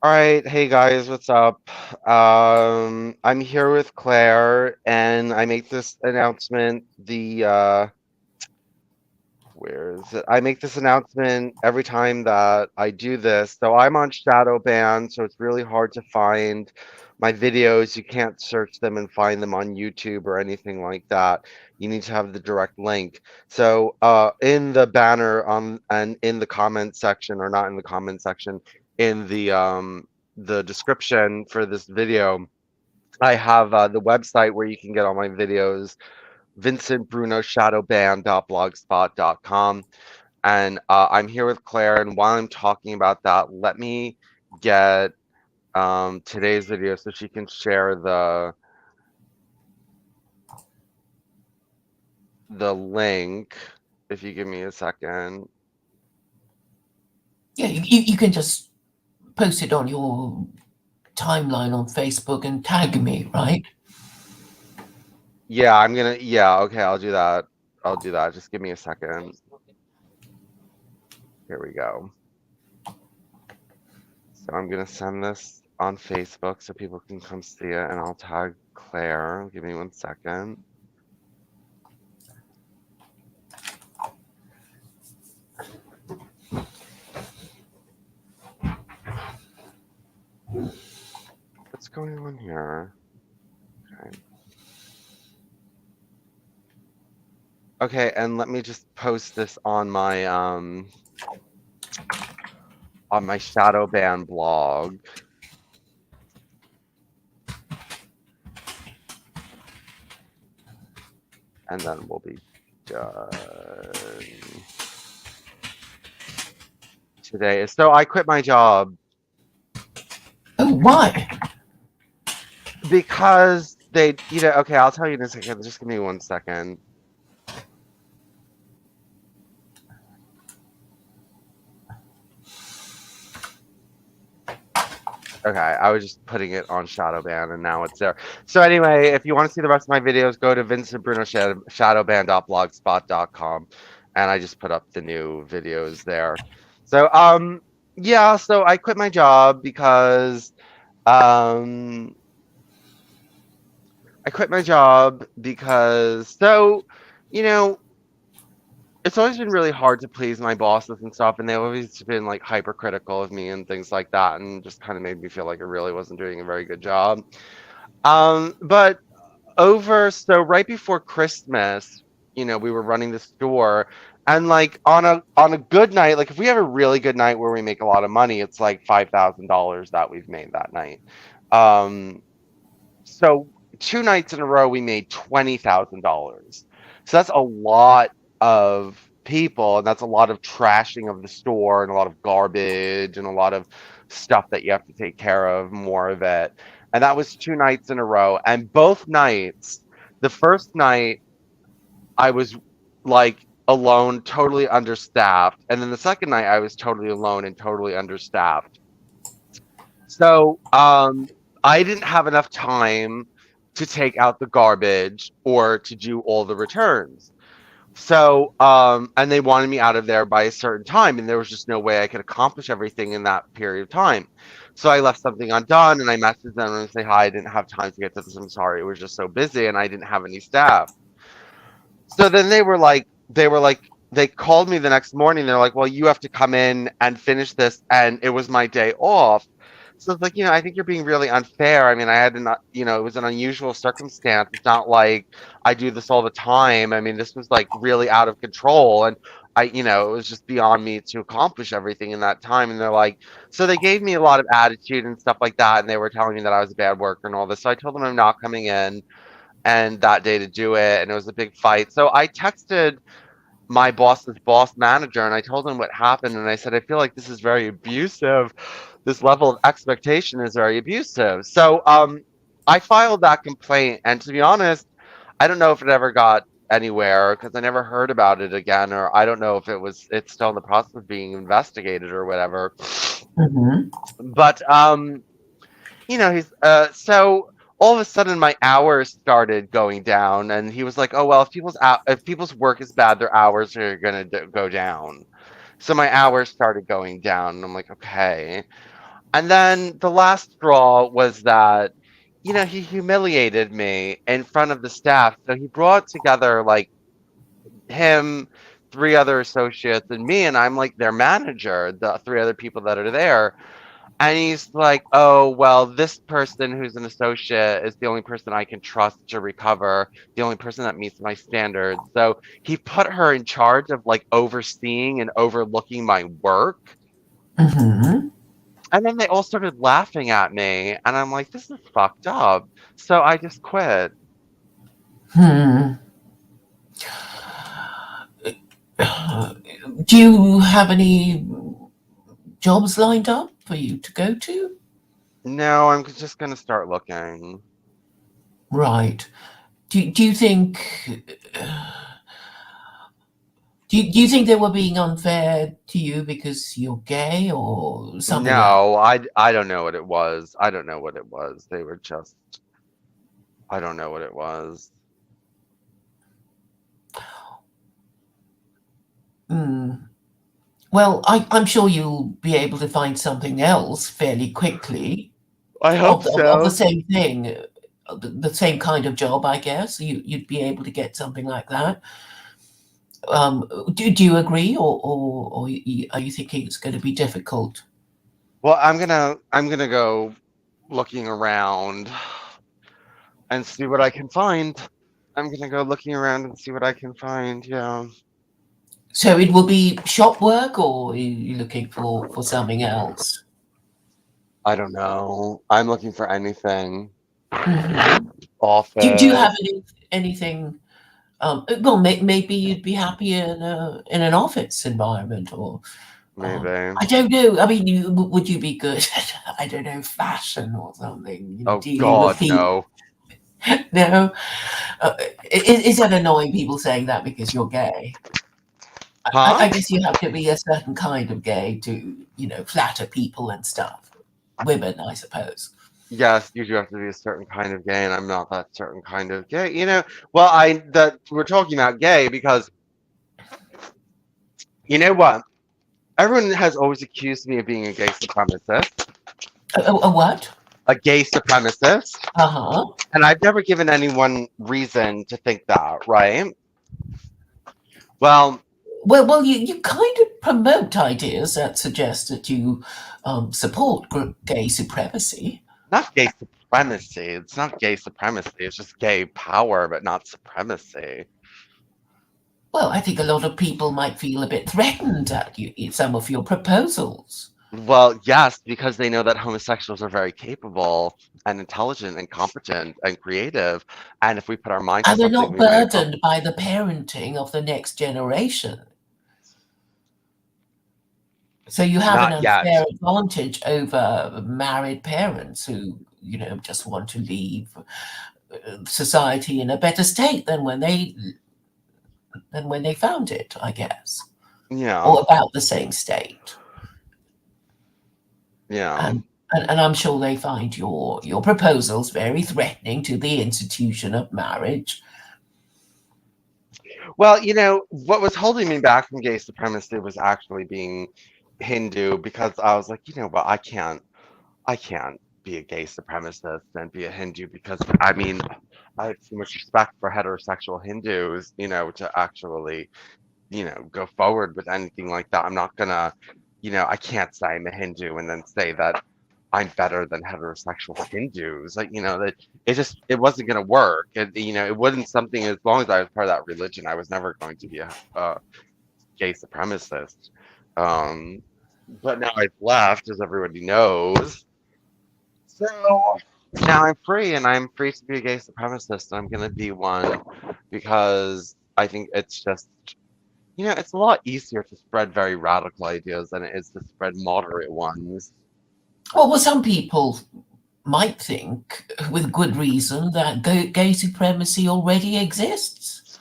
All right, hey guys, what's up? I'm here with Claire, and I make this announcement. Where is it? I make this announcement every time that I do this. So I'm on shadow ban, so it's really hard to find my videos. You can't search them and find them on YouTube or anything like that. You need to have the direct link. So in the banner on and in the comment section, or not in the comment section, in the description for this video, I have the website where you can get all my videos, vincentbrunoshadowban.blogspot.com. And I'm here with Claire, and while I'm talking about that, let me get today's video so she can share the link. If you give me a second. Yeah, you can just post it on your timeline on Facebook and tag me, right? Yeah, yeah, okay, I'll do that. I'll do that. Just give me a second. Here we go. So I'm gonna send this on Facebook so people can come see it, and I'll tag Claire. Give me 1 second. What's going on here? Okay. Okay, and let me just post this on my shadow ban blog, and then we'll be done today. So I quit my job Oh, why? because okay, I'll tell you in a second. Just give me 1 second. Okay, I was just putting it on shadow ban and now it's there. So anyway, if you want to see the rest of my videos, go to vincentbrunoshadowban.blogspot.com, and I just put up the new videos there. So yeah, so I quit my job because um you know, it's always been really hard to please my bosses and stuff, and they've always been like hypercritical of me and things like that, and just kind of made me feel like I really wasn't doing a very good job. But so right before Christmas, we were running the store, and like on a good night, like if we have a really good night where we make a lot of money, it's like $5,000 that we've made that night. Um, so 2 nights in a row we made $20,000. So that's a lot of people, and that's a lot of trashing of the store and a lot of garbage and a lot of stuff that you have to take care of, more of it. And that was 2 nights in a row. And both nights, the first night I was like alone, totally understaffed. And then the second night I was totally alone and totally understaffed. So, I didn't have enough time to take out the garbage or to do all the returns. So, and they wanted me out of there by a certain time, and there was just no way I could accomplish everything in that period of time. So I left something undone, and I messaged them and say, "Hi, I didn't have time to get to this. I'm sorry. It was just so busy, and I didn't have any staff." So then they called me the next morning. They're like, "Well, you have to come in and finish this," and it was my day off. So it's like, I think you're being really unfair. I mean, I had to not, it was an unusual circumstance. It's not like I do this all the time. I mean, this was like really out of control. And it was just beyond me to accomplish everything in that time. And they're like, so they gave me a lot of attitude and stuff like that. And they were telling me that I was a bad worker and all this. So I told them I'm not coming in and that day to do it. And it was a big fight. So I texted my boss's boss manager and I told him what happened. And I said, I feel like this is very abusive. This level of expectation is very abusive. So I filed that complaint. And to be honest, I don't know if it ever got anywhere because I never heard about it again, or I don't know if it's still in the process of being investigated or whatever. Mm-hmm. But he's so all of a sudden my hours started going down, and he was like, "Oh well, if people's work is bad, their hours are gonna go down." So my hours started going down, and I'm like, "Okay." And then the last straw was that, he humiliated me in front of the staff. So he brought together like him, three other associates, and me, and I'm like their manager, the three other people that are there. And he's like, oh, well, this person who's an associate is the only person I can trust to recover, the only person that meets my standards. So he put her in charge of like overseeing and overlooking my work. Hmm. And then they all started laughing at me. And I'm like, this is fucked up. So I just quit. Hmm. Do you have any jobs lined up for you to go to? No, I'm just going to start looking. Right. Do you think do you think they were being unfair to you because you're gay or something else? No, I don't know what it was. I don't know what it was. They were just, I don't know what it was. Mm. Well, I'm sure you'll be able to find something else fairly quickly I hope of the so. same thing, the same kind of job, I guess. You'd be able to get something like that. Do you agree, or are you thinking it's going to be difficult? Well, I'm gonna go looking around and see what I can find. I'm gonna go looking around and see what I can find. Yeah. So it will be shop work, or are you looking for something else? I don't know. I'm looking for anything. Hmm. Do you have Office, anything? Well, maybe you'd be happy in an office environment, or maybe. I don't know. I mean, would you be good at, I don't know, fashion or something? Oh Dealing with God, people. no. No, is that annoying? People saying that because you're gay? Huh? I guess you have to be a certain kind of gay to, flatter people and stuff. Women, I suppose. Yes, you do have to be a certain kind of gay, and I'm not that certain kind of gay. Well, I that we're talking about gay because you know what? Everyone has always accused me of being a gay supremacist, A what? a gay supremacist, Uh huh. and I've never given anyone reason to think that, right? Well, Well, you kind of promote ideas that suggest that you support gay supremacy. not gay supremacy. It's not gay supremacy. It's just gay power, but not supremacy. Well, I think a lot of people might feel a bit threatened at some of your proposals. Well, yes, because they know that homosexuals are very capable and intelligent and competent and creative. And if we put our mind to And they're something, not we might accomplish. burdened by the parenting of the next generation. So you have an Not yet. unfair advantage over married parents who, just want to leave society in a better state than when they found it, I guess, Yeah, or about the same state. yeah. And I'm sure they find your proposals very threatening to the institution of marriage. Well, what was holding me back from gay supremacy was actually being Hindu because I was like, you know what, I can't be a gay supremacist and be a Hindu because I mean, I have too much respect for heterosexual Hindus, to actually, go forward with anything like that. I'm not gonna, I can't say I'm a Hindu and then say that I'm better than heterosexual Hindus. Like, that it wasn't gonna work. It wasn't something as long as I was part of that religion, I was never going to be a gay supremacist. Um, but now I've left, as everybody knows. So now I'm free, and I'm free to be a gay supremacist. And I'm gonna be one because I think it's just, it's a lot easier to spread very radical ideas than it is to spread moderate ones. Well, some people might think, with good reason, that gay supremacy already exists.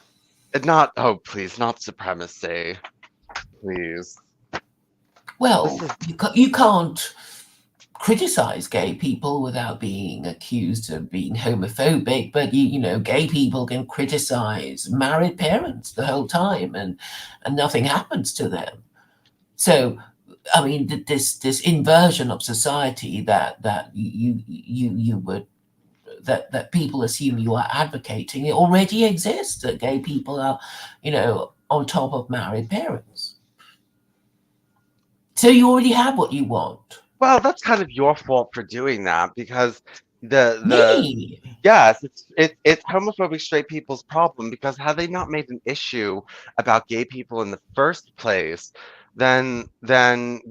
Not, oh, please, not supremacy, please. This Well, is, you can't criticize gay people without being accused of being homophobic, but gay people can criticize married parents the whole time, and nothing happens to them. So I mean, this inversion of society that you would that people assume you are advocating, it already exists. That gay people are, on top of married parents. So you already have what you want. Well, that's kind of your fault for doing that because the Me. yes, it's homophobic straight people's problem because had they not made an issue about gay people in the first place, then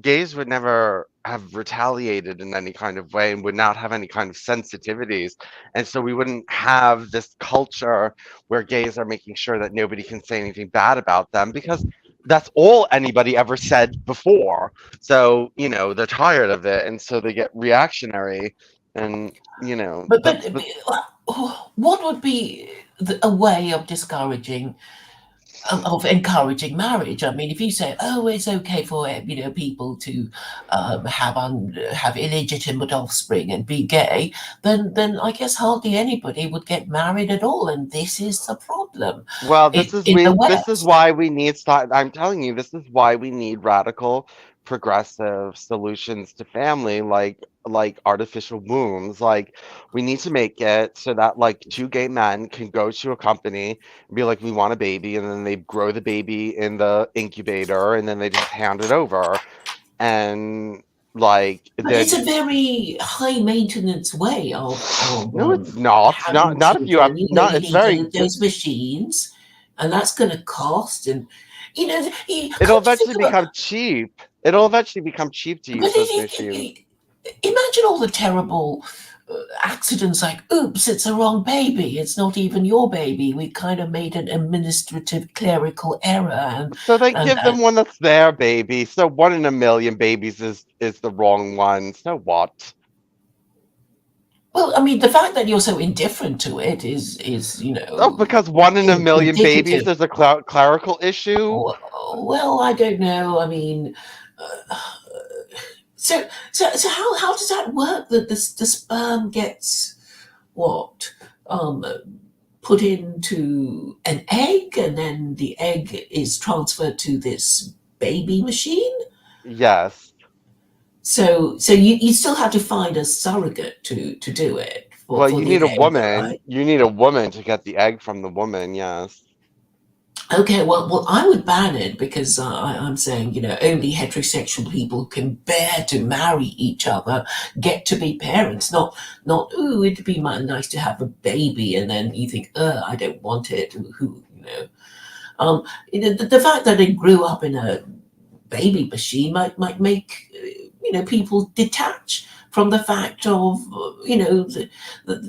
gays would never have retaliated in any kind of way and would not have any kind of sensitivities. And so we wouldn't have this culture where gays are making sure that nobody can say anything bad about them because that's all anybody ever said before. So, they're tired of it and so they get reactionary and But what would be a way of discouraging of encouraging marriage? I mean, if you say, "Oh, it's okay for people to have illegitimate offspring and be gay," then I guess hardly anybody would get married at all, and this is the problem well, in the this is West. why we need I'm telling you, this is why we need radical progressive solutions to family like artificial wombs. Like we need to make it so that like two gay men can go to a company and be like, we want a baby, and then they grow the baby in the incubator and then they just hand it over. And like But it's then a very high maintenance way of no, it's not. having Not if you have children. not You it's need very those machines, and that's going to cost. And it'll can't you think eventually about? become cheap. It'll eventually become cheap to But use those machines. imagine all the terrible accidents, like, oops, it's the wrong baby. It's not even your baby. We kind of made an administrative clerical error, So they and give them one that's their baby. So one in a million babies is the wrong one. So what? well, I mean, the fact that you're so indifferent to it is Oh, because one in a million babies indicative. is a clerical issue. Well, I don't know. I mean, uh, so how does that work? That the sperm gets what? Put into an egg, and then the egg is transferred to this baby machine. Yes. So you still have to find a surrogate to do it Well, for you the need a egg, woman. right? You need a woman to get the egg from the woman. Yes. Okay, well, I would ban it because I'm saying, only heterosexual people who can bear to marry each other get to be parents. Not. Ooh, it'd be nice to have a baby, and then you think, I don't want it. Who, the fact that they grew up in a baby machine might make people detach from the fact of that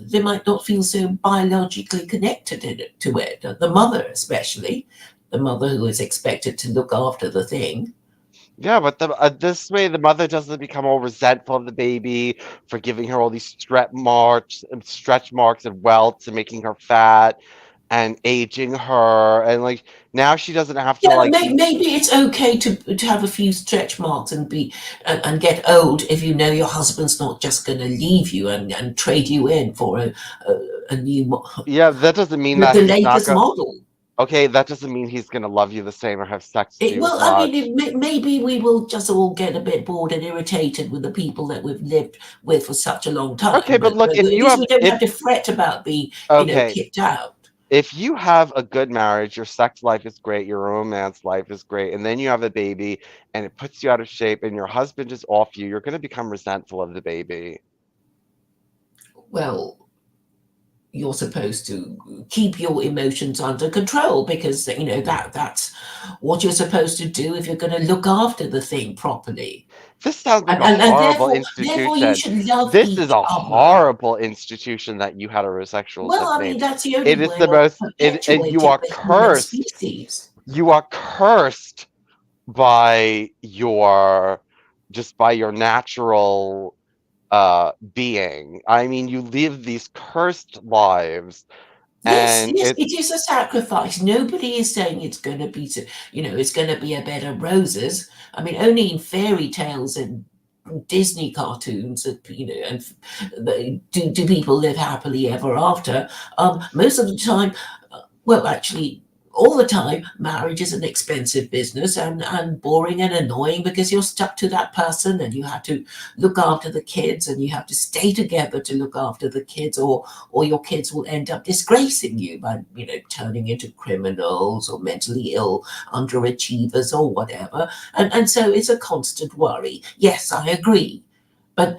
they might not feel so biologically connected to it. The mother, especially the mother who is expected to look after the thing. Yeah, but this way the mother doesn't become all resentful of the baby for giving her all these stretch marks and welts and making her fat and aging her and like now she doesn't have to Yeah, like be maybe it's okay to have a few stretch marks and be and get old if you know your husband's not just going to leave you and trade you in for a new yeah, that doesn't mean that the he's not latest gonna model. okay, that doesn't mean he's gonna love you the same or have sex with you as Well, I mean, much. maybe we will just all get a bit bored and irritated with the people that we've lived with for such a long Okay, time. but But look, at least we don't have to fret about being, okay, kicked out. if you have a good marriage, your sex life is great, your romance life is great, and then you have a baby and it puts you out of shape and your husband is off you, you're gonna become resentful of the baby. Well, you're supposed to keep your emotions under control because that's what you're supposed to do if you're going to look after the thing properly. This sounds like a And horrible therefore you institution. should love This is each a other. horrible institution that you heterosexuals Well, have I made. mean, that's the It only is way the of most and you perpetuating are the human cursed. species. You are cursed by your just by your natural being. I mean, you live these cursed lives Yes, and yes, it's it is a sacrifice. Nobody is saying it's going to be, it's going to be a bed of roses. I mean, only in fairy tales and Disney cartoons, and do people live happily ever after. Most of the time, well, actually, all the time, marriage is an expensive business and boring and annoying because you're stuck to that person and you have to look after the kids and you have to stay together to look after the kids, or your kids will end up disgracing you by, turning into criminals or mentally ill underachievers or whatever. And so it's a constant worry. Yes, I agree. But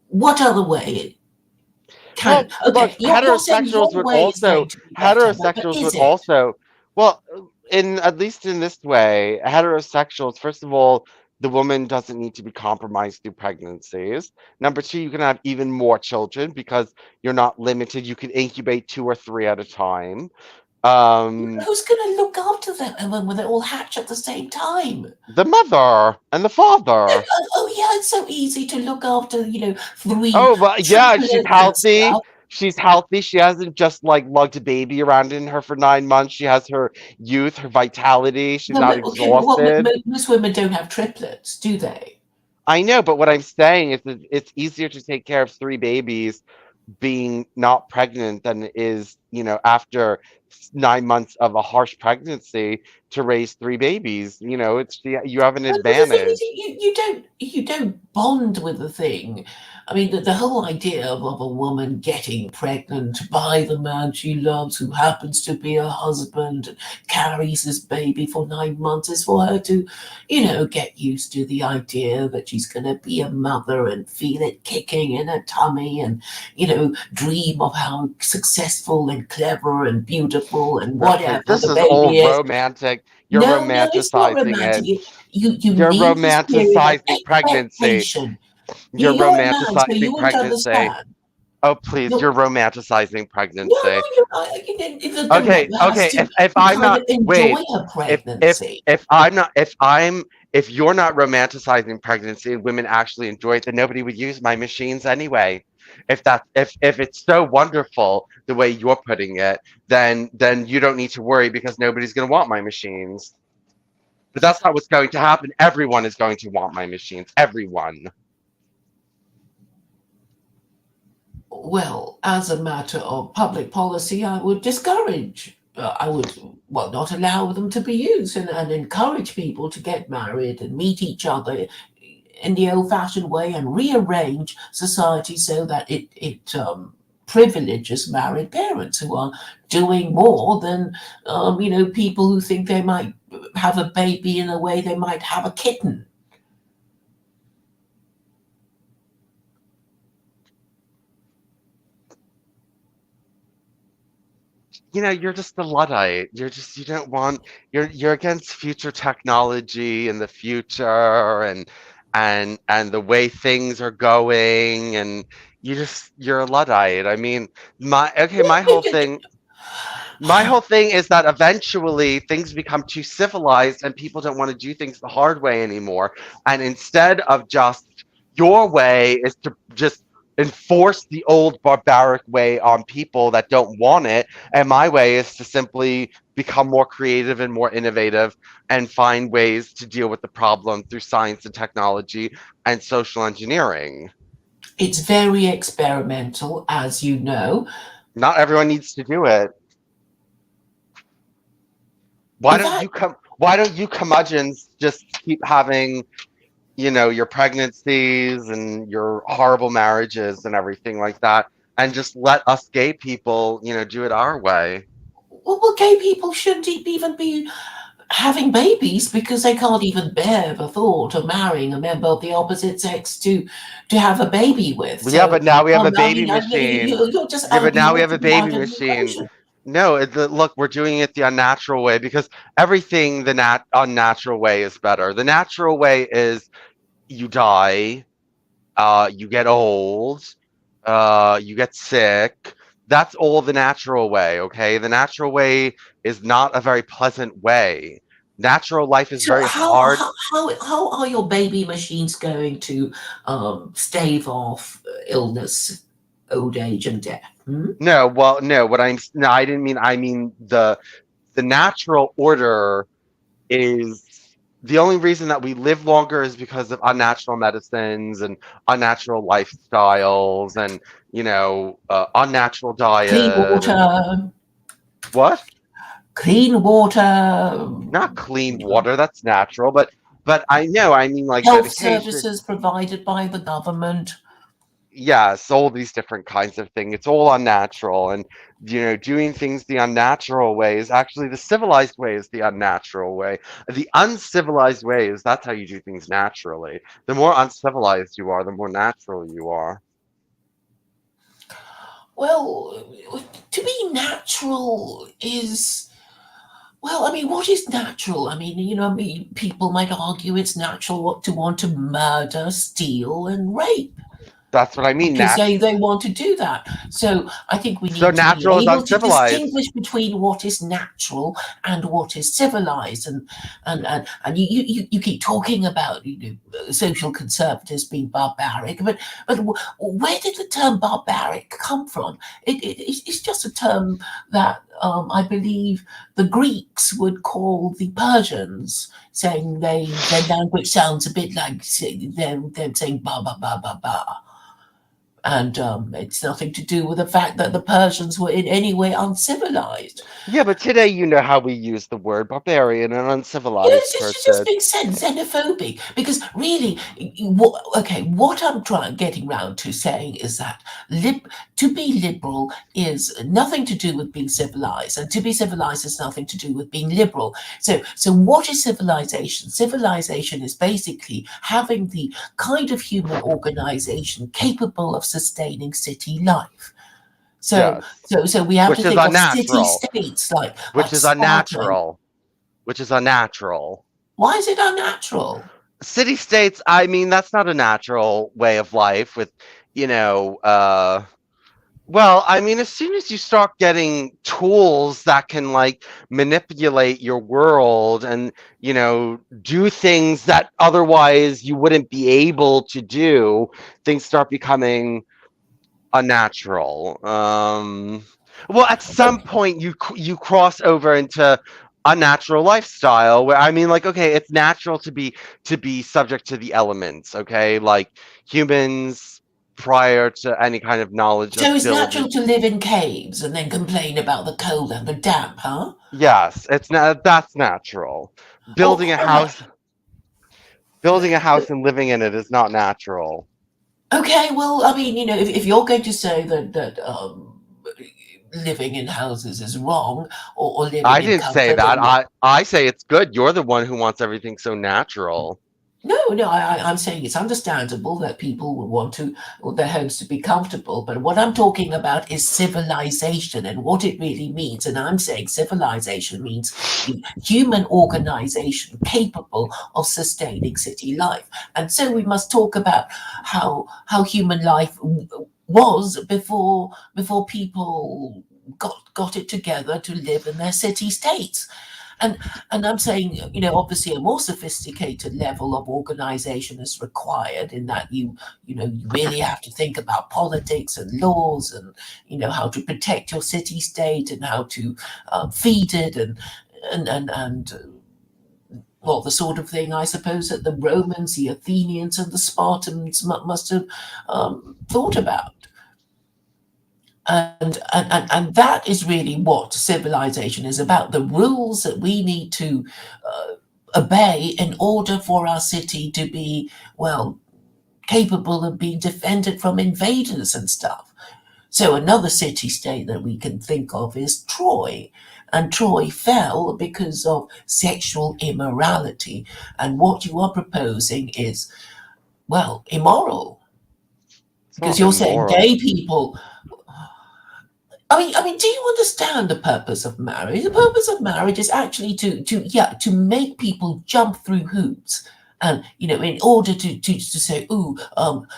what other way can, Well, look, okay, you're saying your way is going to be better, but heterosexuals would is it? also, well, in at least in this way, heterosexuals, first of all, the woman doesn't need to be compromised through pregnancies. Number two, you can have even more children because you're not limited. You can incubate two or three at a time. Um, Who's going to look after them when they all hatch at the same time? the mother and the father. Oh, yeah, it's so easy to look after, three Oh, but yeah, she's triplets and healthy. stuff. She's healthy. She hasn't just like lugged a baby around in her for 9 months. She has her youth, her vitality. She's No, not but okay, but exhausted. most women don't have triplets, do they? I know, but what I'm saying is that it's easier to take care of three babies being not pregnant than it is, after 9 months of a harsh pregnancy to raise three babies. You have an But the thing is, advantage. you don't bond with the thing. I mean, the whole idea of a woman getting pregnant by the man she loves, who happens to be her husband, and carries this baby for 9 months, is for her to, get used to the idea that she's going to be a mother and feel it kicking in her tummy, and dream of how successful and clever and beautiful and Okay, whatever this the is all baby is. romantic. You're No, no, it's not romanticizing romantic. it. You You're need this period of romanticizing pregnancy. expectation. You're You're a man, so you romanticizing won't pregnancy. understand. Oh, please, You're, you're romanticizing no, no, pregnancy. the Okay, mother has okay. to, If to I'm kind not, of enjoy wait, her if if pregnancy. if I'm not, if you're not romanticizing pregnancy and women actually enjoy it, then nobody would use my machines anyway. If it's so wonderful the way you're putting it, then you don't need to worry because nobody's going to want my machines. But that's not what's going to happen. Everyone is going to want my machines. Everyone. Well, as a matter of public policy, I would discourage. I would, well, not allow them to be used, and encourage people to get married and meet each other in the old-fashioned way and rearrange society so that it privileges married parents who are doing more than people who think they might have a baby in a way they might have a kitten. You're just a Luddite. You don't want you're against future technology and the future and the way things are going and you're a Luddite. I mean, my whole thing is that eventually things become too civilized and people don't want to do things the hard way anymore. And instead of just your way is to just enforce the old barbaric way on people that don't want it. And my way is to simply become more creative and more innovative and find ways to deal with the problem through science and technology and social engineering. It's very experimental, as you know. Not everyone needs to do it. In fact, Why don't you curmudgeons just keep having your pregnancies and your horrible marriages and everything like that, and just let us gay people, do it our way. well, gay people shouldn't even be having babies because they can't even bear the thought of marrying a member of the opposite sex to have a baby with. Yeah, So, but now we have a I baby mean, machine. you're just Yeah, but now we arguing have a out baby of the machine. equation. No, look, we're doing it the unnatural way because everything the unnatural way is better. The natural way is you die, you get old, you get sick. That's all the natural way, okay? The natural way is not a very pleasant way. Natural life is So, very hard. how are your baby machines going to stave off illness, old age, and death? Hmm? No, well, no, no, I didn't mean, I mean the natural order is the only reason that we live longer is because of unnatural medicines and unnatural lifestyles and unnatural Clean diet and water, what? clean water, Not clean water, that's natural, but I know, I mean like health medication. services provided by the government. Yes, all these different kinds of things. It's all unnatural, and doing things the unnatural way is actually the civilized way is the unnatural way. The uncivilized way is that's how you do things naturally. The more uncivilized you are, the more natural you are. Well, to be natural is, well, I mean, what is natural? I mean, I mean, people might argue it's natural to want to murder, steal, and rape That's what I mean. because they want to do that. So I think we So need to be natural is able to uncivilized. distinguish between what is natural and what is civilized. And you keep talking about social conservatives being barbaric, but where did the term barbaric come from? It's just a term that I believe the Greeks would call the Persians, saying their language sounds a bit like they're saying ba ba ba ba ba. And it's nothing to do with the fact that the Persians were in any way uncivilized. Yeah, but today you know how we use the word barbarian, an uncivilized It's just person. being xenophobic because really, what I'm getting round to saying is that to be liberal is nothing to do with being civilized, and to be civilized has nothing to do with being liberal. So what is civilization? Civilization is basically having the kind of human organization capable of sustaining city life. So, Yes, so we have to which is think of city unnatural. states Which like is Sparta. unnatural. Which is unnatural. Why is it unnatural? City states, I mean, that's not a natural way of life with, you know, uh, well, I mean, as soon as you start getting tools that can like manipulate your world and, do things that otherwise you wouldn't be able to do, things start becoming unnatural. Well, at some point you cross over into unnatural lifestyle where I mean, like, okay, it's natural to be subject to the elements, okay, like humans prior to any kind of knowledge So of it's building. natural to live in caves and then complain about the cold and the damp, huh? Yes, it's not that's natural. Oh, Building a all right. house, building a house and living in it is not natural. Okay, well, I mean, if you're going to say that living in houses is wrong, or living I in didn't say comfort that. and I say it's good. You're the one who wants everything so natural. no, I'm saying it's understandable that people would want their homes to be comfortable, but what I'm talking about is civilization and what it really means. And I'm saying civilization means the human organization capable of sustaining city life. And so we must talk about how human life was before people got it together to live in their city states. And I'm saying, obviously a more sophisticated level of organization is required in that you really have to think about politics and laws and how to protect your city state and how to feed it and well, the sort of thing I suppose that the Romans, the Athenians, and the Spartans must have thought about. And that is really what civilization is about, the rules that we need to obey in order for our city to be, well, capable of being defended from invaders and stuff. So another city state that we can think of is Troy. And Troy fell because of sexual immorality. And what you are proposing is, well, immoral. It's Because not you're saying immoral. gay people. I mean, do you understand the purpose of marriage? The purpose of marriage is actually to make people jump through hoops, and in order to say, "Ooh,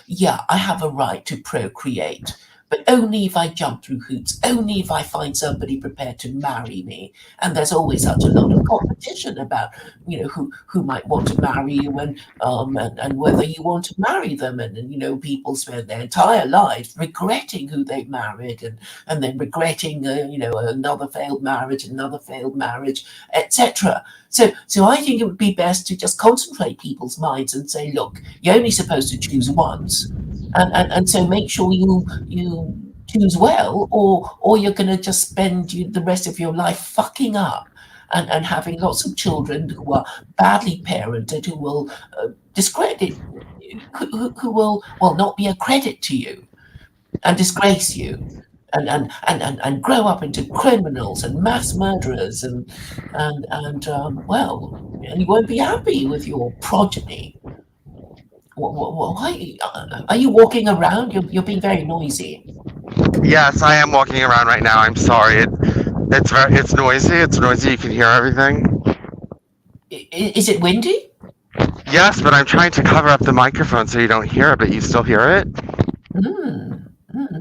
yeah, I have a right to procreate, but only if I jump through hoops, only if I find somebody prepared to marry me." And there's always such a lot of competition about, who might want to marry you and whether you want to marry them, and people spend their entire lives regretting who they married and then regretting, another failed marriage, etc. So I think it would be best to just concentrate people's minds and say, look, you're only supposed to choose once, and so make sure you choose well, or you're going to just spend the rest of your life fucking up. and having lots of children who are badly parented, who will discredit, who will, well, not be a credit to you and disgrace you. And grow up into criminals and mass murderers well, and you won't be happy with your progeny. Why are you walking around? You're being very noisy. Yes, I am walking around right now. I'm sorry. It's noisy. It's noisy. You can hear everything. Is it windy? Yes, but I'm trying to cover up the microphone so you don't hear it, but you still hear it.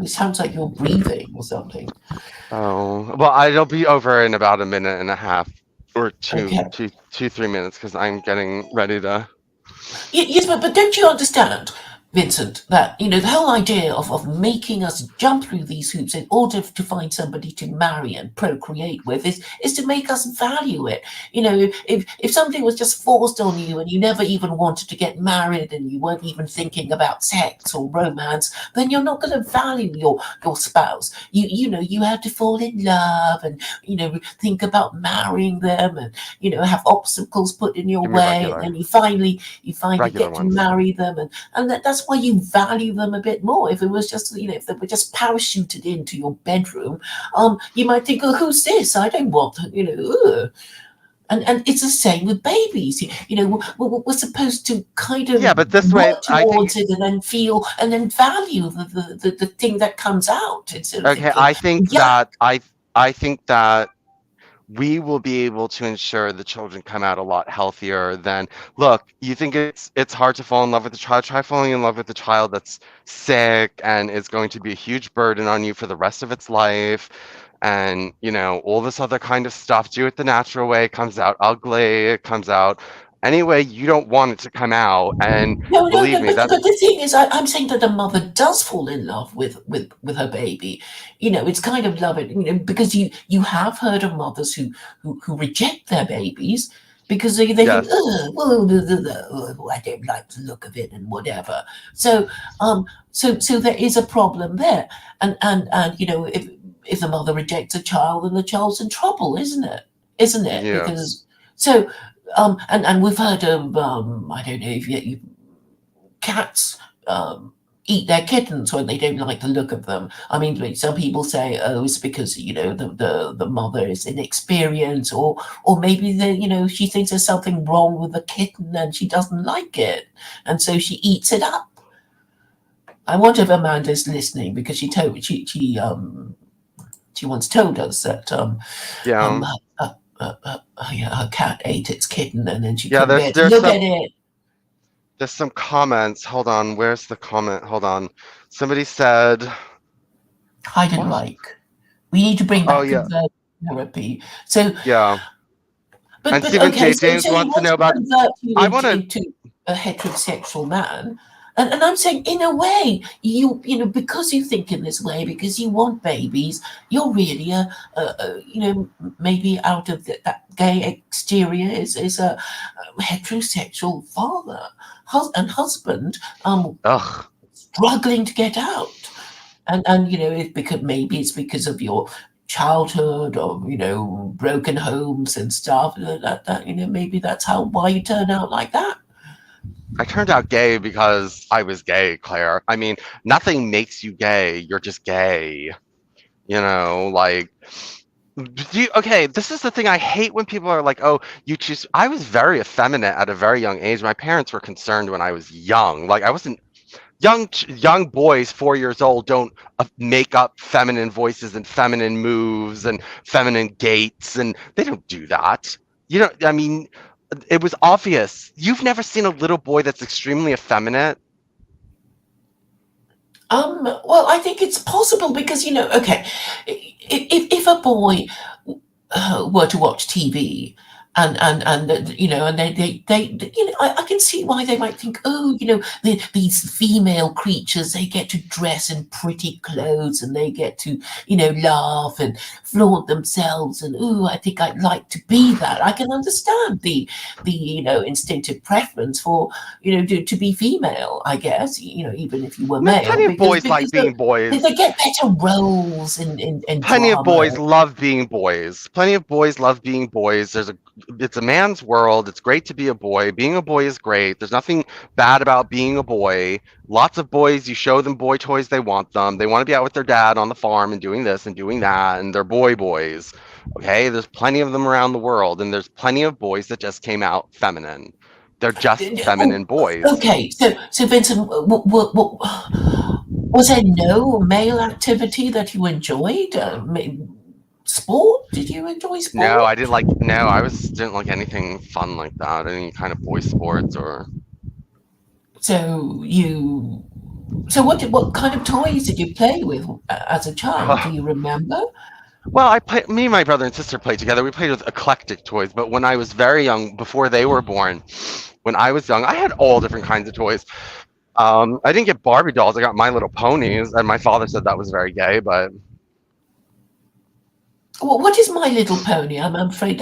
It sounds like you're breathing or something. Oh, well, it'll be over in about a minute and a half or Okay. 3 minutes because I'm getting ready to. Yes, but don't you understand, Vincent, that, the whole idea of making us jump through these hoops in order to find somebody to marry and procreate with is to make us value it. If something was just forced on you and you never even wanted to get married and you weren't even thinking about sex or romance, then you're not going to value your spouse. You have to fall in love and, think about marrying them and, have obstacles put in your Give me way, and then you finally regular get to ones. marry them, and that's why you value them a bit more. If it was just, if they were just parachuted into your bedroom, you might think, oh, who's this? I don't want, ugh. And it's the same with babies. We're supposed to kind of Yeah, but this way, work I think. towards it and then feel and then value the thing that comes out instead of Okay, thinking, yeah, I think that we will be able to ensure the children come out a lot healthier than. Look, you think it's hard to fall in love with a child, try falling in love with a child that's sick and is going to be a huge burden on you for the rest of its life, and all this other kind of stuff. Do it the natural way. It comes out ugly, it comes out anyway you don't want it to come out, and no, believe me, but that. the thing is, I'm saying that a mother does fall in love with her baby. It's kind of love it, because you have heard of mothers who reject their babies because they think, Yes. oh, well, I don't like the look of it and whatever. So there is a problem there, and if the mother rejects a child, then the child's in trouble, isn't it? Isn't it? Yes. Because so. And we've heard of I don't know if you cats eat their kittens when they don't like the look of them. I mean, some people say, oh, it's because the mother is inexperienced, or maybe she thinks there's something wrong with the kitten and she doesn't like it, and so she eats it up. I wonder if Amanda's listening, because she once told us that Yeah. her cat ate its kitten and then she Yeah, couldn't there's bear to there's look some at it. there's some comments. Hold on, where's the comment? Hold on. Somebody said, Hide and what? like. We need to bring Oh back yeah. conversion therapy. So, Yeah. but And but Stephen okay. J. So James he wants to wants know to about. convert you I want into to. into a heterosexual man, and I'm saying, in a way, because you think in this way, because you want babies, you're really maybe out of that gay exterior is a heterosexual father and husband, Ugh. struggling to get out. And it because maybe it's because of your childhood, or broken homes and stuff, that maybe that's how why you turn out like that. I turned out gay because I was gay, Claire. I mean, nothing makes you gay. You're just gay. Like. Okay, this is the thing I hate when people are like, "Oh, you choose." I was very effeminate at a very young age. My parents were concerned when I was young. Like I wasn't young boys 4 years old don't make up feminine voices and feminine moves and feminine gaits, and they don't do that. I mean, it was obvious. You've never seen a little boy that's extremely effeminate. Well, I think it's possible because okay, if a boy were to watch TV and they I can see why they might think, oh, these female creatures, they get to dress in pretty clothes and they get to laugh and flaunt themselves, and oh, I think I'd like to be that. I can understand the instinctive preference for to be female, I guess, even if you were I mean, male, plenty of because boys like being they boys. get better roles in Plenty of drama. boys love being boys. Plenty of boys love being boys. It's a man's world. It's great to be a boy. Being a boy is great. There's nothing bad about being a boy. Lots of boys, you show them boy toys, they want them. They want to be out with their dad on the farm and doing this and doing that, and they're boys. Okay, there's plenty of them around the world, and there's plenty of boys that just came out feminine. They're just Oh, feminine boys. okay. So Vincent, was there no male activity that you enjoyed? Sport? Did you enjoy No, I sport? didn't like. No, didn't like anything fun like that. Any kind of boy sports or. So you, so what kind of toys did you play with as a child? Do you remember? Well, me and my brother and sister played together. We played with eclectic toys, but when I was very young, before they were born, when I was young, I had all different kinds of toys. I didn't get Barbie dolls. I got My Little Ponies, and my father said that was very gay. But What is My Little Pony? I'm afraid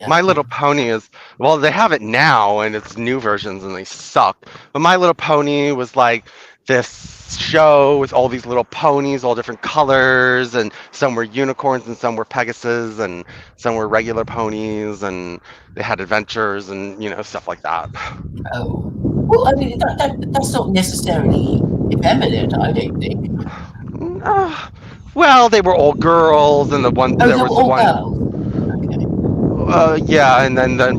My Little um, Pony is, well, they have it now, and it's new versions, and they suck. But My Little Pony was like this show with all these little ponies, all different colors, and some were unicorns, and some were Pegasus, and some were regular ponies, and they had adventures and stuff like that. oh, well, I mean that's not necessarily effeminate, I don't think. Uh, well, they were all girls, and Oh, there they were was the all one. girls. Okay. Yeah, and then the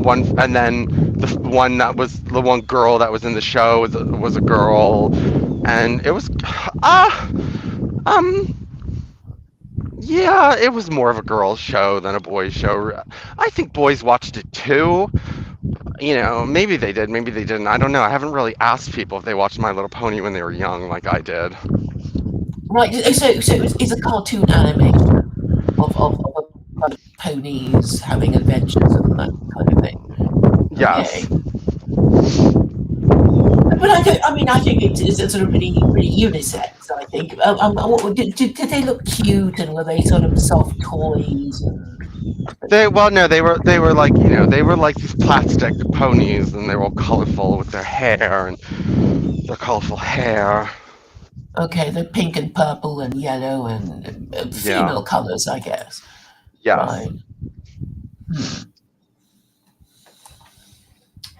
one that was the one girl that was in the show was a girl, and it was, uh, um, yeah, it was more of a girls' show than a boys' show. I think boys watched it too. Maybe they did, maybe they didn't. I don't know. I haven't really asked people if they watched My Little Pony when they were young, like I did. Right. So it's a cartoon animation of a bunch of ponies having adventures and that kind of thing. Yes. Okay. But I think it's sort of pretty unisex. I think. Did they look cute, and were they sort of soft toys and Well, no, they were like, they were like these plastic ponies, and they were all colorful with their hair and their colorful hair. okay, the pink and purple and yellow and Yeah. female colors, I guess. Yes. Right. Hmm.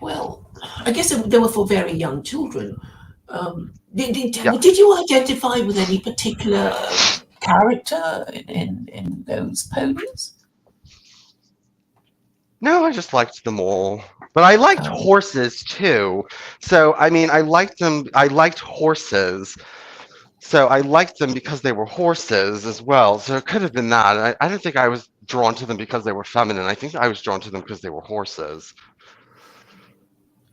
Well, I guess they were for very young children. Yeah. Did you identify with any particular character in those ponies? No, I just liked them all. But I liked Oh, horses too. So, I mean, I liked them. I liked horses. So I liked them because they were horses as well. So it could have been that. I don't think I was drawn to them because they were feminine. I think I was drawn to them because they were horses.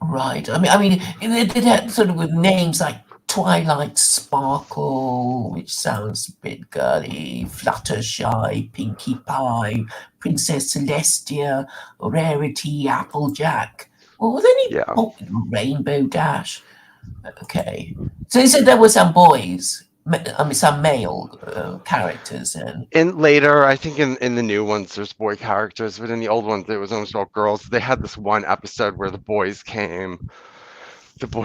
right. I mean, they had sort of with names like Twilight Sparkle, which sounds a bit girly, Fluttershy, Pinkie Pie, Princess Celestia, Rarity, Applejack. Well, was any Yeah. Rainbow Dash? Okay. So you said there were some boys, I mean, some male characters, and In later, I think in the new ones, there's boy characters, but in the old ones, it was almost all girls. They had this one episode where the boy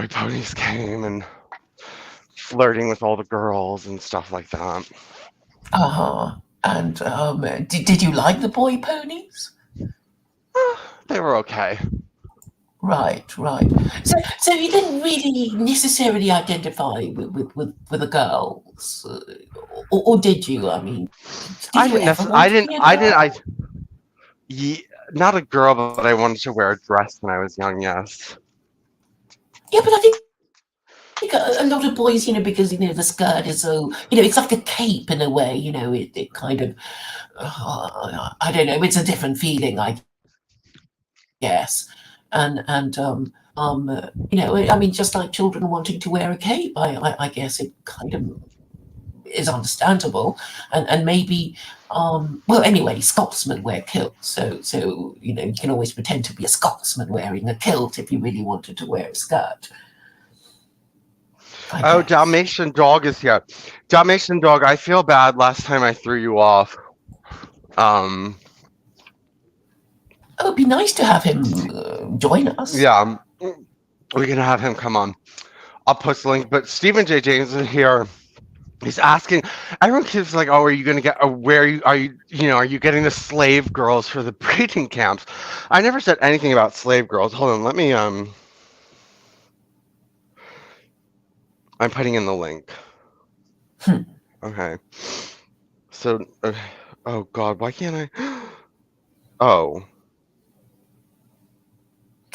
ponies came and flirting with all the girls and stuff like that. uh-huh. And did you like the boy ponies? They were okay. Right, right. So you didn't really necessarily identify with the girls, or did you? I mean, did I you didn't ever necessarily. want to be a I didn't. girl? Not a girl, but I wanted to wear a dress when I was young. Yes. Yeah, but I think a lot of boys, because the skirt is so, it's like a cape in a way. It kind of, I don't know. It's a different feeling, I guess. And I mean, just like children wanting to wear a cape, I guess it kind of is understandable, and maybe well, anyway, Scotsmen wear kilts, so you can always pretend to be a Scotsman wearing a kilt if you really wanted to wear a skirt, I Oh, guess. Dalmatian Dog is here. Dalmatian Dog, I feel bad last time I threw you off. Um, Oh, it'd be nice to have him join us. yeah, we're gonna have him come on. I'll post the link. But Stephen J. James is here. He's asking. Everyone keeps like, "Oh, are you gonna get? Where are you getting the slave girls for the breeding camps?" I never said anything about slave girls. Hold on, let me. I'm putting in the link. Hmm. Okay. So, oh God, why can't I? Oh,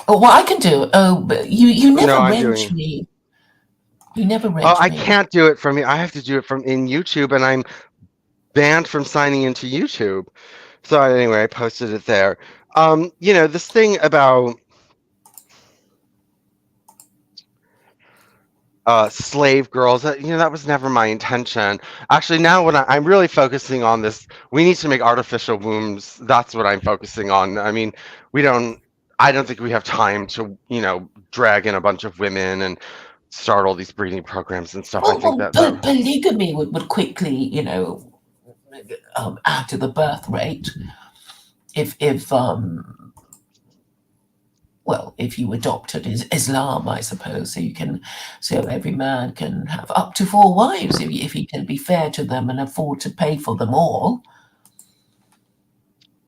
Oh, what I can do? Oh, but you no, never I'm wrench doing. me. You never Oh, wrench I me. can't do it from me. I have to do it from in YouTube, and I'm banned from signing into YouTube. So anyway, I posted it there. This thing about slave girls, that was never my intention. Actually, now when I'm really focusing on this, we need to make artificial wombs. That's what I'm focusing on. I mean, we don't. I don't think we have time to, drag in a bunch of women and start all these breeding programs and stuff. I think Well, that. polygamy would quickly, add to the birth rate if well, if you adopted Islam, I suppose, so every man can have up to 4 wives if he can be fair to them and afford to pay for them all.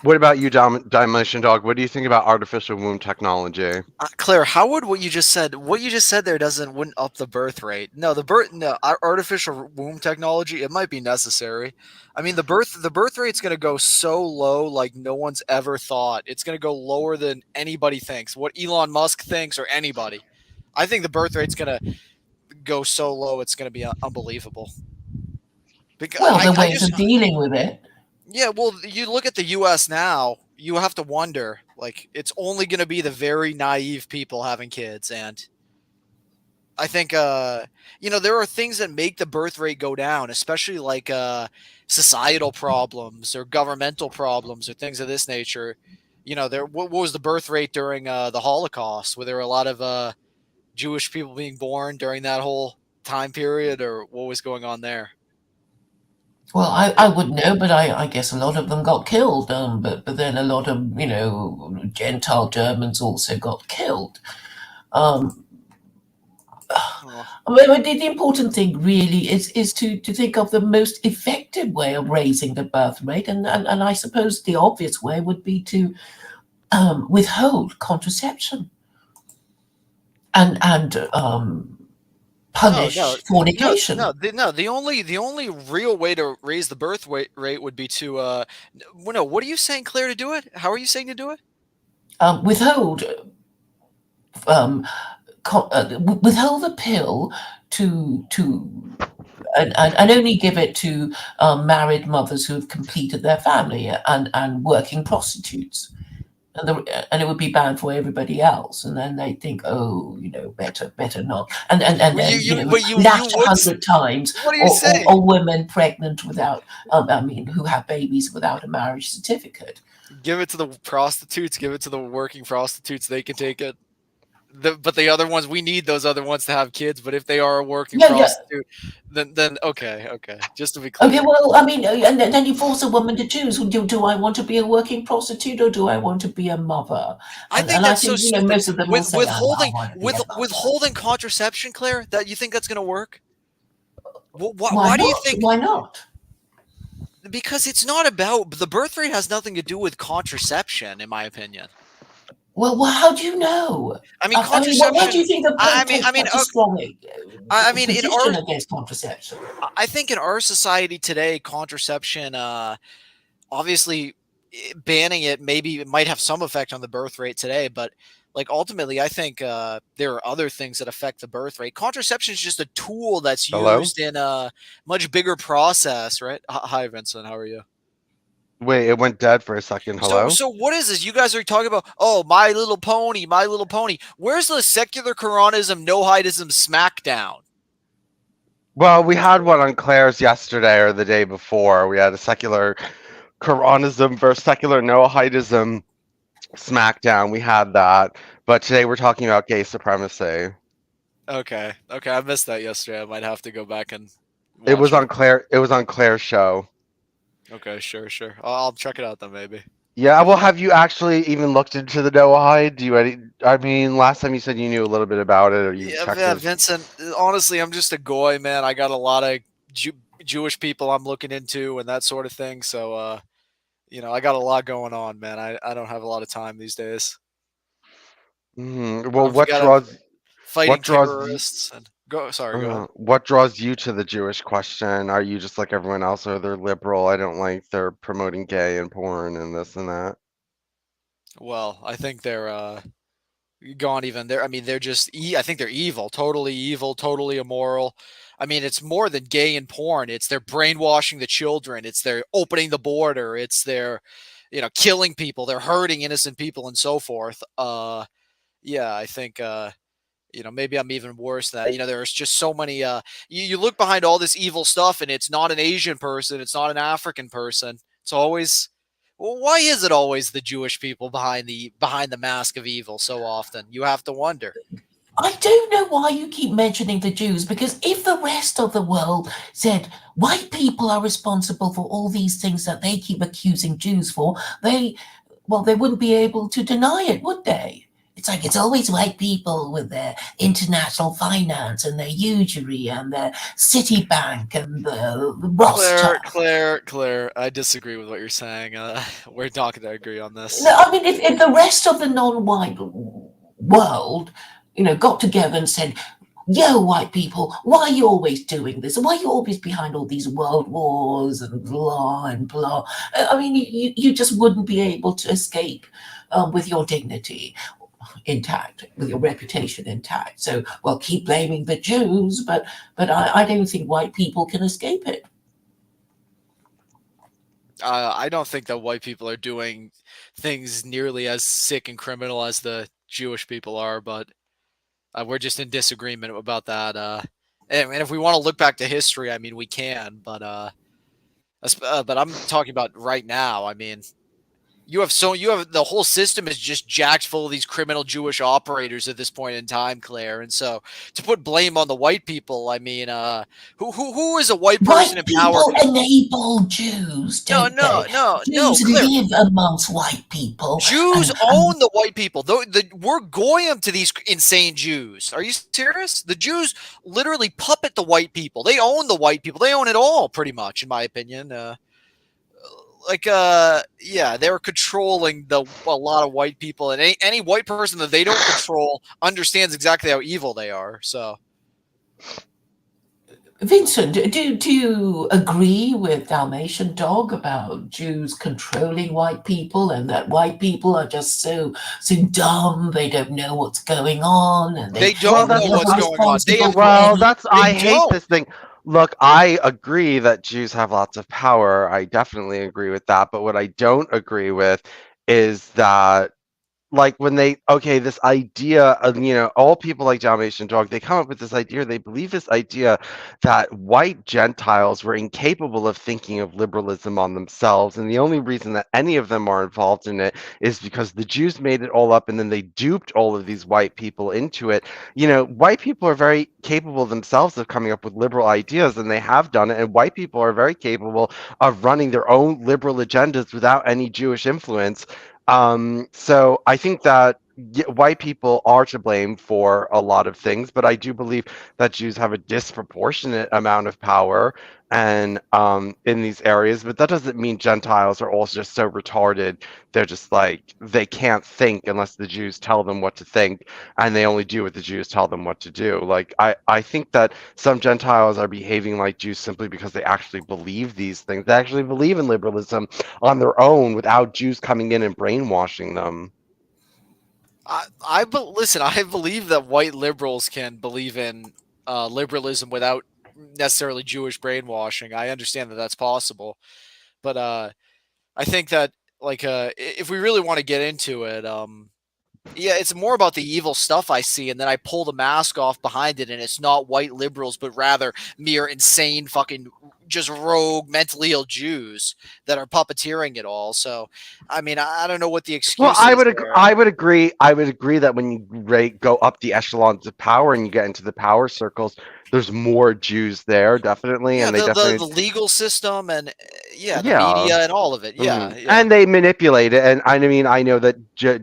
What about you, Dalmatian Dog? What do you think about artificial womb technology? Claire, how would what you just said there doesn't wouldn't up the birth rate? No, artificial womb technology, it might be necessary. I mean, the birth rate's going to go so low, like no one's ever thought. It's going to go lower than anybody thinks. What Elon Musk thinks or anybody. I think the birth rate's going to go so low, it's going to be unbelievable. Because Well, the I ways just of dealing with it. Yeah, well, you look at the U.S. now, you have to wonder, like, it's only going to be the very naive people having kids, and I think, there are things that make the birth rate go down, especially like societal problems or governmental problems or things of this nature. What was the birth rate during the Holocaust? Were there a lot of Jewish people being born during that whole time period, or what was going on there? Well, I wouldn't know, but I guess a lot of them got killed. But then a lot of Gentile Germans also got killed. Um, Oh, But the important thing really is to think of the most effective way of raising the birth rate, and I suppose the obvious way would be to withhold contraception and no, no, punish fornication. no. The only real way to raise the birth rate would be to no. What are you saying, Claire? To do it? How are you saying to do it? Withhold um, withhold the pill to and only give it to married mothers who have completed their family and working prostitutes. And it would be banned for everybody else. And then they think, oh, better not. And Well, then, but you lash a would. hundred times, What are you or saying? women pregnant without, who have babies without a marriage certificate. Give it to the prostitutes. Give it to the working prostitutes. They can take it. But the other ones, we need those other ones to have kids. But if they are a working Yeah, yeah. prostitute, then okay, okay. Just to be Okay, clear. well, and then you force a woman to choose. Do I want to be a working prostitute or do I want to be a mother? I think And I that's so think, stupid. most of them will With say, oh, I withholding want to be with a mother. withholding contraception, Claire. That you think that's going to work? Why Why do you not? think? Why not? Because it's not about the birth rate has nothing to do with contraception, in my opinion. Well, how do you know? I mean, Why do contraception. you think the I Pope I mean, I takes mean, such a strong I mean, in position our, against contraception? I think in our society today, contraception, obviously, banning it maybe it might have some effect on the birth rate today, but like ultimately, I think there are other things that affect the birth rate. Contraception is just a tool that's Hello? used in a much bigger process, right? Hi, Vincent. How are you? Wait, it went dead for a second. So, Hello? so what is this? You guys are talking about, oh, My Little Pony, My Little Pony. Where's the secular Quranism, no Noahidism smackdown? Well, we had one on Claire's yesterday or the day before. We had a secular Quranism versus secular Noahidism smackdown. We had that, but today we're talking about gay supremacy. Okay, okay, I missed that yesterday. I might have to go back and It was watch it. on Claire. It was on Claire's show. Okay, sure, sure. I'll check it out then, maybe. Yeah. Well, have you actually even looked into the Noahide? Do you? I mean, last time you said you knew a little bit about it, or you Yeah, checked yeah, it. Vincent. Honestly, I'm just a goy, man. I got a lot of Jewish people I'm looking into and that sort of thing. So, I got a lot going on, man. I don't have a lot of time these days. Well, Don't forget I'm what fighting draws you? terrorists and go. Sorry, go ahead. What draws you to the Jewish question? Are you just like everyone else, or they're liberal? I don't like they're promoting gay and porn and this and that. Well, I think they're gone even there. I mean, they're just. I think they're evil, totally immoral. I mean, it's more than gay and porn. It's they're brainwashing the children. It's they're opening the border. It's they're, killing people. They're hurting innocent people and so forth. Yeah, I think maybe I'm even worse than that. There's just so many you look behind all this evil stuff and it's not an Asian person, it's not an African person. It's always, well, why is it always the Jewish people behind the mask of evil so often? You have to wonder. I don't know why you keep mentioning the Jews, because if the rest of the world said white people are responsible for all these things that they keep accusing Jews for, they wouldn't be able to deny it, would they? It's like it's always white people with their international finance and their usury and their Citibank and the Claire, Rothschild. Claire, Claire, I disagree with what you're saying. We're not going to agree on No, this. I mean, if the rest of the non-white world, got together and said, "Yo, white people, why are you always doing this? Why are you always behind all these world wars and blah and blah?" I mean, you just wouldn't be able to escape with your dignity intact, with your reputation intact. So, well, keep blaming the Jews, but I don't think white people can escape it. I don't think that white people are doing things nearly as sick and criminal as the Jewish people are, but we're just in disagreement about that. And if we want to look back to history, I mean, we can, but I'm talking about right now. I mean, you have the whole system is just jacked full of these criminal Jewish operators at this point in time, Claire. And so to put blame on the white people, I mean, who is a white person White in power? people enable Jews, No, don't no, they? no, no, Jews Claire. live amongst white people, Jews and own the white people. We're goyim to these insane Jews. Are you serious? The Jews literally puppet the white people. They own the white people. They own it all, pretty much, in my opinion. Yeah, they're controlling a lot of white people, and any white person that they don't control understands exactly how evil they are. So Vincent, do you agree with Dalmatian Dog about Jews controlling white people and that white people are just so dumb, they don't know what's going on, and they they're Well, don't know that's what's never going on. They responsible have for well, any. that's they I hate don't. this thing. Look, I agree that Jews have lots of power. I definitely agree with that. But what I don't agree with is that like when this idea of all people like Dalmatian Dog, they come up with this idea, they believe this idea that white Gentiles were incapable of thinking of liberalism on themselves, and the only reason that any of them are involved in it is because the Jews made it all up and then they duped all of these white people into it. White people are very capable themselves of coming up with liberal ideas, and they have done it, and white people are very capable of running their own liberal agendas without any Jewish influence. So I think that white people are to blame for a lot of things, but I do believe that Jews have a disproportionate amount of power and in these areas. But that doesn't mean Gentiles are also just so retarded. They're just like they can't think unless the Jews tell them what to think, and they only do what the Jews tell them what to do. Like I think that some Gentiles are behaving like Jews simply because they actually believe these things. They actually believe in liberalism on their own without Jews coming in and brainwashing them. Listen. I believe that white liberals can believe in liberalism without necessarily Jewish brainwashing. I understand that that's possible, but I think that if we really want to get into it, Yeah, it's more about the evil stuff I see, and then I pull the mask off behind it, and it's not white liberals, but rather mere insane fucking just rogue, mentally ill Jews that are puppeteering it all. So, I mean, I don't know what the Well, excuse is there. I would agree. I would agree that when you go up the echelons of power and you get into the power circles, there's more Jews there, definitely, Yeah, and they the definitely, legal system and yeah, the yeah. media and all of it. Hmm. Yeah, yeah. And they manipulate it. And I mean, I know that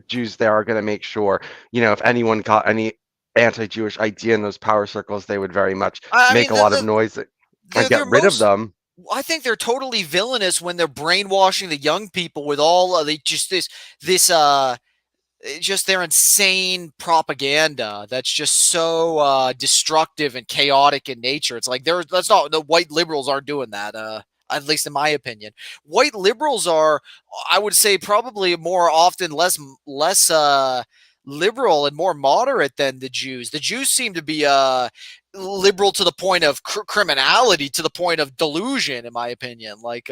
Jews there are going to make sure, if anyone got any anti-Jewish idea in those power circles, they would very much I make mean, a lot of noise and they're get rid of most. them. I think they're totally villainous when they're brainwashing the young people with all they just this just their insane propaganda that's just so destructive and chaotic in nature. It's like that's not the white liberals aren't doing that. At least in my opinion, white liberals are, I would say, probably more often less liberal and more moderate than the Jews. The Jews seem to be liberal to the point of criminality, to the point of delusion, in my opinion. Like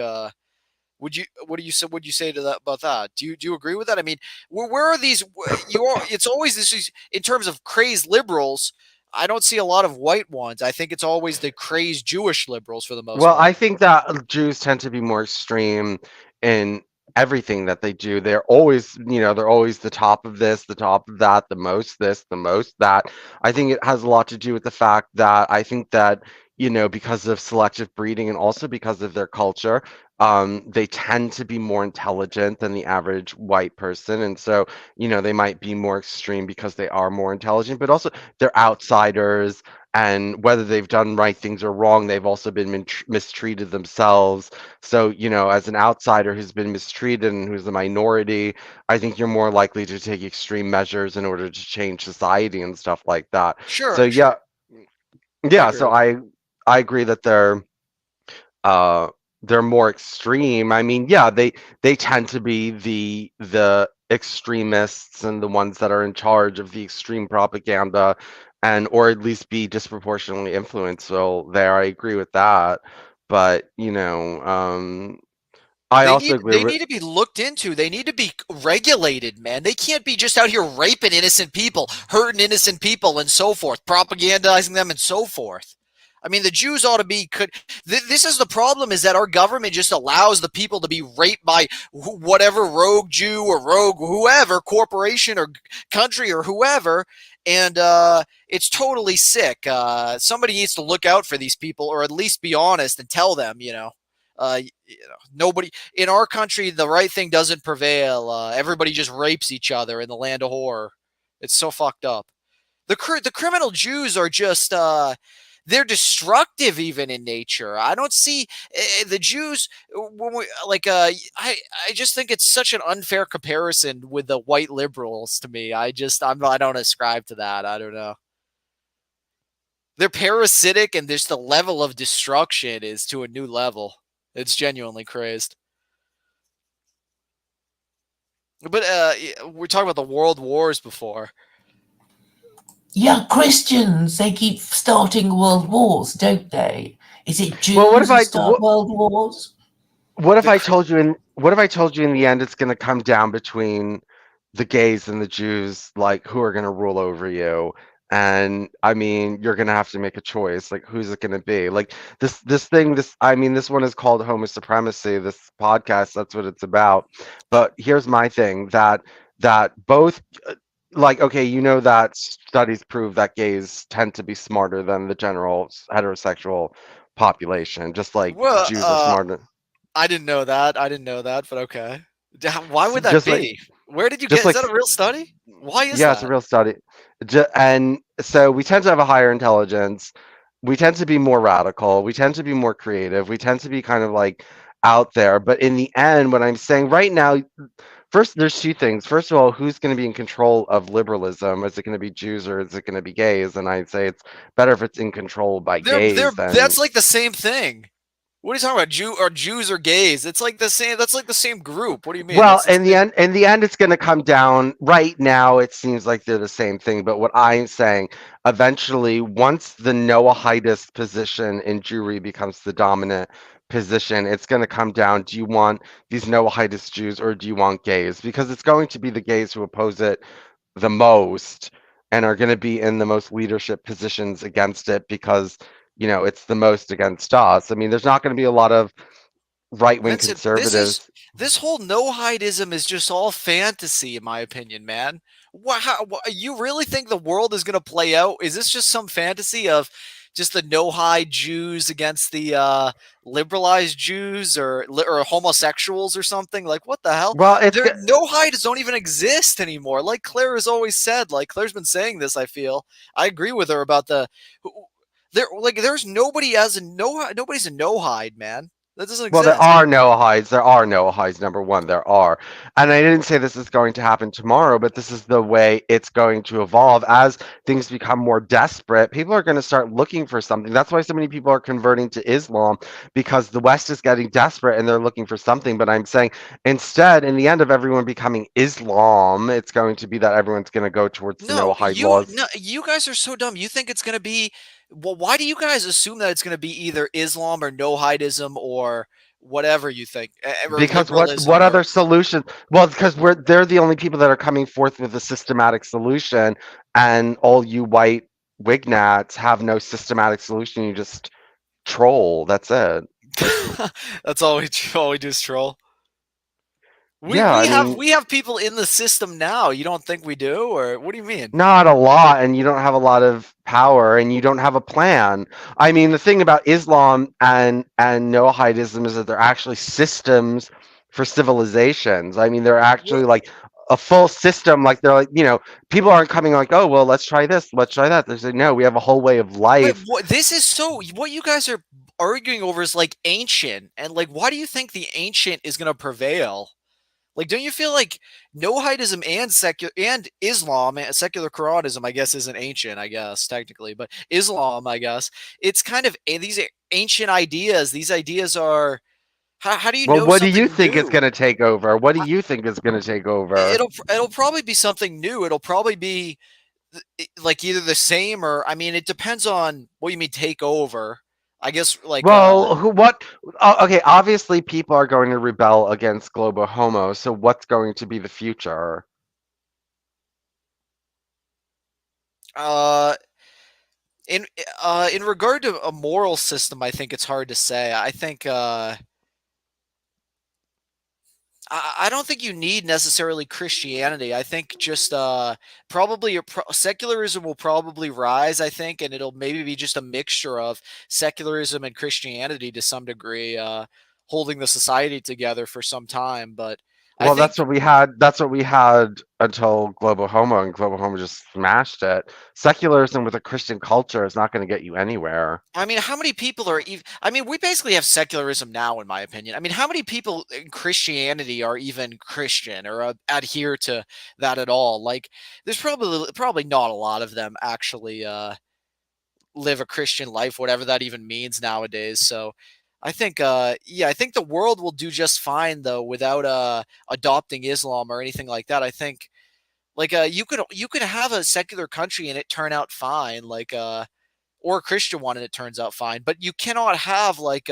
would you would you say to that about that? Do you agree with that? I mean, where are these? You are. It's always this in terms of crazed liberals. I don't see a lot of white ones. I think it's always the crazed Jewish liberals for the most Well, I part. think that Jews tend to be more extreme in everything that they do. They're always the top of this, the top of that, the most this, the most that. I think it has a lot to do with the fact that I think that, because of selective breeding and also because of their culture, they tend to be more intelligent than the average white person. And so, they might be more extreme because they are more intelligent, but also they're outsiders, and whether they've done right things or wrong, they've also been mistreated themselves. So, as an outsider who's been mistreated and who's a minority, I think you're more likely to take extreme measures in order to change society and stuff like that. So, Sure, yeah, sure. I yeah. agree So with that. I agree that uh they're more extreme. I mean, yeah, they tend to be the extremists and the ones that are in charge of the extreme propaganda, and or at least be disproportionately influential there. I agree with that. But, I also agree They with. need to be looked into. They need to be regulated, man. They can't be just out here raping innocent people, hurting innocent people, and so forth, propagandizing them, and so forth. I mean, the Jews ought to be. This is the problem: is that our government just allows the people to be raped by whatever rogue Jew or rogue whoever corporation or country or whoever, and it's totally sick. Somebody needs to look out for these people, or at least be honest and tell them, nobody in our country, the right thing doesn't prevail. Everybody just rapes each other in the land of horror. It's so fucked up. The criminal Jews are just they're destructive even in nature. I don't see the Jews when we like I just think it's such an unfair comparison with the white liberals to me. I don't ascribe to that. I don't know. They're parasitic and just the level of destruction is to a new level. It's genuinely crazed. But we're talking about the world wars before. Yeah, Christians, they keep starting world wars, don't they? Is it Well, Jews who start world wars? The what if I told you in the end it's going to come down between the gays and the Jews, like, who are going to rule over you? And I mean, you're going to have to make a choice. Like, who's it going to be? Like, I mean, this one is called Homo Supremacy. This podcast, that's what it's about. But here's my thing, that both, like, okay, that studies prove that gays tend to be smarter than the general heterosexual population, just like well, Jews are smarter. I didn't know that. I didn't know that, but okay. Why would that Just like be? Where did you just get? Is like that a real study? Why is Yeah, it's a that? real study. And so we tend to have a higher intelligence. We tend to be more radical. We tend to be more creative. We tend to be kind of like out there. But in the end, what I'm saying right now, first, there's two things. First of all, who's going to be in control of liberalism? Is it going to be Jews or is it going to be gays? And I'd say it's better if it's in control by They're gays than. that's like the same thing. What are you talking about? Jews or gays? It's like the same. That's like the same group. What do you mean? Well, That's the same. in the end, it's going to come down. Right now, it seems like they're the same thing. But what I'm saying, eventually, once the Noahidist position in Jewry becomes the dominant position, it's going to come down. Do you want these Noahidist Jews or do you want gays? Because it's going to be the gays who oppose it the most and are going to be in the most leadership positions against it because, it's the most against us. I mean, there's not going to be a lot of right-wing Vincent, this is conservatives. this whole no hideism is just all fantasy, in my opinion, man. You really think the world is going to play out? Is this just some fantasy of just the no hide Jews against the liberalized Jews or homosexuals or something? Like, what the hell? Well, There, no hides don't even exist anymore. Like Claire has always said. Like Claire's been saying this. I feel I agree with her about there. Like, there's nobody as a nobody's a no hide, man. That doesn't well, there exist. are no hides. There are no hides. Number one, there are. And I didn't say this is going to happen tomorrow, but this is the way it's going to evolve. As things become more desperate, people are going to start looking for something. That's why so many people are converting to Islam, because the West is getting desperate and they're looking for something. But I'm saying instead, in the end of everyone becoming Islam, it's going to be that everyone's going to go towards the no No, hide laws. you guys are so dumb. You think it's gonna be well, why do you guys assume that it's gonna be either Islam or no hidism or whatever you think, or Because what liberalism other or solution? Well, because they're the only people that are coming forth with a systematic solution, and all you white wignats have no systematic solution. You just troll. That's it. that's all we do is troll. We Yeah, we I have mean, we have people in the system now. You don't think we do, or what do you mean? not a lot, and you don't have a lot of power, and you don't have a plan. I mean, the thing about Islam and Noahidism is that they're actually systems for civilizations. I mean, they're actually What? like a full system. Like they're like, people aren't coming like, oh well, let's try this, let's try that. They say no, we have a whole way of But life. what this is so what you guys are arguing over is like ancient, and like why do you think the ancient is gonna prevail? Like, don't you feel like Noahidism and secular and Islam, secular Quranism, I guess, isn't ancient, I guess, technically, but Islam, I guess, it's kind of these ancient ideas. These ideas are how do you Well, know what do you something think is new? going to take over? What do you think is going to take over? It'll probably be something new. It'll probably be like either the same or I mean, it depends on what you mean take over. I guess like Well, okay, obviously people are going to rebel against global homo, so what's going to be the future? uh in regard to a moral system, I think it's hard to say. I think I don't think you need necessarily Christianity. I think just probably secularism will probably rise. I think, and it'll maybe be just a mixture of secularism and Christianity to some degree, holding the society together for some time. But I Well, think, that's what we had. That's what we had until global homo, and global homo just smashed it. Secularism with a Christian culture is not going to get you anywhere. I mean, how many people are even? I mean, we basically have secularism now, in my opinion. I mean, how many people in Christianity are even Christian or adhere to that at all? Like, there's probably not a lot of them actually live a Christian life, whatever that even means nowadays. So, I think, yeah, I think the world will do just fine though without adopting Islam or anything like that. I think, like, you could have a secular country and it turn out fine, like or a Christian one and it turns out fine. But you cannot have like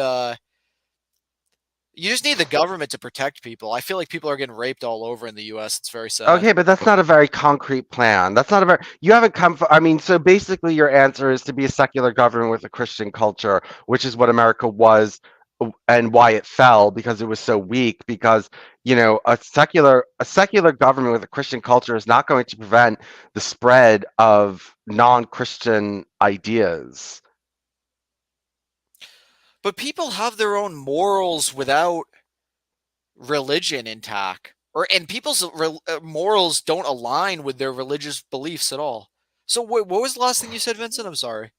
you just need the government to protect people. I feel like people are getting raped all over in the US. It's very sad. Okay, but that's not a very concrete plan. That's not a very, you haven't come for, I mean, so basically your answer is to be a secular government with a Christian culture, which is what America was and why it fell because it was so weak because, a secular government with a Christian culture is not going to prevent the spread of non-Christian ideas. But people have their own morals without religion intact. Or and people's morals don't align with their religious beliefs at all. So what was the last thing you said, Vincent? I'm sorry.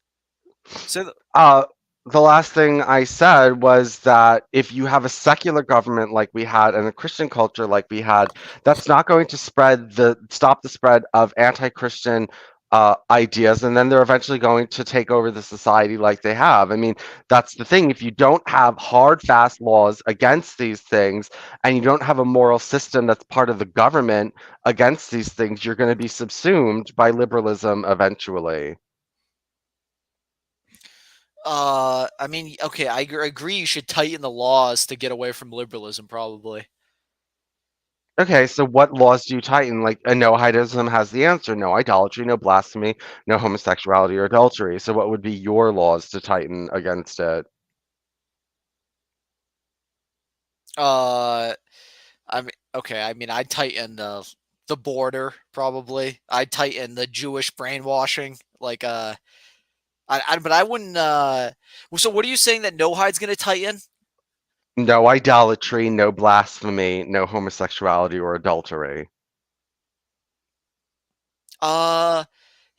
Say that. Uh, the last thing I said was that if you have a secular government like we had and a Christian culture like we had, that's not going to stop the spread of anti-Christian ideas, and then they're eventually going to take over the society like they have. I mean, that's the thing. If you don't have hard, fast laws against these things, and you don't have a moral system that's part of the government against these things, you're going to be subsumed by liberalism eventually. I mean, okay, agree you should tighten the laws to get away from liberalism, probably. Okay, so what laws do you tighten? Like, no Noahidism has the answer: no idolatry, no blasphemy, no homosexuality or adultery. So, what would be your laws to tighten against it? Uh, I mean, okay. I mean, I'd tighten the border probably. I'd tighten the Jewish brainwashing. Like, but I wouldn't. So what are you saying that no hide's gonna tighten? No idolatry, no blasphemy, no homosexuality or adultery. Uh,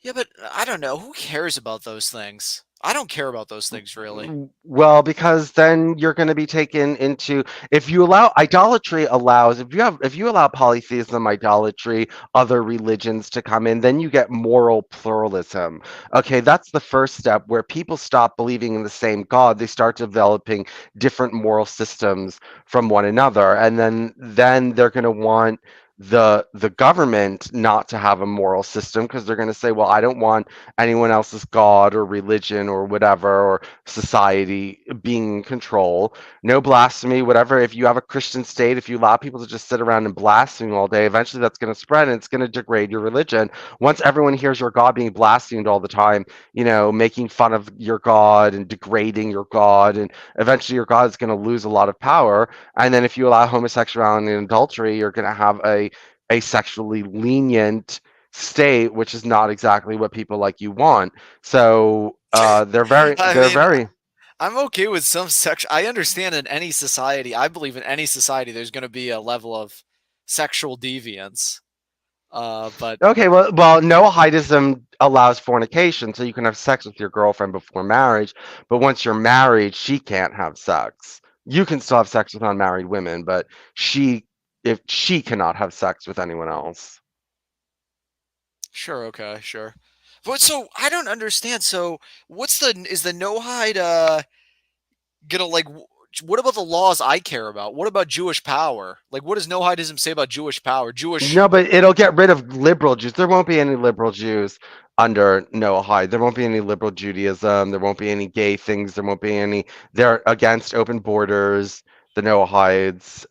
yeah, but I don't know. Who cares about those things? I don't care about those things really. Well, because then you're going to be taken into, if you allow idolatry allows, if you allow polytheism, idolatry, other religions to come in, then you get moral pluralism. Okay, that's the first step where people stop believing in the same God. They start developing different moral systems from one another, and then they're going to want the government not to have a moral system because they're going to say, well, I don't want anyone else's god or religion or whatever or society being in control. No blasphemy, whatever. If you have a Christian state, if you allow people to just sit around and blaspheme all day, eventually that's going to spread and it's going to degrade your religion. Once everyone hears your God being blasphemed all the time, making fun of your God and degrading your God, and eventually your God is going to lose a lot of power. And then if you allow homosexuality and adultery, you're going to have a sexually lenient state, which is not exactly what people like you want. So I they're mean, very I'm okay with some sex. I understand in any society. I believe in any society, there's going to be a level of sexual deviance. But okay. Well, Noahidism allows fornication, so you can have sex with your girlfriend before marriage, but once you're married, she can't have sex. You can still have sex with unmarried women, but she if she cannot have sex with anyone else. sure, okay, sure. But so I don't understand. So what's the is the no hide gonna like? What about the laws I care about? What about Jewish power? Like, what does no hidism say about Jewish power? Jewish. No, but it'll get rid of liberal Jews. There won't be any liberal Jews under Noahide. There won't be any liberal Judaism. There won't be any gay things. There won't be any. They're against open borders. The Noahides.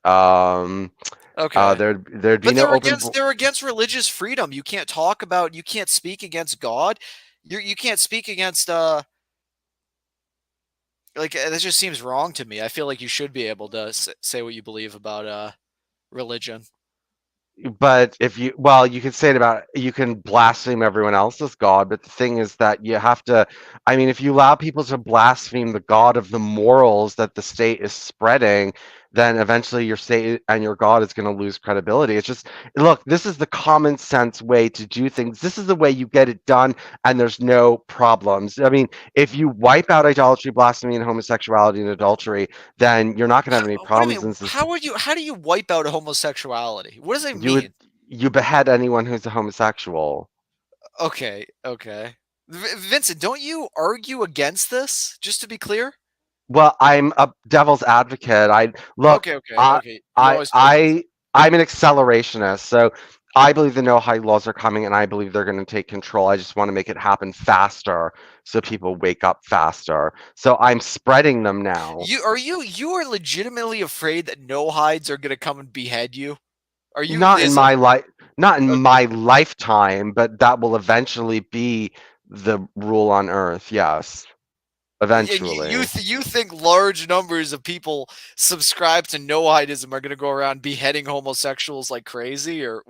Okay. There'd be But no they're open. against they're against religious freedom. You can't talk about you can't speak against God. You can't speak against like that just seems wrong to me. I feel like you should be able to say what you believe about religion. But if you, well, you can say it about, you can blaspheme everyone else's God, but the thing is that you have to, I mean, if you allow people to blaspheme the God of the morals that the state is spreading, then eventually your state and your God is going to lose credibility. It's just, look, this is the common sense way to do things. This is the way you get it done, and there's no problems. I mean, if you wipe out idolatry, blasphemy, and homosexuality and adultery, then you're not going to have any What do you problems mean? in How would you? How do you wipe out homosexuality? What does that you would mean? you behead anyone who's a homosexual. Okay, okay. Vincent, don't you argue against this? Just to be clear. Well, I'm a devil's advocate. I look, Okay, okay, I okay. You I always play devil's. I I'm an accelerationist, so I believe the no high laws are coming, and I believe they're going to take control. I just want to make it happen faster, so people wake up faster. So I'm spreading them now. You are legitimately afraid that no hides are gonna come and behead you? Are you Not in this my life, not in okay? my lifetime, but that will eventually be the rule on Earth. Yes, And eventually. you think large numbers of people subscribe to no hidism are gonna go around beheading homosexuals like crazy, or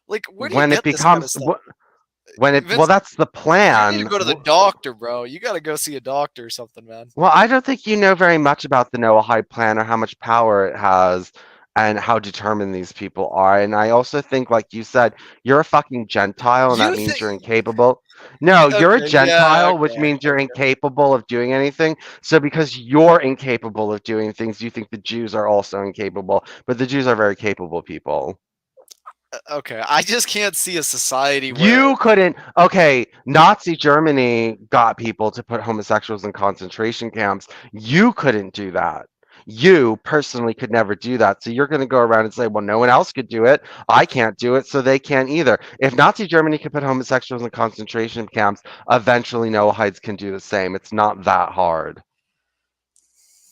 like where do you When it get this kind of becomes stuff? when it well, Vince, that's the you need to plan. go to the doctor, bro. You gotta go see a doctor or something, man. Well, I don't think you know very much about the Noahide plan or how much power it has and how determined these people are. And I also think, like you said, you're a fucking Gentile and that You means think you're incapable. No, you're a okay, yeah, Gentile, which okay. means you're incapable of doing anything. So because you're incapable of doing things, you think the Jews are also incapable. But the Jews are very capable people. Okay, I just can't see a society where You couldn't. Okay, Nazi Germany got people to put homosexuals in concentration camps. You couldn't do that. You personally could never do that. So you're going to go around and say, well, no one else could do it. I can't do it, so they can't either. If Nazi Germany could put homosexuals in concentration camps, eventually Noahides can do the same. It's not that hard.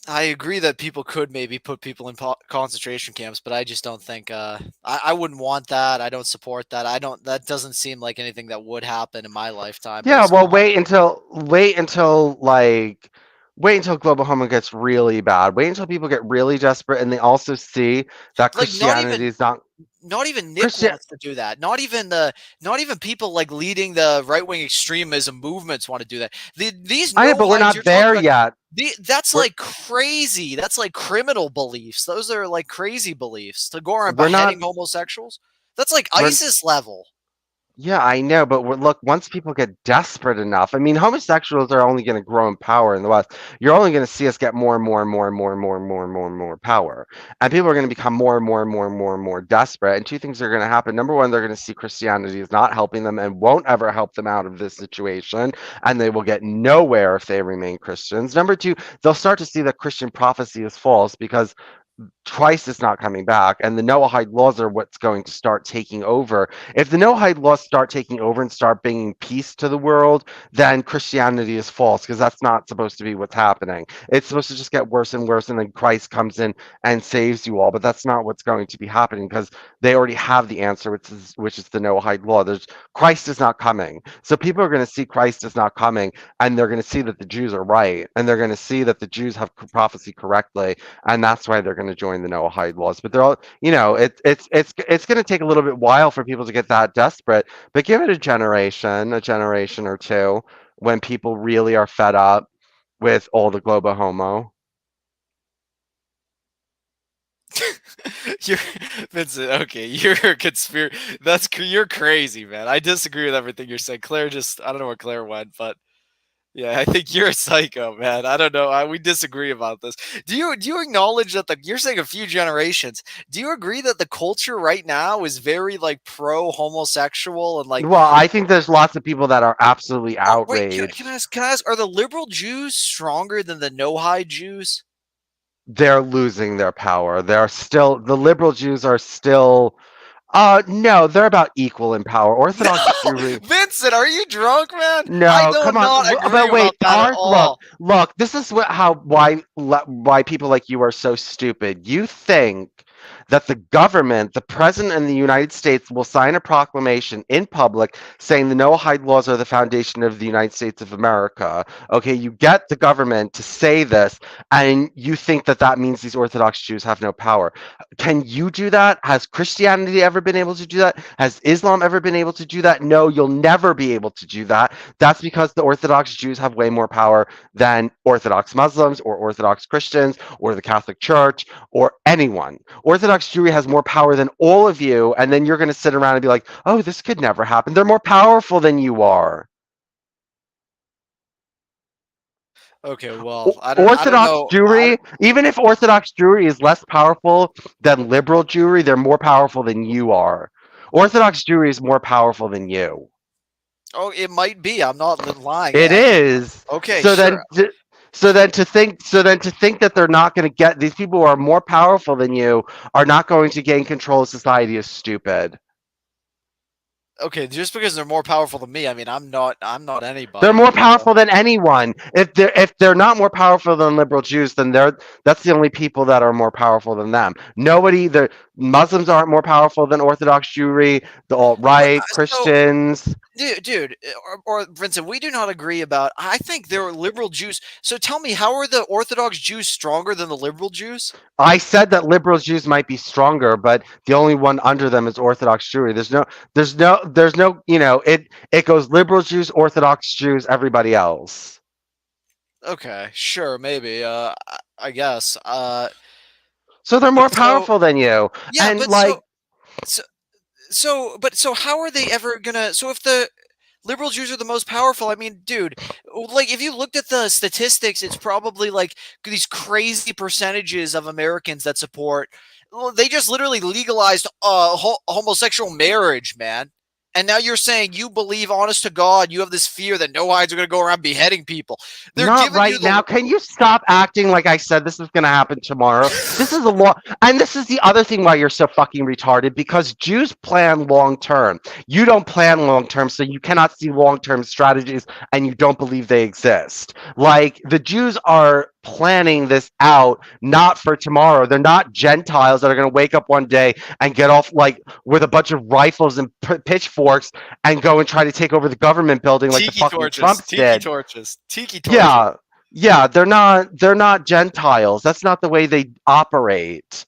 I agree that people could maybe put people in concentration camps, but I just don't think. I wouldn't want that. I don't support that. I don't. That doesn't seem like anything that would happen in my lifetime, Yeah, based on well, how. wait until global warming gets really bad. Wait until people get really desperate, and they also see that Like Christianity is not not even Nick Christian. wants to do that. Not even people like leading the right wing extremism movements want to do that. These I know, no but we're hides not you're talking there about. yet. That's We're like crazy. That's like criminal beliefs. Those are like crazy beliefs to go around we're not beheading homosexuals. That's like we're ISIS level. Yeah, I know, but look, once people get desperate enough, I mean, homosexuals are only going to grow in power in the West. You're only going to see us get more and more and more and more and more and more and more and more power. And people are going to become more and more and more and more and more desperate. And two things are going to happen. Number one, they're going to see Christianity is not helping them and won't ever help them out of this situation. And they will get nowhere if they remain Christians. Number two, they'll start to see that Christian prophecy is false because Christ is not coming back, and the Noahide laws are what's going to start taking over. If the Noahide laws start taking over and start bringing peace to the world, then Christianity is false because that's not supposed to be what's happening. It's supposed to just get worse and worse, and then Christ comes in and saves you all. But that's not what's going to be happening because they already have the answer, which is the Noahide law. There's Christ is not coming, so people are going to see Christ is not coming, and they're going to see that the Jews are right, and they're going to see that the Jews have prophecy correctly, and that's why they're going to join the Noahide laws. But they're all, it's going to take a little bit while for people to get that desperate. But give it a generation or two, when people really are fed up with all the global homo. You're Vincent. Okay, you're a conspiracy. You're crazy, man. I disagree with everything you're saying. Claire just I don't know where Claire went, but yeah, I think you're a psycho, man. I don't know. We disagree about this. Do you acknowledge that you're saying a few generations? Do you agree that the culture right now is very like pro homosexual and like? Well, I think there's lots of people that are absolutely Oh wait, can I outraged. ask? Can I ask? Are the liberal Jews stronger than the no-hide Jews? They're losing their power. The liberal Jews are still. No, they're about equal in power. No, Orthodox Jewry. Vincent, are you drunk, man? I No, do come on. not agree But wait, about that at our all. look. This is why people like you are so stupid. You think that the government, the president in the United States, will sign a proclamation in public saying the Noahide laws are the foundation of the United States of America. Okay, you get the government to say this, and you think that that means these Orthodox Jews have no power. Can you do that? Has Christianity ever been able to do that? Has Islam ever been able to do that? No, you'll never be able to do that. That's because the Orthodox Jews have way more power than Orthodox Muslims or Orthodox Christians or the Catholic Church or anyone. Orthodox Jewry has more power than all of you, and then you're going to sit around and be like, oh, this could never happen. They're more powerful than you are. Okay, well, I don't Orthodox know. Jewry, even if Orthodox Jewry is less powerful than liberal Jewry, they're more powerful than you are. Orthodox Jewry is more powerful than you. Oh, it might be. I'm not lying. It is. Okay, So then, sure. to think that they're not going to get these people who are more powerful than you are not going to gain control of society is stupid. Okay, just because they're more powerful than me, I mean, I'm not They're anybody. more powerful than anyone. If they're not more powerful than liberal Jews, then that's the only people that are more powerful than them. Nobody, the Muslims aren't more powerful than Orthodox Jewry. The alt But right so, Christians. dude, or Vincent, we do not agree about. I think there are liberal Jews. So tell me, how are the Orthodox Jews stronger than the liberal Jews? I said that liberal Jews might be stronger, but the only one under them is Orthodox Jewry. There's no. It goes liberal Jews, Orthodox Jews, everybody else. Okay, sure, maybe. I guess. So they're more But so powerful than you, yeah, and but like. so so how are they ever gonna? So if the liberal Jews are the most powerful, I mean, dude, like if you looked at the statistics, it's probably like these crazy percentages of Americans that support. Well, they just literally legalized homosexual marriage, man. And now you're saying you believe, honest to God, you have this fear that no hides are going to go around beheading people. They're Not giving you right now. the Can you stop acting like I said this is going to happen tomorrow? This is a law. And this is the other thing why you're so fucking retarded, because Jews plan long term. You don't plan long term, so you cannot see long term strategies and you don't believe they exist. Like the Jews are planning this out, not for tomorrow. They're not Gentiles that are going to wake up one day and get off like with a bunch of rifles and pitchforks and go and try to take over the government building like the Tiki fucking torches. Trumps Tiki did. torches. Tiki torches. Yeah. Yeah, they're not Gentiles. That's not the way they operate.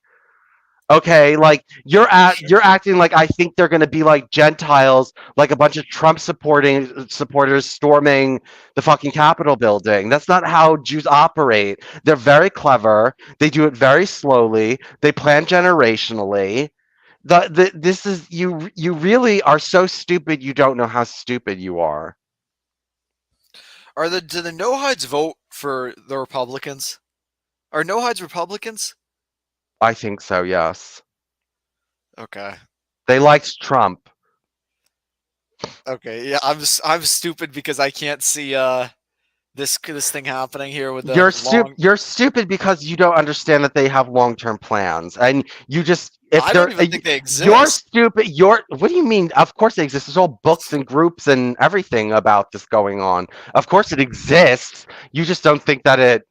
Okay, like you're acting like I think they're going to be like Gentiles, like a bunch of Trump supporters storming the fucking Capitol building. That's not how Jews operate. They're very clever. They do it very slowly. They plan generationally. This is you. You really are so stupid. You don't know how stupid you are. Do the no hides vote for the Republicans? Are no hides Republicans? I think so. Yes, Okay. they liked Trump. Okay. Yeah, I'm stupid because I can't see this thing happening here with the You're stupid because you don't understand that they have long-term plans, and you just if I they're don't even think they you're exist. stupid. What do you mean? Of course they exist. There's all books and groups and everything about this going on. Of course it exists. You just don't think that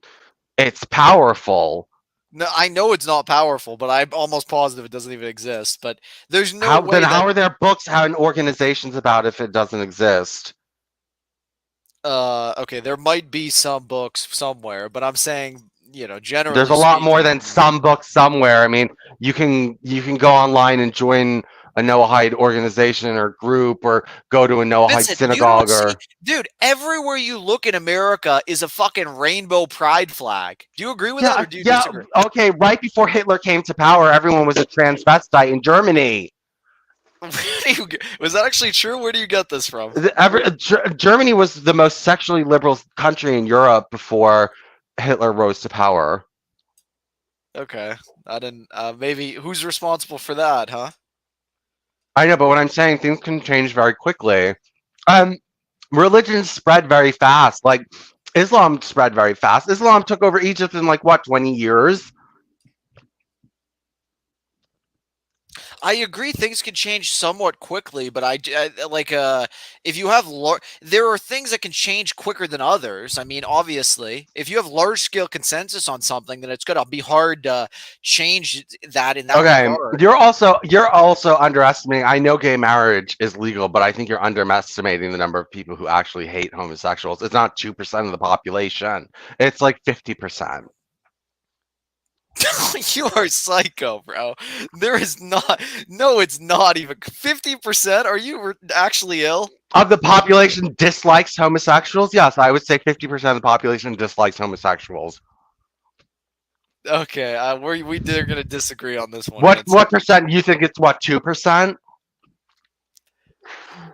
it's powerful. No, I know it's not powerful, but I'm almost positive it doesn't even exist. But there's no How way then? How that are there books and organizations about if it doesn't exist? okay, there might be some books somewhere, but I'm saying, generally There's a lot more speaking, than some books somewhere. I mean, you can go online and join a Noahide organization or group, or go to a Noahide Vincent, you synagogue, don't see, or dude, everywhere you look in America is a fucking rainbow pride flag. Do you agree with that, or do you disagree? Okay. Right before Hitler came to power, everyone was a transvestite in Germany. Was that actually true? Where do you get this from? Germany was the most sexually liberal country in Europe before Hitler rose to power. Okay, I didn't. Maybe who's responsible for that, huh? I know, but what I'm saying, things can change very quickly. Religions spread very fast. Like Islam spread very fast. Islam took over Egypt in like what, 20 years? I agree things can change somewhat quickly, but like if you have there are things that can change quicker than others. I mean, obviously, if you have large scale consensus on something, then it's going to be hard to change that in that Okay, regard. you're also underestimating. I know gay marriage is legal, but I think you're underestimating the number of people who actually hate homosexuals. It's not 2% of the population. It's like 50%. You are psycho, bro. There is not. No, it's not even 50%. Are you actually ill? Of the population dislikes homosexuals? Yes, I would say 50% of the population dislikes homosexuals. Okay, they're gonna disagree on this one. What percent? You think it's what, 2%?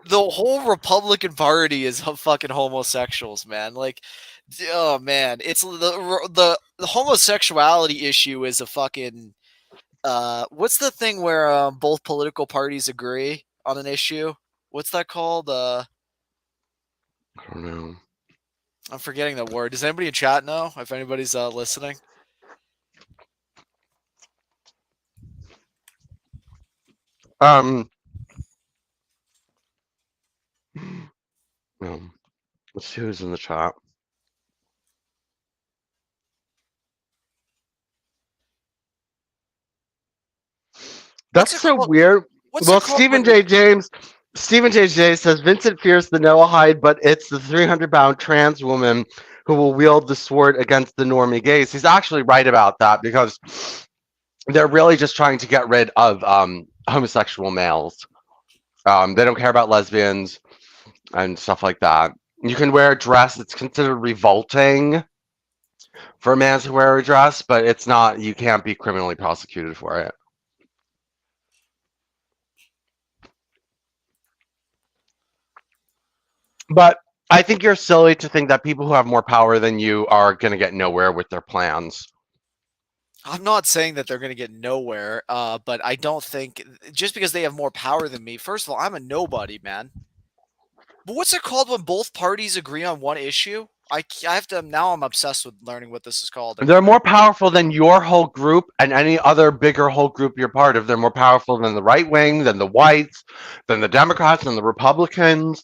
The whole Republican Party is fucking homosexuals, man. Like, oh man, it's the homosexuality issue is a fucking what's the thing where both political parties agree on an issue? What's that called? I don't know. I'm forgetting the word. Does anybody in chat know? If anybody's listening. No. Let's see who's in the chat. That's so weird. Well, Stephen J. James says Vincent fears the Noahide, but it's the 300-pound trans woman who will wield the sword against the normie gays. He's actually right about that, because they're really just trying to get rid of homosexual males. They don't care about lesbians and stuff like that. You can wear a dress. It's considered revolting for a man to wear a dress, but it's not. You can't be criminally prosecuted for it. But I think you're silly to think that people who have more power than you are going to get nowhere with their plans. I'm not saying that they're going to get nowhere, but I don't think just because they have more power than me. First of all, I'm a nobody, man. But what's it called when both parties agree on one issue? I have to now. I'm obsessed with learning what this is called. They're more powerful than your whole group and any other bigger whole group you're part of. They're more powerful than the right wing, than the whites, than the Democrats, than the Republicans.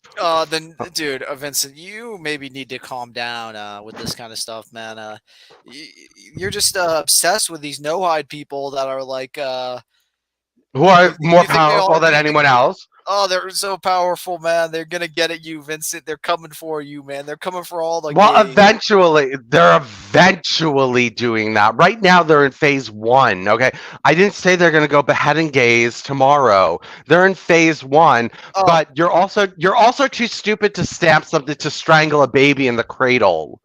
Then, dude, Vincent, you maybe need to calm down with this kind of stuff, man. You're just obsessed with these no hide people that are like, Who are more you think they powerful all, than you think, anyone else? oh, they're so powerful, man. They're gonna get at you, Vincent. They're coming for you, man. They're coming for all the Well, gays. they're eventually doing that. Right now, they're in phase one. Okay, I didn't say they're going to go beheading gays tomorrow. They're in phase one, Oh, but you're also too stupid to stamp something to strangle a baby in the cradle.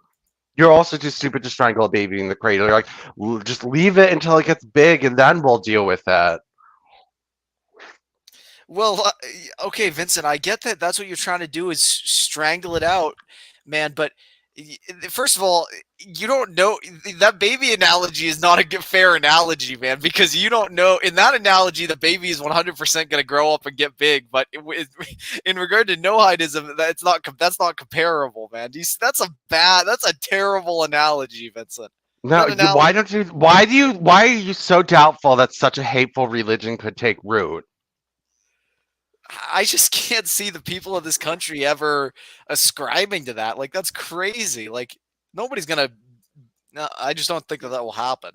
You're also too stupid to strangle a baby in the cradle. You're like, just leave it until it gets big, and then we'll deal with it." well, okay, Vincent. I get that. That's what you're trying to do is strangle it out, man. But first of all, you don't know that baby analogy is not a good, fair analogy, man, because you don't know in that analogy the baby is 100% going to grow up and get big, but in regard to no hidism, that's not comparable, man. That's a terrible analogy, Vincent. No, That analogy. why are you so doubtful that such a hateful religion could take root? I just can't see the people of this country ever ascribing to that. Like that's crazy. Like nobody's gonna. No, I just don't think that will happen.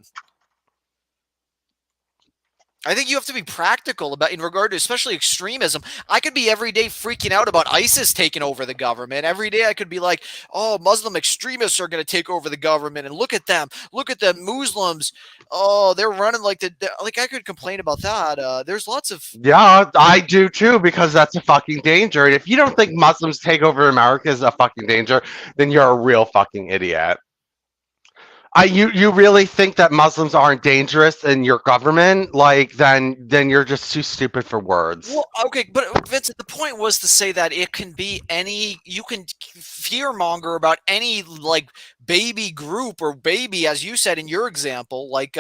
I think you have to be practical about in regard to especially extremism. I could be every day freaking out about ISIS taking over the government. Every day I could be like, "Oh, Muslim extremists are going to take over the government, and look at them, Muslims. Oh, they're running like like." I could complain about that. There's lots of Yeah, I do too, because that's a fucking danger. And if you don't think Muslims take over America is a fucking danger, then you're a real fucking idiot. You really think that Muslims aren't dangerous in your government? Like then you're just too stupid for words. Well, okay, but Vincent, the point was to say that it can be any. You can fearmonger about any like baby group or baby, as you said in your example, like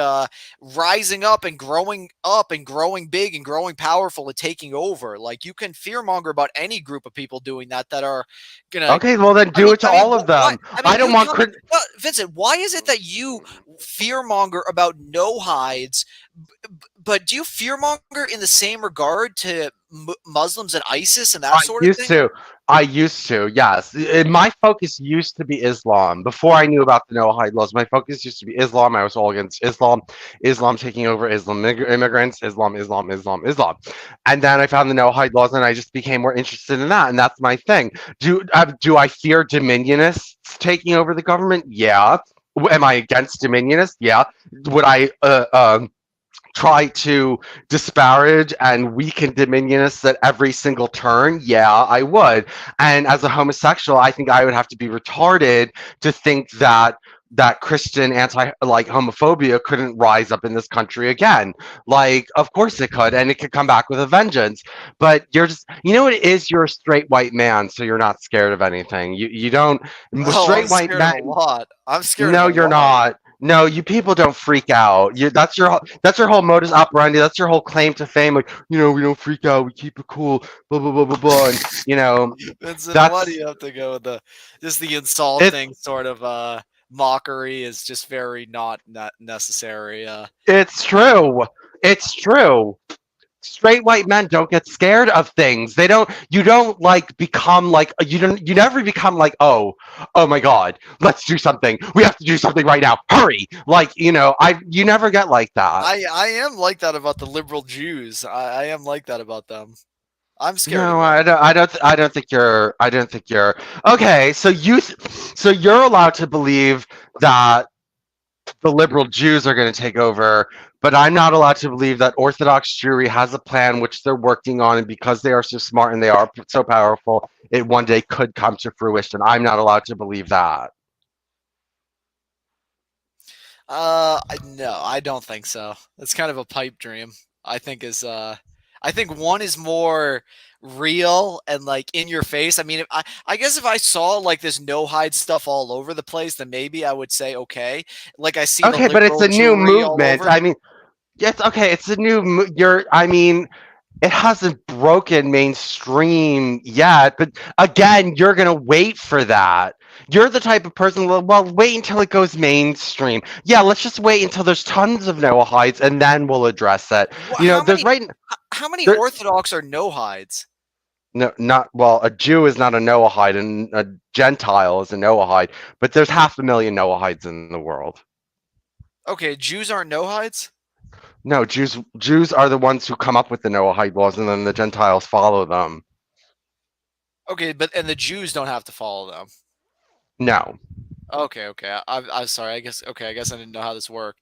rising up and growing big and growing powerful and taking over. Like you can fearmonger about any group of people doing that are gonna. Okay, well then do it to all of them. I don't want Vincent, why is it that you fearmonger about no hides, but do you fearmonger in the same regard to Muslims and ISIS and that sort of thing? I used to, yes. My focus used to be Islam. Before I knew about the no hide laws, my focus used to be Islam. I was all against Islam, Islam taking over Islam immigrants, Islam, Islam, Islam, Islam. And then I found the no hide laws, and I just became more interested in that. And that's my thing. Do I fear dominionists taking over the government? Yeah. Am I against dominionists? Yeah. Would I try to disparage and weaken dominionists at every single turn? Yeah, I would. And as a homosexual, I think I would have to be retarded to think that Christian anti like homophobia couldn't rise up in this country again. Like, of course it could, and it could come back with a vengeance. But you're just, you know what it is? You're a straight white man, so you're not scared of anything. You don't. Oh, Straight I'm white scared men. of a lot. I'm scared No, of a you're lot. not. No, you people don't freak out. That's your whole modus operandi. That's your whole claim to fame. Like, we don't freak out. We keep it cool. Blah blah blah blah blah. And Vincent, why do that's you have to go with the it's insulting sort of mockery is just very not necessary. it's true. It's true. Straight white men don't get scared of things. You don't like become like you never become like, oh my god, let's do something. We have to do something right now. Hurry. Like, you never get like that. I am like that about the liberal Jews. I am like that about them. I'm scared of No, them. I don't think you're okay. So you're allowed to believe that the liberal Jews are going to take over, but I'm not allowed to believe that Orthodox Jewry has a plan which they're working on, and because they are so smart and they are so powerful, it one day could come to fruition. I'm not allowed to believe that. No, I don't think so. It's kind of a pipe dream. I think one is more real and like in your face. I mean, I guess if I saw like this no hide stuff all over the place, then maybe I would say okay. Like I see the Okay, but it's liberal a new Jewry all movement. over. I mean, yes, okay, it's a new. I mean, it hasn't broken mainstream yet, but again, you're gonna wait for that. You're the type of person, well, wait until it goes mainstream. Yeah, let's just wait until there's tons of Noahides and then we'll address it. Wha- You know, How there's many right how many there Orthodox are no hides? no not well, a Jew is not a Noahide and a Gentile is a Noahide, but there's 500,000 Noahides in the world. Okay, Jews aren't no hides? No, Jews are the ones who come up with the Noahide laws and then the Gentiles follow them. Okay, and the Jews don't have to follow them. No. Okay. I'm sorry. I guess I didn't know how this worked.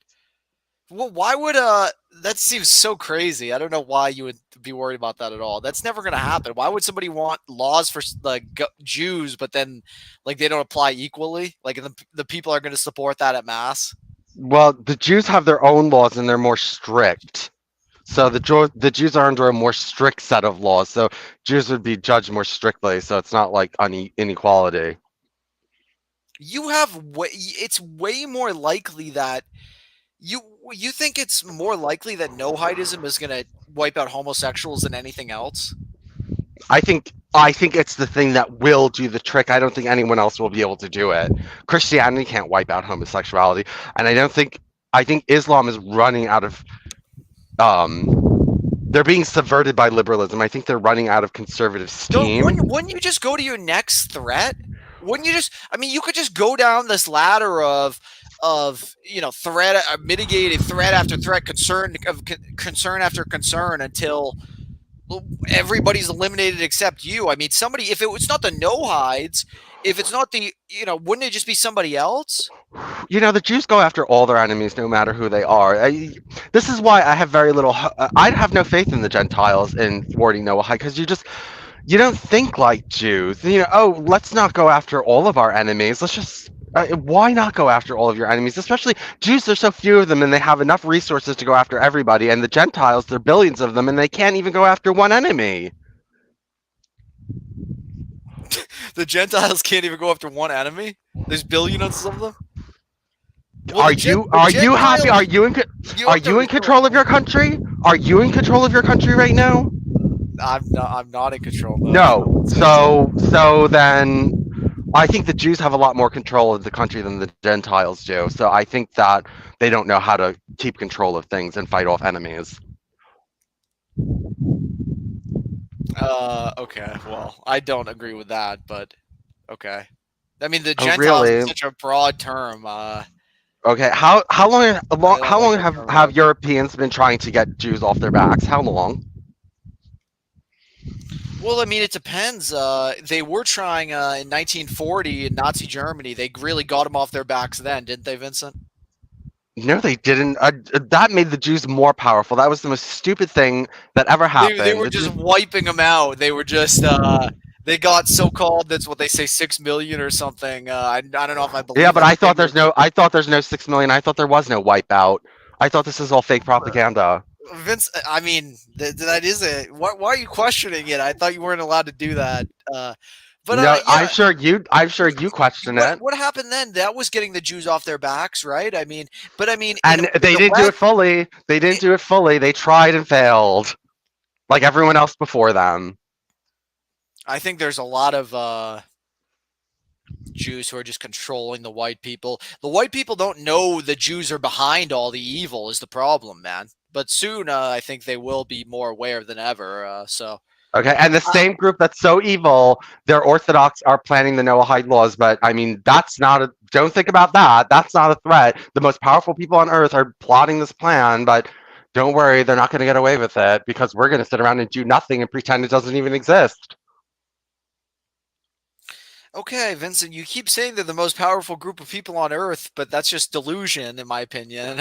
Well, why would that seems so crazy. I don't know why you would be worried about that at all. That's never going to happen. Why would somebody want laws for like Jews but then like they don't apply equally? Like the people are going to support that at mass? Well, the Jews have their own laws and they're more strict. So the Jews are under a more strict set of laws. So Jews would be judged more strictly. So it's not like inequality. It's way more likely that you think it's more likely that no hidism is going to wipe out homosexuals than anything else? I think it's the thing that will do the trick. I don't think anyone else will be able to do it. Christianity can't wipe out homosexuality, and I think Islam is running out of they're being subverted by liberalism. I think they're running out of conservative steam. Wouldn't you just go to your next threat? Wouldn't you just? I mean, you could just go down this ladder of threat, mitigated threat after threat, concern after concern until everybody's eliminated except you. I mean, if it was not the no hides, if it's not the wouldn't it just be somebody else? The Jews go after all their enemies, no matter who they are. This is why I have very little. I have no faith in the Gentiles in thwarting Noahide because you don't think like Jews. Let's not go after all of our enemies. Let's just. Why not go after all of your enemies? Especially Jews, there's so few of them and they have enough resources to go after everybody. And the Gentiles, there are billions of them and they can't even go after one enemy. The Gentiles can't even go after one enemy? There's billions of them? Well, are you happy? Are you in control of your country? Are you in control of your country right now? I'm not in control. No. So then I think the Jews have a lot more control of the country than the Gentiles do. So I think that they don't know how to keep control of things and fight off enemies. Okay. Well, I don't agree with that, but okay. I mean, the Gentiles really? is such a broad term. Okay. How long have Europeans been trying to get Jews off their backs? How long? Well, I mean, it depends. They were trying in 1940 in Nazi Germany. They really got them off their backs then, didn't they, Vincent? No, they didn't. That made the Jews more powerful. That was the most stupid thing that ever happened. They were just wiping them out. They were just they got so-called. That's what they say, 6 million or something. I don't know if I believe. Yeah, but I thought there's no 6 million. I thought there was no wipeout. I thought this is all fake propaganda. Vince, I mean, that is it. Why are you questioning it? I thought you weren't allowed to do that. But no, yeah. I'm sure you question it. What happened then? That was getting the Jews off their backs, right? I mean, and they didn't do it fully. They didn't do it fully. They tried and failed, like everyone else before them. I think there's a lot of Jews who are just controlling the white people. The white people don't know the Jews are behind all the evil is the problem, man. But soon, I think they will be more aware than ever. Okay, and the same group that's so evil, they're Orthodox, are planning the Noahide laws. But I mean, don't think about that. That's not a threat. The most powerful people on earth are plotting this plan, but don't worry, they're not going to get away with it because we're going to sit around and do nothing and pretend it doesn't even exist. Okay, Vincent, you keep saying they're the most powerful group of people on earth, but that's just delusion, in my opinion.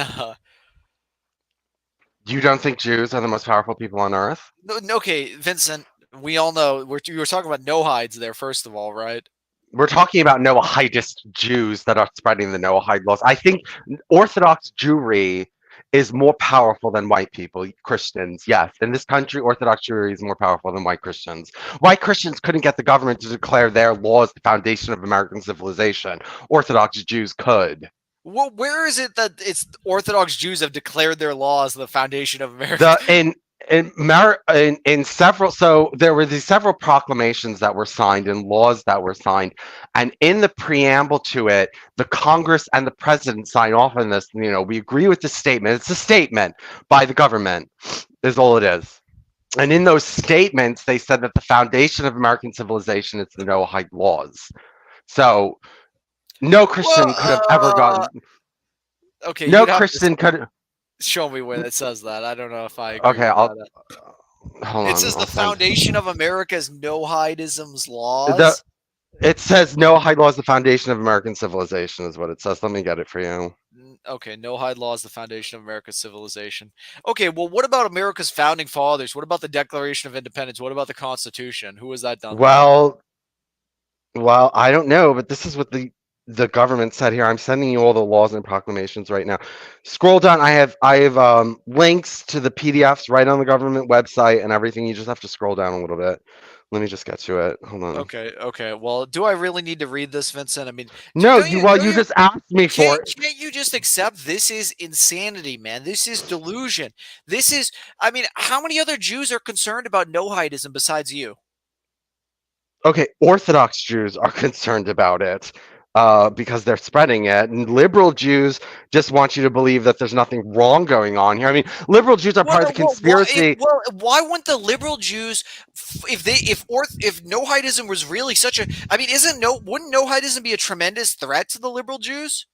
You don't think Jews are the most powerful people on earth? No, okay, Vincent, we all know you were talking about Noahides there, first of all, right? We're talking about Noahidist Jews that are spreading the Noahide laws. I think Orthodox Jewry is more powerful than white people, Christians. Yes, in this country, Orthodox Jewry is more powerful than white Christians. White Christians couldn't get the government to declare their laws the foundation of American civilization. Orthodox Jews could. Well, where is it that it's Orthodox Jews have declared their laws the foundation of America? in several, so there were these several proclamations that were signed and laws that were signed, and in the preamble to it, the Congress and the president sign off on this. We agree with the statement. It's a statement by the government, is all it is. And in those statements, they said that the foundation of American civilization is the Noahide laws. So no Christian could have ever Well, gotten. okay, No you'd have to Christian could. show me where it says that. I don't know if I agree Okay, with I'll that. hold It on. says I'll the send. foundation of America's no-hidism's The laws. It says Noahide law is the foundation of American civilization, is what it says. Let me get it for you. Okay, no-hide law is the foundation of America's civilization. Okay, well, what about America's founding fathers? What about the Declaration of Independence? What about the Constitution? Who was that done by? Well, well, I don't know, but this is what the government said here. I'm sending you all the laws and proclamations right now. Scroll down. I have links to the PDFs right on the government website and everything. You just have to scroll down a little bit. Let me just get to it. Hold on. Okay. Well, do I really need to read this, Vincent? I mean, No, don't you you? well, Don't you you? just asked me for it. Can't you just accept this is insanity, man? This is delusion. This is. I mean, how many other Jews are concerned about no-hidism besides you? Okay, Orthodox Jews are concerned about it because they're spreading it, and liberal Jews just want you to believe that there's nothing wrong going on here. I mean, liberal Jews are Well, part of no, the conspiracy. why wouldn't the liberal Jews, if no-hidism was really such a, I mean, wouldn't no-hidism be a tremendous threat to the liberal Jews?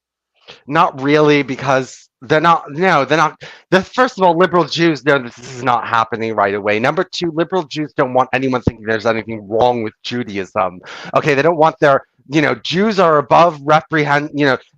Not really, because they're not. No, they're not. First of all, liberal Jews know that this is not happening right away. Number two, liberal Jews don't want anyone thinking there's anything wrong with Judaism. Okay, they don't want their. Jews are above reprehend.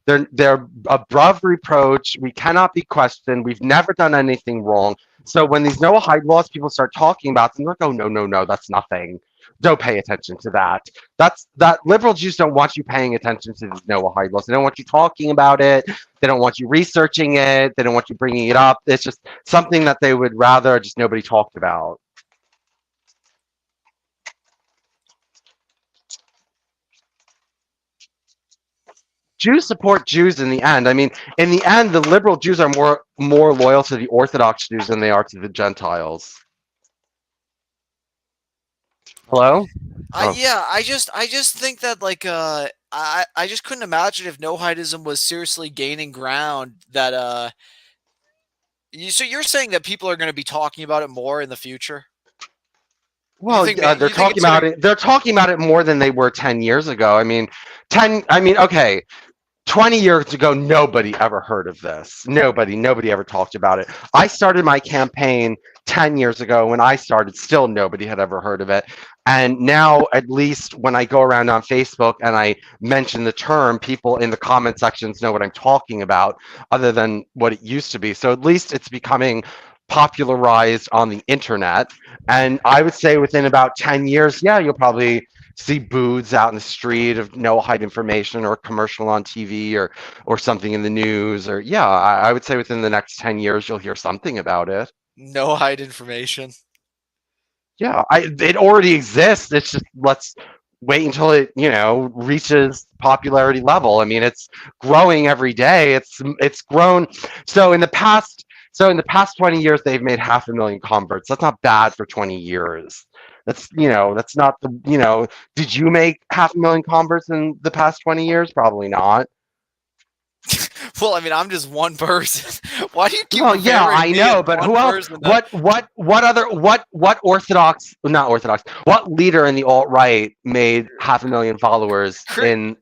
They're above reproach. We cannot be questioned. We've never done anything wrong. So when these Noahide laws people start talking about them, they're like, oh no, that's nothing. Don't pay attention to that. That liberal Jews don't want you paying attention to these Noahide laws. They don't want you talking about it. They don't want you researching it. They don't want you bringing it up. It's just something that they would rather just nobody talked about. Jews support Jews in the end. I mean, in the end, the liberal Jews are more loyal to the Orthodox Jews than they are to the Gentiles. Hello? Oh. Yeah, I just think that like I just couldn't imagine if no-hidism was seriously gaining ground that so you're saying that people are going to be talking about it more in the future? Well, they're You think talking it's going about to it. They're talking about it more than they were 10 years ago. I mean, 10. I mean, okay. 20 years ago, nobody ever heard of this. Nobody ever talked about it. I started my campaign 10 years ago. When I started, still nobody had ever heard of it. And now, at least when I go around on Facebook and I mention the term, people in the comment sections know what I'm talking about, other than what it used to be. So at least it's becoming popularized on the internet. And I would say within about 10 years, yeah, you'll probably see booths out in the street of no-hide information or a commercial on TV or something in the news. Or yeah, I would say within the next 10 years you'll hear something about it. no-hide information? Yeah, it already exists. It's just let's wait until it reaches popularity level. I mean, it's growing every day. It's grown. So in the past 20 years, they've made 500,000 converts. That's not bad for 20 years. That's not the. Did you make 500,000 converts in the past 20 years? Probably not. Well, I mean, I'm just one person. Why do you keep Well, yeah, comparing I me as know, but one who else? person to- What Orthodox, not Orthodox, what leader in the alt-right made 500,000 followers in?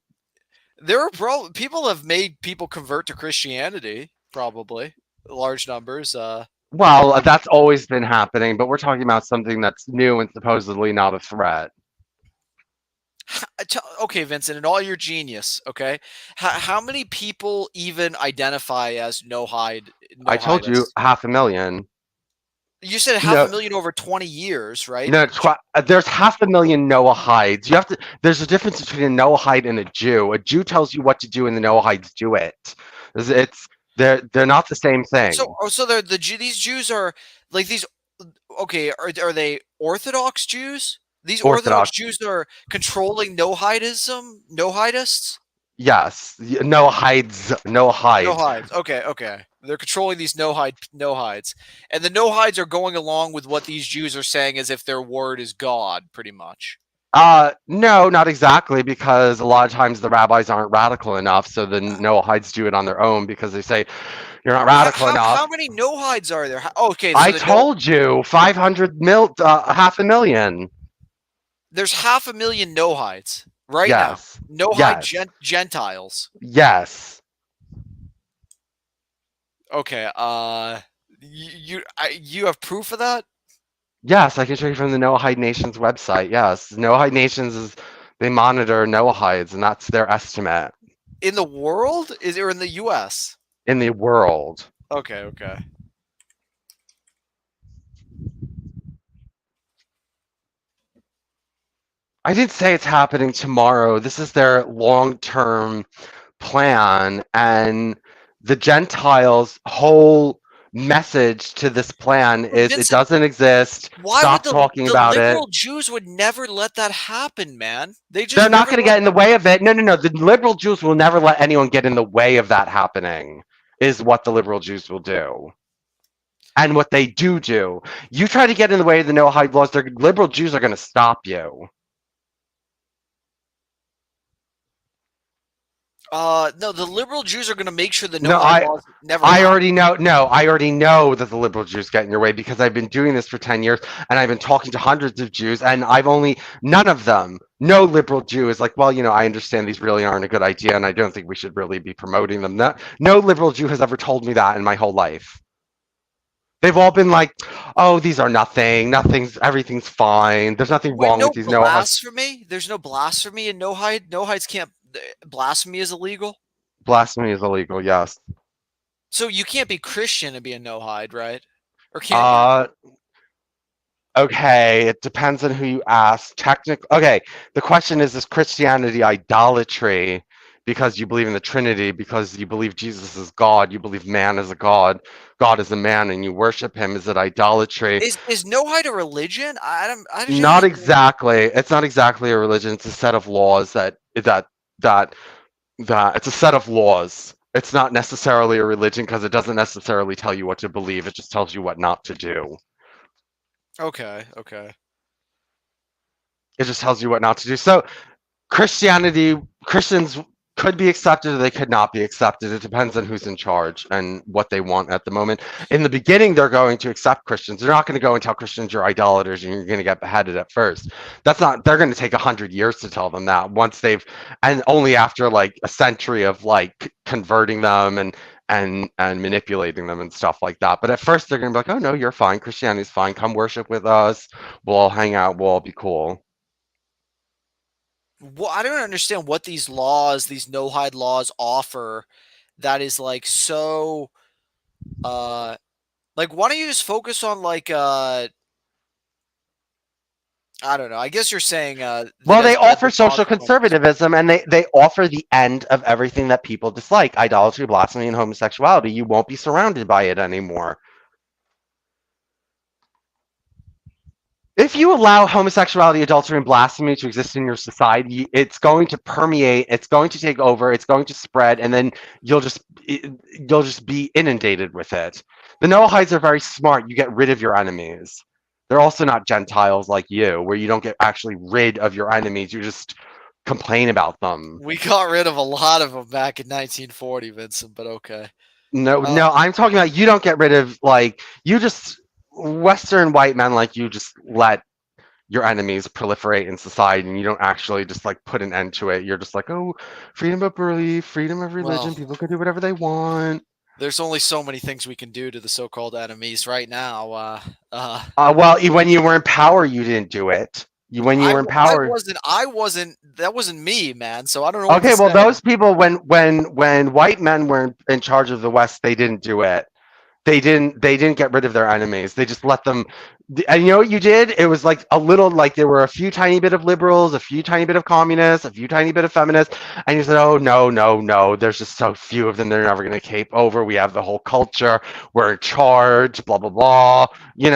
There are people have made people convert to Christianity, probably large numbers. Well, that's always been happening, but we're talking about something that's new and supposedly not a threat. Okay, Vincent, in all your genius, okay, how many people even identify as no-hide? I told you 500,000. You said half No, a million over 20 years, right? no, there's 500,000 Noahides. There's a difference between a Noahide and a Jew. A Jew tells you what to do, and the Noahides do it. They're not the same thing. So these Jews are like these. Okay, are they Orthodox Jews? These Orthodox Jews are controlling no-hidism, no-hidists. Yes, Noahides, No Noahide. hides. Okay, okay. They're controlling these no hides, and the no hides are going along with what these Jews are saying as if their word is God, pretty much. No, not exactly, because a lot of times the rabbis aren't radical enough, so the Noahides do it on their own because they say you're not radical How enough. many no hides are there? Okay, so I told you 500 mil, half a million. there's 500,000 no hides right now. Yes, No hide yes, Gentiles. yes, Okay. You have proof of that yes. I can show you from the Noahide Nation's website. Yes, Noahide Nations is they monitor Noahides, and that's their estimate in the world? Is it in the U.S.? in the world. Okay, okay. I didn't say it's happening tomorrow. This is their long-term plan, and the Gentiles' whole message to this plan But is it Vincent, doesn't exist. why would Stop talking the about it. liberal Jews would never let that happen, man? They They're just not never going to let get in the that. way of it. No, no, no. The liberal Jews will never let anyone get in the way of that happening, is what the liberal Jews will do. And what they do. You try to get in the way of the Noahide laws, the liberal Jews are going to stop you. No, the liberal Jews are going to make sure the No, no hide laws never I happen. already know. No, I already know that the liberal Jews get in your way because I've been doing this for 10 years and I've been talking to hundreds of Jews and none of them, no liberal Jew is like, well, I understand these really aren't a good idea and I don't think we should really be promoting them. No liberal Jew has ever told me that in my whole life. They've all been like, oh, these are everything's fine. There's nothing Wait, wrong with no these no blasphemy? There's no blasphemy in no hide. No hides can't. Blasphemy is illegal. blasphemy is illegal, yes. So you can't be Christian and be a no hide, right? Or can't you? Uh, Okay, it depends on who you ask. Okay, the question is Christianity idolatry because you believe in the Trinity, because you believe Jesus is God, you believe man is a God, God is a man, and you worship him? Is it idolatry? Is no hide a religion? I don't Not even. exactly. It's not exactly a religion. It's a set of laws that it's a set of laws. It's not necessarily a religion because it doesn't necessarily tell you what to believe. It just tells you what not to do. Okay, okay. It just tells you what not to do. So Christians could be accepted or they could not be accepted. It depends on who's in charge and what they want at the moment. In the beginning, they're going to accept Christians. They're not going to go and tell Christians you're idolaters and you're going to get beheaded at first. They're going to take 100 years to tell them that and only after like a century of like converting them and manipulating them and stuff like that. But at first, they're going to be like, oh, no, you're fine. Christianity's fine. Come worship with us. We'll all hang out. We'll all be cool. Well, I don't understand what these laws, these no hide laws, offer. That is like so. Uh, like why don't you just focus on like I don't know. I guess you're saying Well, they as offer the social consequences. conservatism and they offer the end of everything that people dislike idolatry, blasphemy, and homosexuality. You won't be surrounded by it anymore. If you allow homosexuality, adultery, and blasphemy to exist in your society, it's going to permeate, it's going to take over, it's going to spread, and then you'll just be inundated with it. The Noahides are very smart. You get rid of your enemies. They're also not Gentiles like you, where you don't get actually rid of your enemies. You just complain about them. We got rid of a lot of them back in 1940, Vincent. But okay. No, Uh, no, I'm talking about you don't get rid of you just Western white men like you just let your enemies proliferate in society and you don't actually just like put an end to it. You're just like, oh, freedom of belief, freedom of religion, well, people can do whatever they want. there's only so many things we can do to the so-called enemies right now. Well, when you were in power, you didn't do it. When you were in power. I wasn't. That wasn't me, man. So I don't know what to Okay, well, say. those people, when white men were in charge of the West, they didn't do it. They didn't get rid of their enemies. They just let them. And you know what you did? It was like a little like there were a few tiny bit of liberals, a few tiny bit of communists, a few tiny bit of feminists, and you said, "Oh no, no, no! There's just so few of them. They're never going to cape over. We have the whole culture. We're in charge. Blah blah blah." You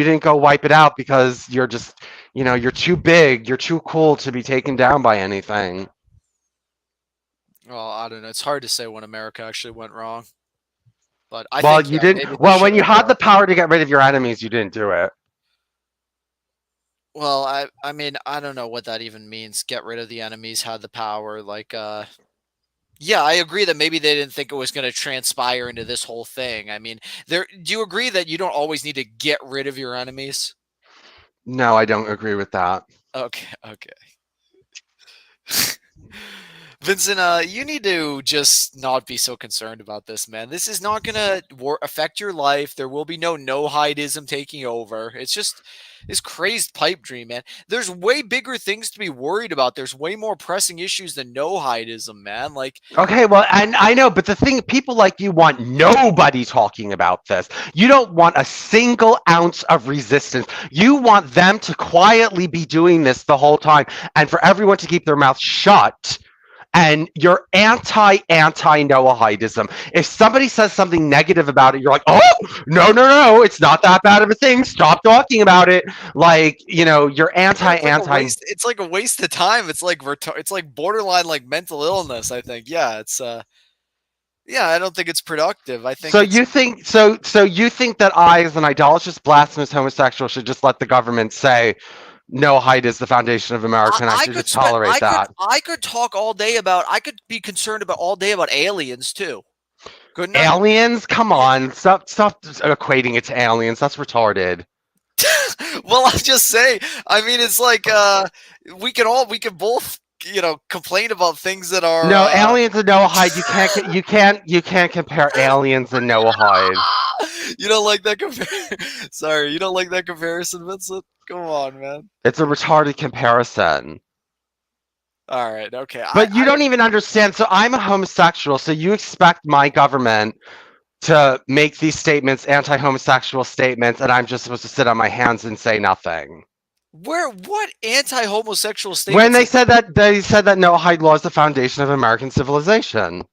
didn't go wipe it out because you're just you're too big. You're too cool to be taken down by anything. Well, I don't know. It's hard to say when America actually went wrong, but I Well, think you yeah, didn't. maybe they Well, should when you have. had the power to get rid of your enemies, you didn't do it. Well, I mean, I don't know what that even means. Get rid of the enemies, had the power. Like, yeah, I agree that maybe they didn't think it was going to transpire into this whole thing. I mean, there. Do you agree that you don't always need to get rid of your enemies? No, I don't agree with that. Okay, okay. Vincent, you need to just not be so concerned about this, man. This is not gonna affect your life. There will be no hideism taking over. It's just this crazed pipe dream, man. There's way bigger things to be worried about. There's way more pressing issues than no hideism, man. Like, Okay, well, and I know, but the thing, people like you want nobody talking about this. You don't want a single ounce of resistance. You want them to quietly be doing this the whole time and for everyone to keep their mouth shut. And you're anti-Noahidism. If somebody says something negative about it, you're like, oh, no, it's not that bad of a thing. Stop talking about it. Like, you're yeah, it's like a anti. waste. It's like a waste of time. It's like it's like borderline like mental illness. I think. Yeah, it's yeah, I don't think it's productive. I think So it's. you think so you think that I, as an idolatrous, blasphemous homosexual, should just let the government say Noahide is the foundation of America, and I I should could just spend. tolerate that? I could talk all day about. I could be concerned about all day about aliens too. Couldn't I? Aliens? Come Yeah. on, stop equating it to aliens. That's retarded. Well, I'm just saying. I mean, it's like we can both complain about things that are. No, aliens and Noahide. You can't compare aliens and Noahide. You don't like that Sorry, you don't like that comparison, Vincent? Come on, man. It's a retarded comparison. All right, okay. But you don't even understand. So I'm a homosexual. So you expect my government to make these statements, anti-homosexual statements, and I'm just supposed to sit on my hands and say nothing. What anti-homosexual When statements? they said that Noahide law is the foundation of American civilization.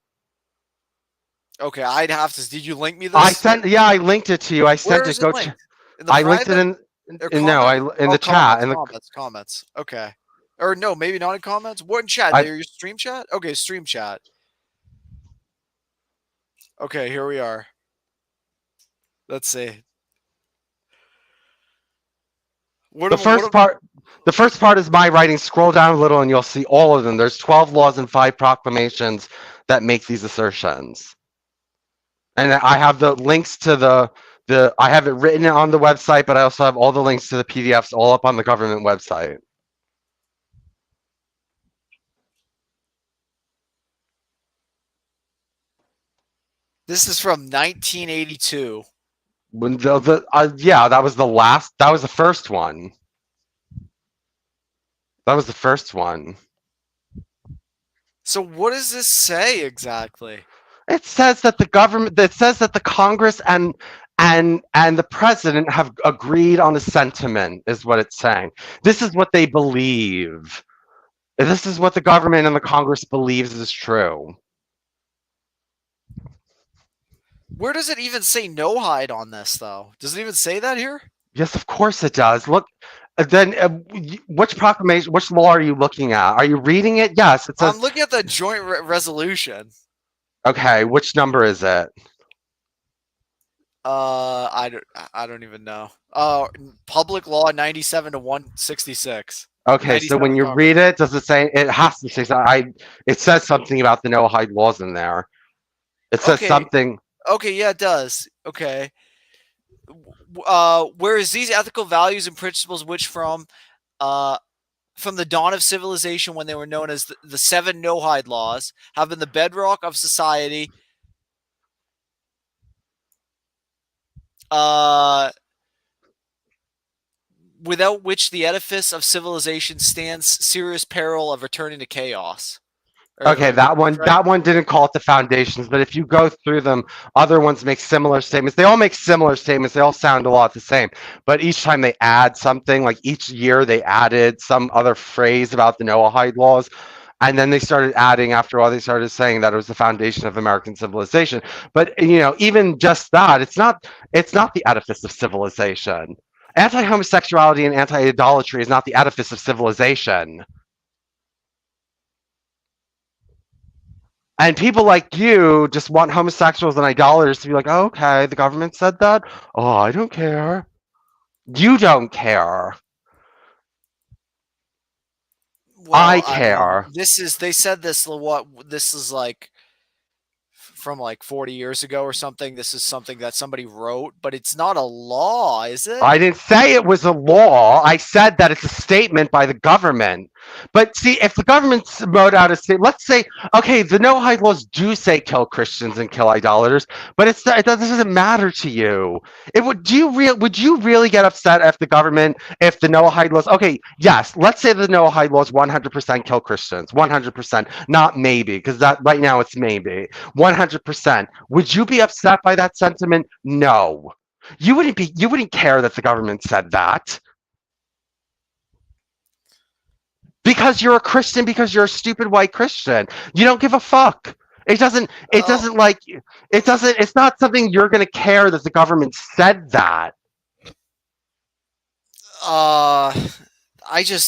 Okay, I'd have to. Did you link me this? I linked it to you. I sent Where it. is it linked? In the I linked it private? in no, in the chat. Comments. Okay. Or no, maybe not in comments. What in chat? I, Your stream chat? Okay, stream chat. Okay, here we are. Let's see. the first part is my writing. Scroll down a little and you'll see all of them. There's 12 laws and 5 proclamations that make these assertions. And I have the links to I have it written on the website, but I also have all the links to the PDFs all up on the government website. This is from 1982. When that was the first one. That was the first one. So what does this say exactly? It says that the Congress and the president have agreed on a sentiment, is what it's saying. This is what they believe. This is what the government and the Congress believes is true. Where does it even say no hide on this, though? Does it even say that here? Yes, of course it does. Look, then which law are you looking at? Are you reading it? Yes, it says. I'm looking at the joint resolution. Okay, which number is it? I don't even know. Public Law 97 to 166. Okay, so when you read it, does it say it has to say? It says something about the Noahide laws in there. It says something. Okay, yeah, it does. Okay. Whereas these ethical values and principles, which from the dawn of civilization, when they were known as the 7 no-hide laws, have been the bedrock of society. Without which the edifice of civilization stands serious peril of returning to chaos. Okay, that one didn't call it the foundations, but if you go through them, other ones make similar statements. They all make similar statements. They all sound a lot the same, but each time they add something, like each year they added some other phrase about the Noahide laws, and then they started adding, after all, they started saying that it was the foundation of American civilization. But even just that, it's not the edifice of civilization. Anti-homosexuality and anti-idolatry is not the edifice of civilization. And people like you just want homosexuals and idolaters to be like, oh, okay, the government said that. Oh, I don't care. You don't care. I Well, I mean, care. this is they said this is like from like 40 years ago or something. This is something that somebody wrote, but it's not a law, is it? I didn't say it was a law. I said that it's a statement by the government. But see, if the government wrote out a statement, let's say, okay, the no hide laws do say kill Christians and kill idolaters, but it doesn't matter to you. It would you really get upset if the government, if the no hide laws? Okay, yes, let's say the no hide laws 100% kill Christians, 100%, not maybe, because that right now it's maybe 100%. Would you be upset by that sentiment? No. You wouldn't care that the government said that because you're a Christian, because you're a stupid white Christian. You don't give a fuck. Oh, It's not something you're going to care that the government said that. uh,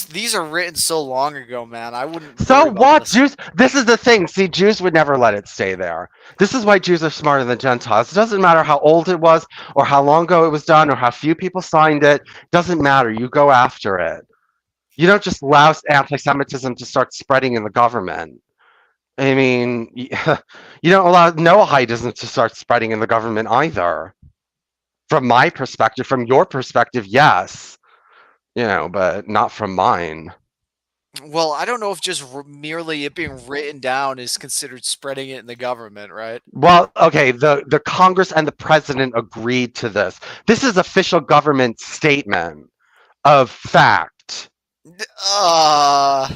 these are written so long ago, man. I wouldn't So worry about what? this. This is the thing. See, Jews would never let it stay there. This is why Jews are smarter than Gentiles. It doesn't matter how old it was or how long ago it was done or how few people signed it. Doesn't matter. You go after it. You don't just allow anti-Semitism to start spreading in the government. I mean, you don't allow Noahidism to start spreading in the government either. From my perspective, from your perspective, yes, but not from mine. Well, I don't know if just merely it being written down is considered spreading it in the government, right? Well, okay, the Congress and the president agreed to this. This is official government statement of fact. Uh,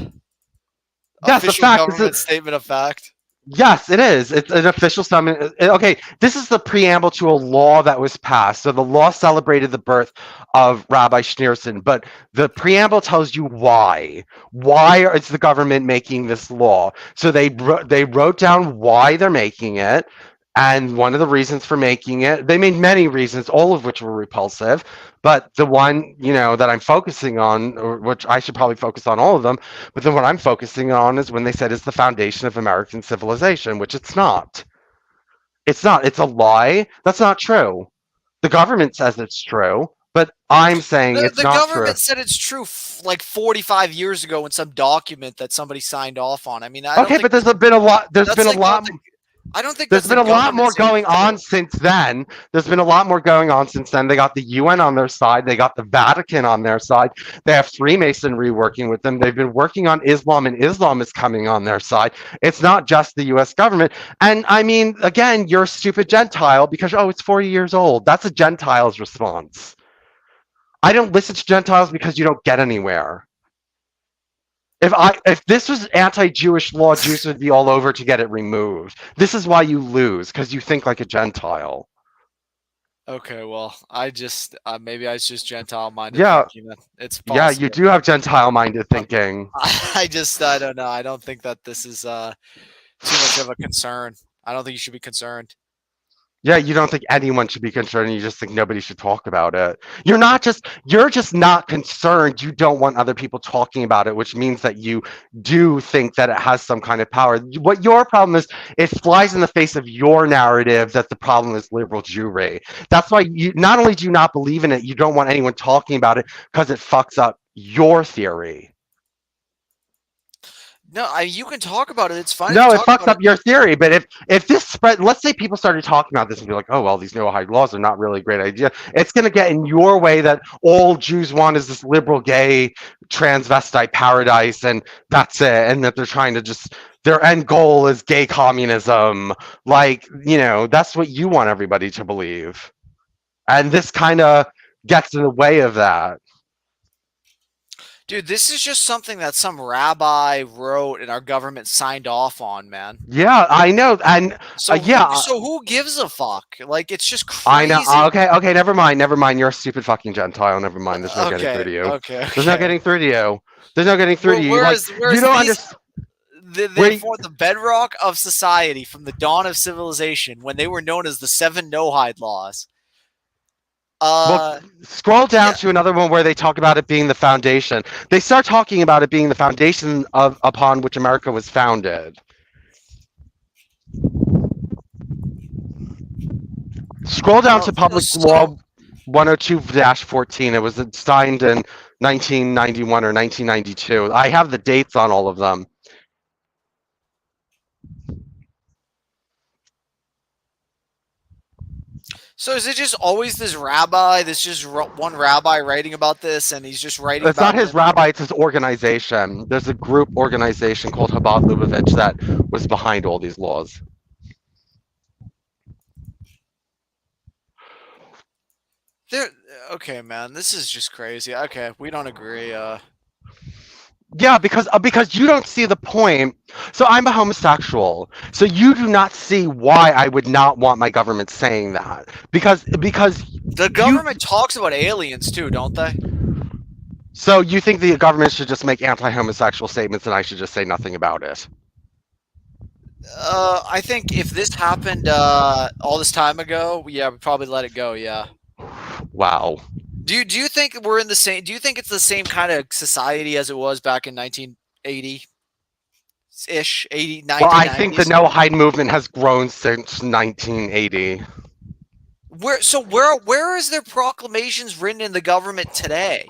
Yes, the Official fact is government statement of fact. yes, it is. It's an official summon. Okay, this is the preamble to a law that was passed. So the law celebrated the birth of Rabbi Schneerson, but the preamble tells you why. Why is the government making this law? So they wrote down why they're making it. And one of the reasons for making it, they made many reasons, all of which were repulsive. But the one, that I'm focusing on, or which I should probably focus on all of them, but then what I'm focusing on is when they said it's the foundation of American civilization, which it's not. It's not. It's a lie. That's not true. The government says it's true, but I'm saying it's The not true. government said it's true like 45 years ago in some document that somebody signed off on. I mean, I don't Okay, think but there's been a lot. There's that's been a like not lot. the. I don't think There's that's the been a lot government more saying going it's true. on since then. There's been a lot more going on since then. They got the UN on their side. They got the Vatican on their side. They have Freemasonry working with them. They've been working on Islam, and Islam is coming on their side. It's not just the US government. And I mean, again, you're a stupid Gentile because, oh, it's 40 years old. That's a Gentile's response. I don't listen to Gentiles because you don't get anywhere. If this was anti-Jewish law, Jews would be all over to get it removed. This is why you lose, because you think like a Gentile. Okay, well, I just maybe I was just Gentile-minded Yeah, thinking that it's yeah, you possible. do have Gentile-minded thinking. I don't know. I don't think that this is too much of a concern. I don't think you should be concerned. Yeah, you don't think anyone should be concerned. You just think nobody should talk about it. You're just not concerned. You don't want other people talking about it, which means that you do think that it has some kind of power. What your problem is, it flies in the face of your narrative that the problem is liberal Jewry. That's why you not only do you not believe in it, you don't want anyone talking about it because it fucks up your theory. No, you can talk about it. It's fine to No, it talk fucks about it. up your theory. But if this spread, let's say people started talking about this and be like, oh well, these Noahide laws are not really a great idea. It's going to get in your way that all Jews want is this liberal, gay, transvestite paradise, and that's it. And that they're trying to just their end goal is gay communism. Like that's what you want everybody to believe. And this kind of gets in the way of that. Dude, this is just something that some rabbi wrote and our government signed off on, man. Yeah, I know, and So yeah, so who gives a fuck? Like it's just I know. crazy. Okay, never mind. You're a stupid fucking Gentile. Never mind. There's no getting through to you. Okay. There's no getting through to you. There's no getting through to you. Whereas You don't understand. they formed the bedrock of society from the dawn of civilization when they were known as the Seven No-Hide Laws. Well, scroll down to another one where they talk about it being the foundation. They start talking about it being the foundation upon which America was founded. Scroll down to So, Public Law 102-14. It was signed in 1991 or 1992. I have the dates on all of them. so is it just always this rabbi? This just one rabbi writing about this, and he's just writing It's not about his rabbi, it's his organization. There's a group organization called Chabad Lubavitch that was behind all these laws. There. Okay, man, this is just crazy. Okay, we don't agree. Yeah, because you don't see the point. So I'm a homosexual. So you do not see why I would not want my government saying that. Because The government talks about aliens too, don't they? so you think the government should just make anti-homosexual statements and I should just say nothing about it? I think if this happened all this time ago, yeah, we'd probably let it go. Yeah. Wow. Do you think we're in the same? Do you think it's the same kind of society as it was back in 1980 ish, 80, Well, I think the 1990s? no hide movement has grown since 1980. Where is there proclamations written in the government today?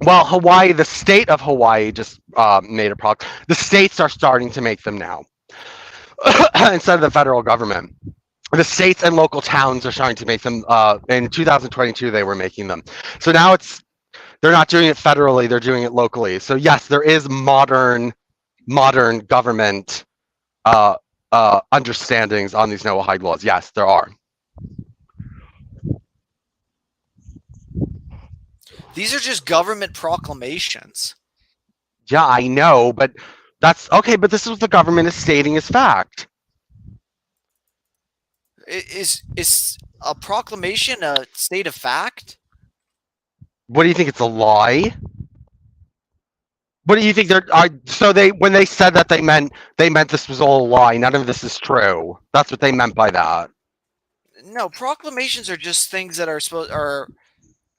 Well, Hawaii, the state of Hawaii just made a the states are starting to make them now instead of the federal government. The states and local towns are starting to make them. In 2022, they were making them. So now they're not doing it federally; they're doing it locally. So yes, there is modern government understandings on these no hide laws. Yes, there are. These are just government proclamations. Yeah, I know, but that's okay. But this is what the government is stating as fact. Is a proclamation a state of fact? What do you think? It's a lie? What do you think they're are so they when they said that they meant this was all a lie. None of this is true. That's what they meant by that. No, proclamations are just things that are supposed are.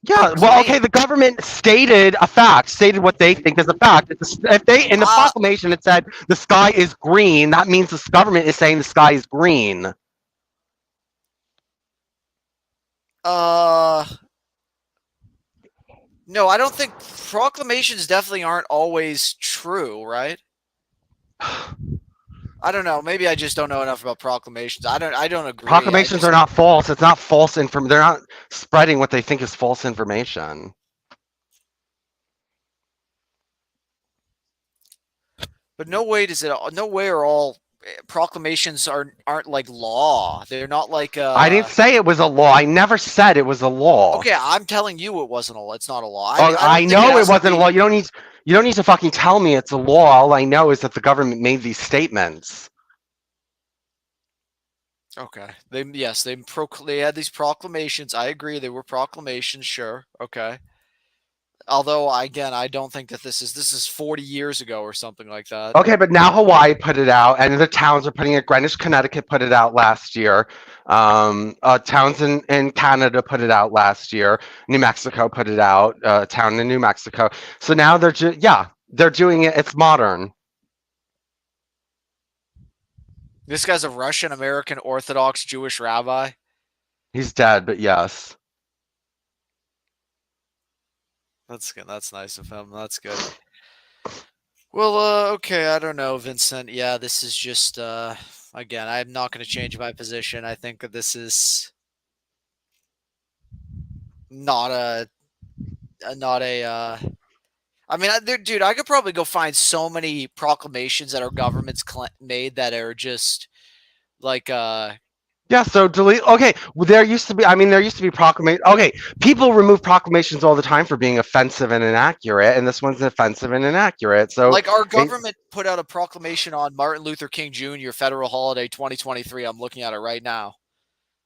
Yeah, well, okay, the government stated a fact, stated what they think is a fact. If they in the proclamation it said the sky is green, that means the government is saying the sky is green. No, I don't think proclamations definitely aren't always true, right? I don't know. Maybe I just don't know enough about proclamations. I don't agree. Proclamations are not false. It's not false information. They're not spreading what they think is false information. But no way does it. No way are all proclamations aren't like law. They're not like. I didn't say it was a law. I never said it was a law. Okay, I'm telling you it wasn't a law. It's not a law. I know it wasn't a law. You don't need to fucking tell me it's a law. All I know is that the government made these statements. Okay. They had these proclamations. I agree they were proclamations, sure. Okay. Although I don't think that this is 40 years ago or something like that. Okay, but now Hawaii put it out, and the towns are putting it. Greenwich, Connecticut put it out last year. Towns in Canada put it out last year. New Mexico put it out. Town in New Mexico. So now they're doing it. It's modern. This guy's a Russian American Orthodox Jewish rabbi. He's dead, but yes. That's good. That's nice of him. That's good. Well, okay. I don't know, Vincent. Yeah, this is just again. I'm not going to change my position. I think that this is not a. I mean, dude, I could probably go find so many proclamations that our government's made that are just like Yeah, so delete. Okay, well, there used to be proclamation. Okay, people remove proclamations all the time for being offensive and inaccurate, and this one's offensive and inaccurate. So, like, our government put out a proclamation on Martin Luther King Jr. Federal Holiday 2023. I'm looking at it right now.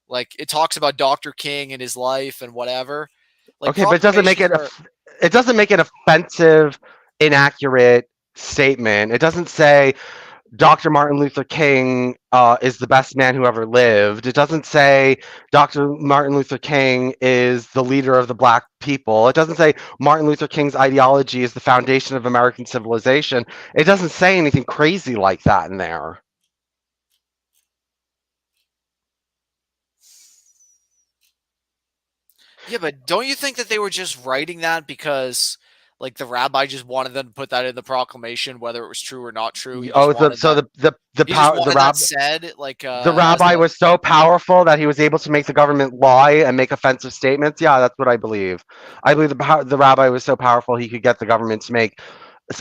Like, it talks about Dr. King and his life and whatever. Like, okay, but it doesn't make it offensive, inaccurate statement. It doesn't say Dr. Martin Luther King is the best man who ever lived. It doesn't say Dr. Martin Luther King is the leader of the black people. It doesn't say Martin Luther King's ideology is the foundation of American civilization. It doesn't say anything crazy like that in there. Yeah, but don't you think that they were just writing that because, like, the rabbi just wanted them to put that in the proclamation, whether it was true or not true? He just Oh, wanted so that. the He just power wanted that said, like, the as rabbi a. was so powerful that he was able to make the government lie and make offensive statements. Yeah, that's what I believe. I believe the rabbi was so powerful he could get the government to make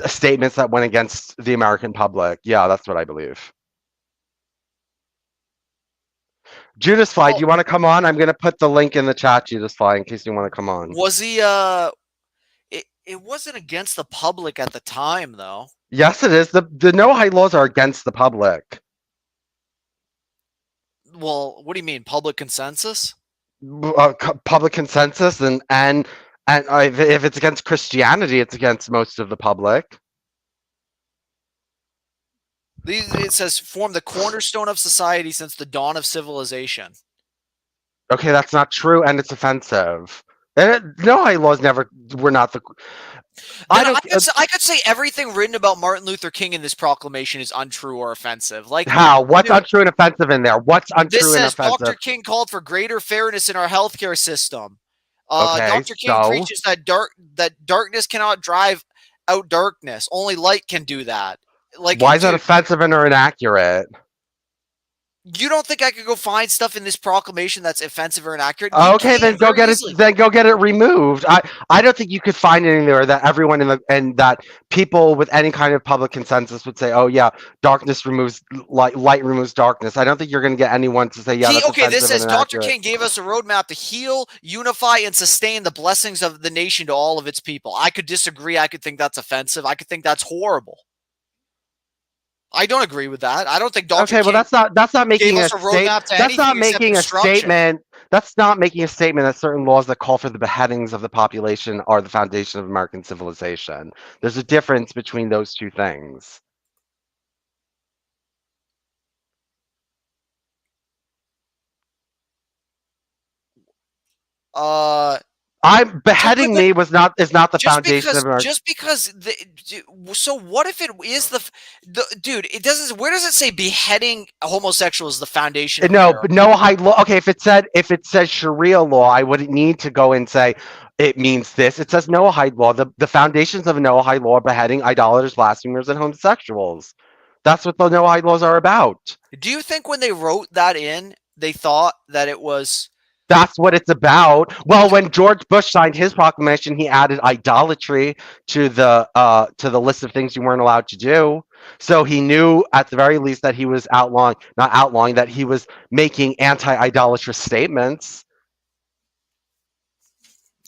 statements that went against the American public. Yeah, that's what I believe. Judas Fly, do Well, you want to come on? I'm going to put the link in the chat, Judas Fly, in case you want to come on. was he? It wasn't against the public at the time, though. Yes, it is. The no-hide laws are against the public. Well, what do you mean, public consensus? Public consensus and if it's against Christianity, it's against most of the public. It says form the cornerstone of society since the dawn of civilization. Okay, that's not true, and it's offensive. No-hide laws never were not the. I Then don't. I could say everything written about Martin Luther King in this proclamation is untrue or offensive. Like, How? What's dude, untrue and offensive in there? What's this untrue and says Dr. offensive? King called for greater fairness in our healthcare system. Okay, Dr. King so preaches that darkness cannot drive out darkness. Only light can do that. Like, why is that dude, offensive and or inaccurate? you don't think I could go find stuff in this proclamation that's offensive or inaccurate? You Okay, then can go very get it. easily. Then go get it removed. I don't think you could find it anywhere that everyone in the and that people with any kind of public consensus would say, "Oh yeah, darkness removes light. Light removes darkness." I don't think you're going to get anyone to say, "Yeah, that's This offensive and says Dr. inaccurate." King gave us a roadmap to heal, unify, and sustain the blessings of the nation to all of its people. I could disagree. I could think that's offensive. I could think that's horrible. I don't agree with that. I don't think Dr. Okay, well King that's not gave making a us a state. roadmap to That's not anything except making a destruction. statement. That's not making a statement that certain laws that call for the beheadings of the population are the foundation of American civilization. There's a difference between those two things. Uh, I'm so, beheading but me is not the foundation of American. just because so what if it is the dude? It doesn't. Where does it say beheading homosexuals is the foundation of No, America? but no high law. Okay, if it says Sharia law, I wouldn't need to go and say it means this. It says Noahide law. The foundations of Noahide law are beheading idolaters, blasphemers, and homosexuals. That's what the Noahide laws are about. Do you think when they wrote that in, they thought that it was? That's what it's about. Well, when George Bush signed his proclamation, he added idolatry to the list of things you weren't allowed to do. So he knew at the very least that he was not outlawing, that he was making anti-idolatrous statements.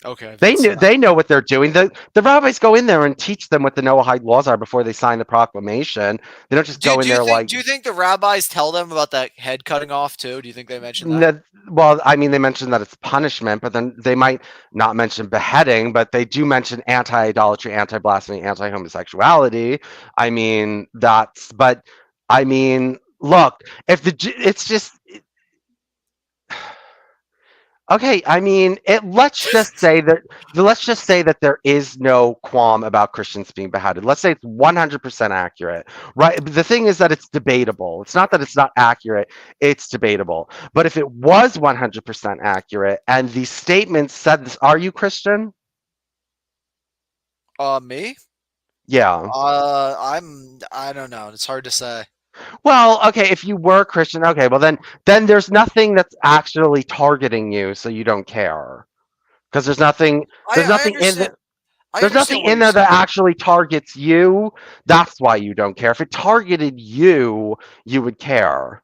Okay, They know what they're doing. The rabbis go in there and teach them what the Noahide laws are before they sign the proclamation. They don't just go in there like. Do you think the rabbis tell them about that head cutting off too? Do you think they mention that? Well, I mean, they mentioned that it's punishment, but then they might not mention beheading, but they do mention anti-idolatry, anti-blasphemy, anti-homosexuality. I mean, but I mean, look, it's just. Okay, I mean, let's just say that there is no qualm about Christians being beheaded. Let's say it's 100% accurate, right? The thing is that it's debatable. It's not that it's not accurate; it's debatable. But if it was 100% accurate, and the statement said this, are you Christian? Me? Yeah. I don't know. It's hard to say. Well, okay, if you were Christian, okay, well then there's nothing that's actually targeting you, so you don't care. Because there's I nothing in understand. I There's nothing understand what in you're there saying. that actually targets you. That's why you don't care. If it targeted you, you would care.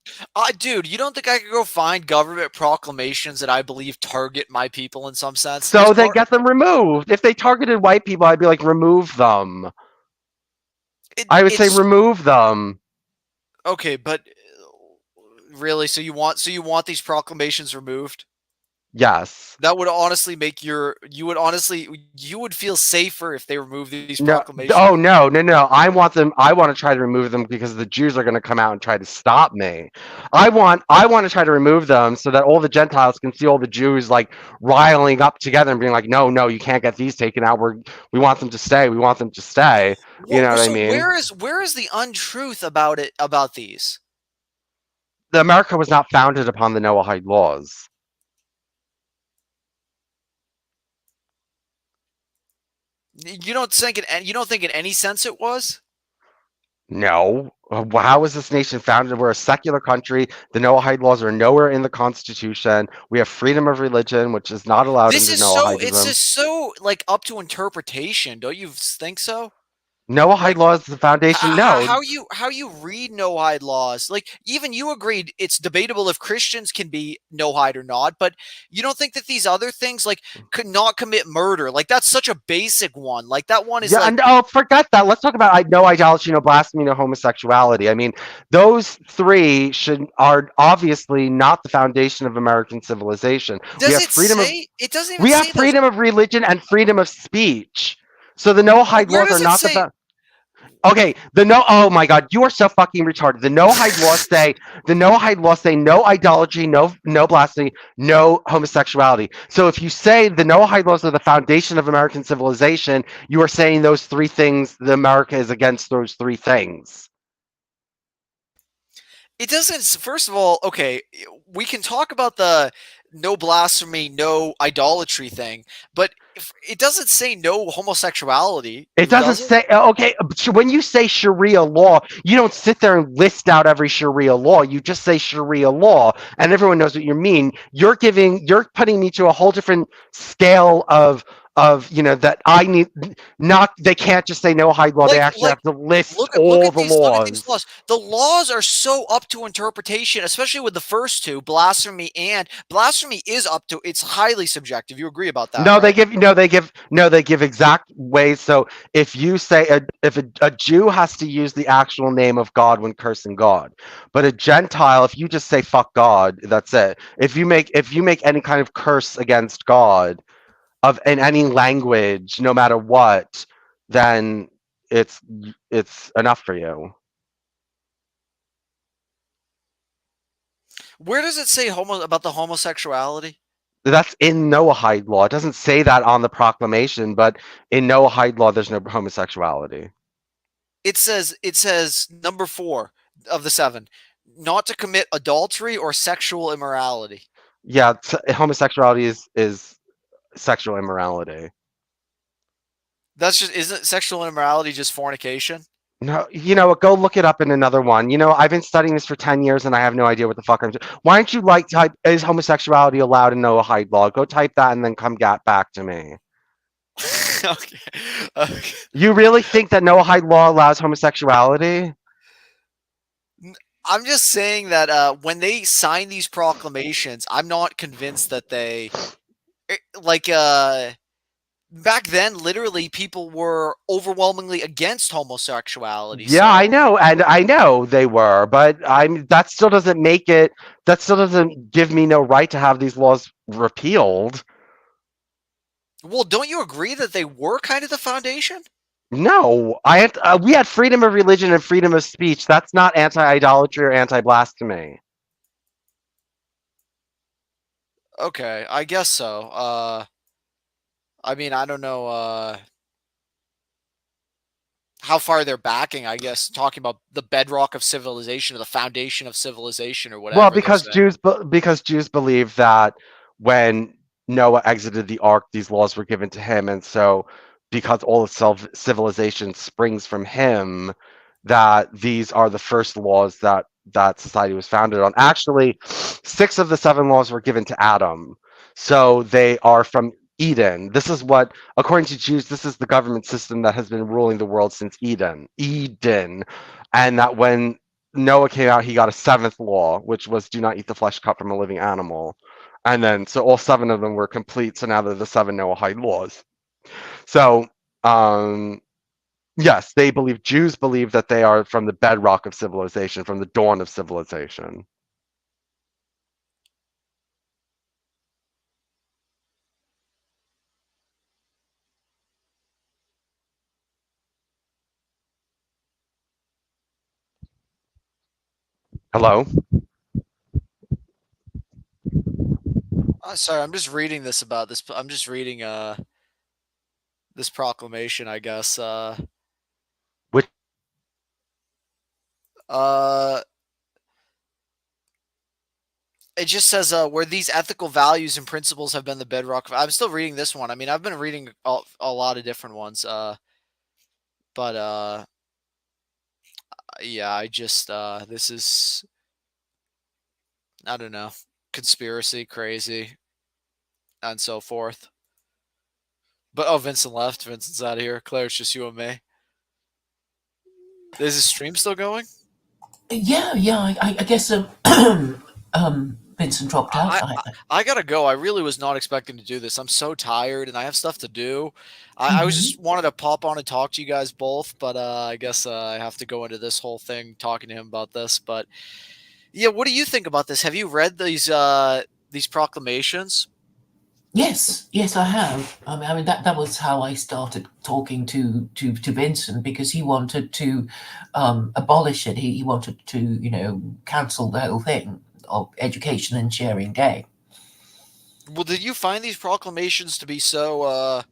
Dude, you don't think I could go find government proclamations that I believe target my people in some sense? So then get them removed. If they targeted white people, I'd be like, remove them. I would say It's remove them. okay, but really, so you want these proclamations removed? Yes. That would honestly make you would feel safer if they remove these No. proclamations. Oh no. I want them. I want to try to remove them because the Jews are going to come out and try to stop me. I want to try to remove them so that all the Gentiles can see all the Jews like riling up together and being like, no, you can't get these taken out. We want them to stay. We want them to stay. You know what I So mean? where is the untruth about these? America was not founded upon the Noahide laws. You don't think in any sense it was? No. How was this nation founded? We're a secular country. The Noahide laws are nowhere in the Constitution. We have freedom of religion, which is not allowed This under is so it's Noahidism. just so like up to interpretation. Don't you think so? Noahide Like laws is the foundation. No, how you read no hide laws? Like even you agreed it's debatable if Christians can be no hide or not, but you don't think that these other things like could not commit murder. Like that's such a basic one. Like that one is yeah, like and oh, forget that. Let's talk about no idolatry, no blasphemy, no homosexuality. I mean, those three should are obviously not the foundation of American civilization. We does have it freedom of say it doesn't even we have say those. freedom of religion and freedom of speech. So the Well, Noahide where laws are does it not say okay, oh my god, you are so fucking retarded. The Noahide laws say no idolatry, no blasphemy, no homosexuality. So if you say the Noahide laws are the foundation of American civilization, you are saying those three things, the America is against those three things. it doesn't first of all, okay, we can talk about the no blasphemy, no idolatry thing, but if, it doesn't say no homosexuality, It doesn't does it? say okay. When you say Sharia law, you don't sit there and list out every Sharia law. You just say Sharia law, and everyone knows what you mean. You're putting me to a whole different scale of that I need. Not they can't just say no hide law. They actually Like have to list look all at the these laws. laws. The laws are so up to interpretation, especially with the first two, blasphemy is up to it's highly subjective. You agree about that, No, right? they give exact ways. So if you say if a Jew has to use the actual name of God when cursing God, but a Gentile, if you just say fuck God, that's it. If you make any kind of curse against God of in any language, no matter what, then it's it's enough for you. Where does it say about the homosexuality? That's in Noahide law. It doesn't say that on the proclamation, but in Noahide law, there's no homosexuality. It says number 4 of the 7, not to commit adultery or sexual immorality. Yeah, homosexuality is sexual immorality. That's just isn't sexual immorality just fornication? No, go look it up in another one. I've been studying this for 10 years and I have no idea what the fuck I'm doing. Why don't you like type, is homosexuality allowed in Noahide law? Go type that and then come back to me. Okay. Okay. You really think that Noahide law allows homosexuality? I'm just saying that when they sign these proclamations, I'm not convinced that they like back then literally people were overwhelmingly against homosexuality. Yeah, I So, know, and I know they were, but that still doesn't make it, that still doesn't give me no right to have these laws repealed. well, don't you agree that they were kind of the foundation? No, we had freedom of religion and freedom of speech. That's not anti-idolatry or anti-blasphemy. Okay, I guess so. I mean, I don't know how far they're backing, I guess, talking about the bedrock of civilization or the foundation of civilization or Well, whatever they're saying. Because Jews believe that when Noah exited the ark, these laws were given to him, and so because all of civilization springs from him, that these are the first laws that society was founded on. Actually, 6 of the 7 laws were given to Adam, so they are from Eden. This is what, according to Jews, this is the government system that has been ruling the world since Eden. Eden, and that when Noah came out, he got a 7th law, which was do not eat the flesh cut from a living animal. And then, so all 7 of them were complete. So now they're the 7 Noahide laws. So, um, yes, Jews believe that they are from the bedrock of civilization, from the dawn of civilization. Hello? Sorry, I'm just reading this about this. I'm just reading this proclamation, I guess. Which, Uh, it just says where these ethical values and principles have been the bedrock. I'm still reading this one. I mean, I've been reading a lot of different ones. But yeah, I just this is, I don't know, conspiracy, crazy, and so forth. But oh, Vincent left. Vincent's out of here. Claire, it's just you and me. Is the stream still going? Yeah, I guess Vincent dropped out. I gotta go. I really was not expecting to do this. I'm so tired and I have stuff to do. I was just wanted to pop on and talk to you guys both, but I guess I have to go into this whole thing talking to him about this. But yeah, what do you think about this? Have you read these proclamations? Yes, I have. I mean that was how I started talking to Vincent, because he wanted to abolish it. He wanted to cancel the whole thing of education and sharing day. Well, did you find these proclamations to be so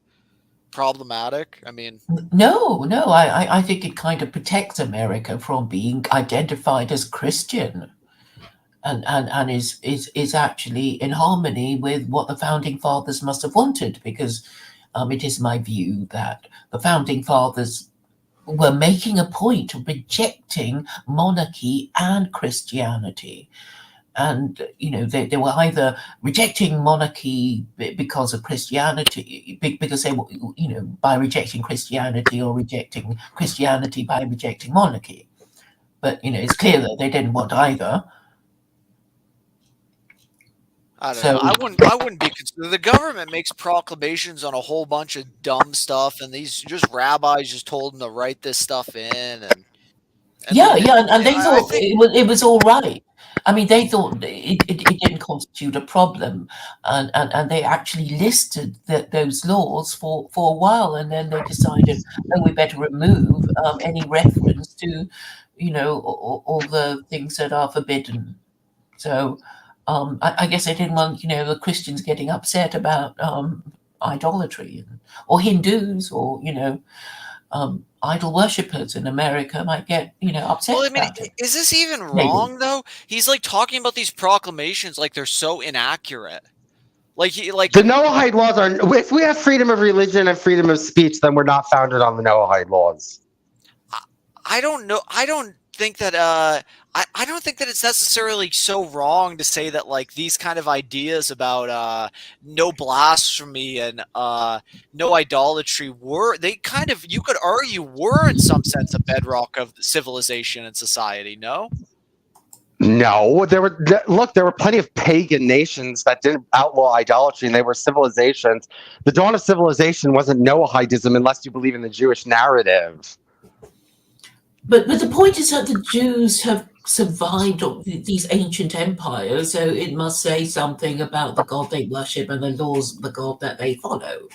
problematic? I mean, No, I think it kind of protects America from being identified as Christian. And is actually in harmony with what the founding fathers must have wanted, because it is my view that the founding fathers were making a point of rejecting monarchy and Christianity. And they were either rejecting monarchy because of Christianity, because they were, by rejecting Christianity, or rejecting Christianity by rejecting monarchy. But it's clear that they didn't want either. I don't know. I wouldn't be concerned. The government makes proclamations on a whole bunch of dumb stuff, and these just rabbis just told them to write this stuff in, and and they thought think, it was all right. I mean, they thought it didn't constitute a problem, and they actually listed those laws for a while, and then they decided, oh, we better remove any reference to, all the things that are forbidden. So. I guess they didn't want, the Christians getting upset about idolatry, or Hindus, or idol worshippers in America might get upset. Well, I mean, about it. Is this even wrong though? He's like talking about these proclamations like they're so inaccurate. Like the Noahide laws are. If we have freedom of religion and freedom of speech, then we're not founded on the Noahide laws. I don't know. I don't think that. I don't think that it's necessarily so wrong to say that like these kind of ideas about no blasphemy and no idolatry they kind of, you could argue, were in some sense a bedrock of civilization and society. No, there were plenty of pagan nations that didn't outlaw idolatry, and they were civilizations. The dawn of civilization wasn't Noahidism unless you believe in the Jewish narrative. But the point is that the Jews have survived these ancient empires, so it must say something about the God they worship and the laws of the God that they follow.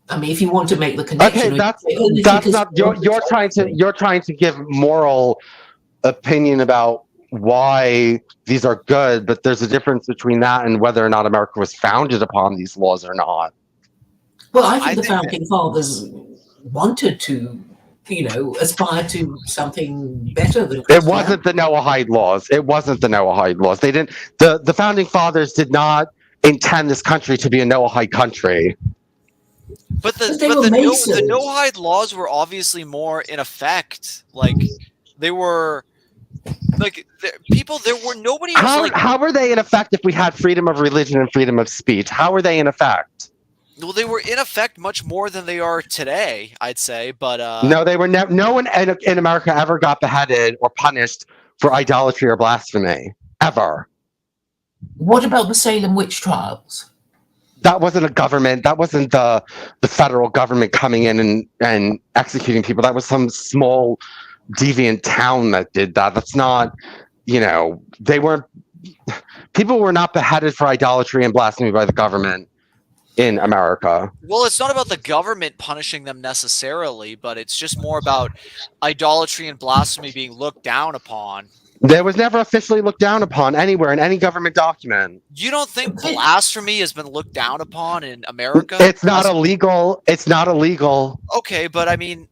I mean, if you want to make the connection, okay, that's not. You're trying to give moral opinion about why these are good, but there's a difference between that and whether or not America was founded upon these laws or not. Well, I think the founding fathers wanted to, aspire to something better than It wasn't the Noahide laws. They didn't. The founding fathers did not intend this country to be a Noahide country. But the Noahide laws were obviously more in effect. Like they were, like people. There were nobody. How were they in effect if we had freedom of religion and freedom of speech? How were they in effect? Well, they were in effect much more than they are today, I'd say. But no, they were never. No one in America ever got beheaded or punished for idolatry or blasphemy, ever. What about the Salem witch trials? That wasn't a government. That wasn't the federal government coming in and executing people. That was some small deviant town that did that. That's not. They weren't. People were not beheaded for idolatry and blasphemy by the government in America. Well, it's not about the government punishing them necessarily, but it's just more about idolatry and blasphemy being looked down upon. There was never officially looked down upon anywhere in any government document. You don't think blasphemy has been looked down upon in America? It's not illegal. It's not illegal. Okay, but I mean,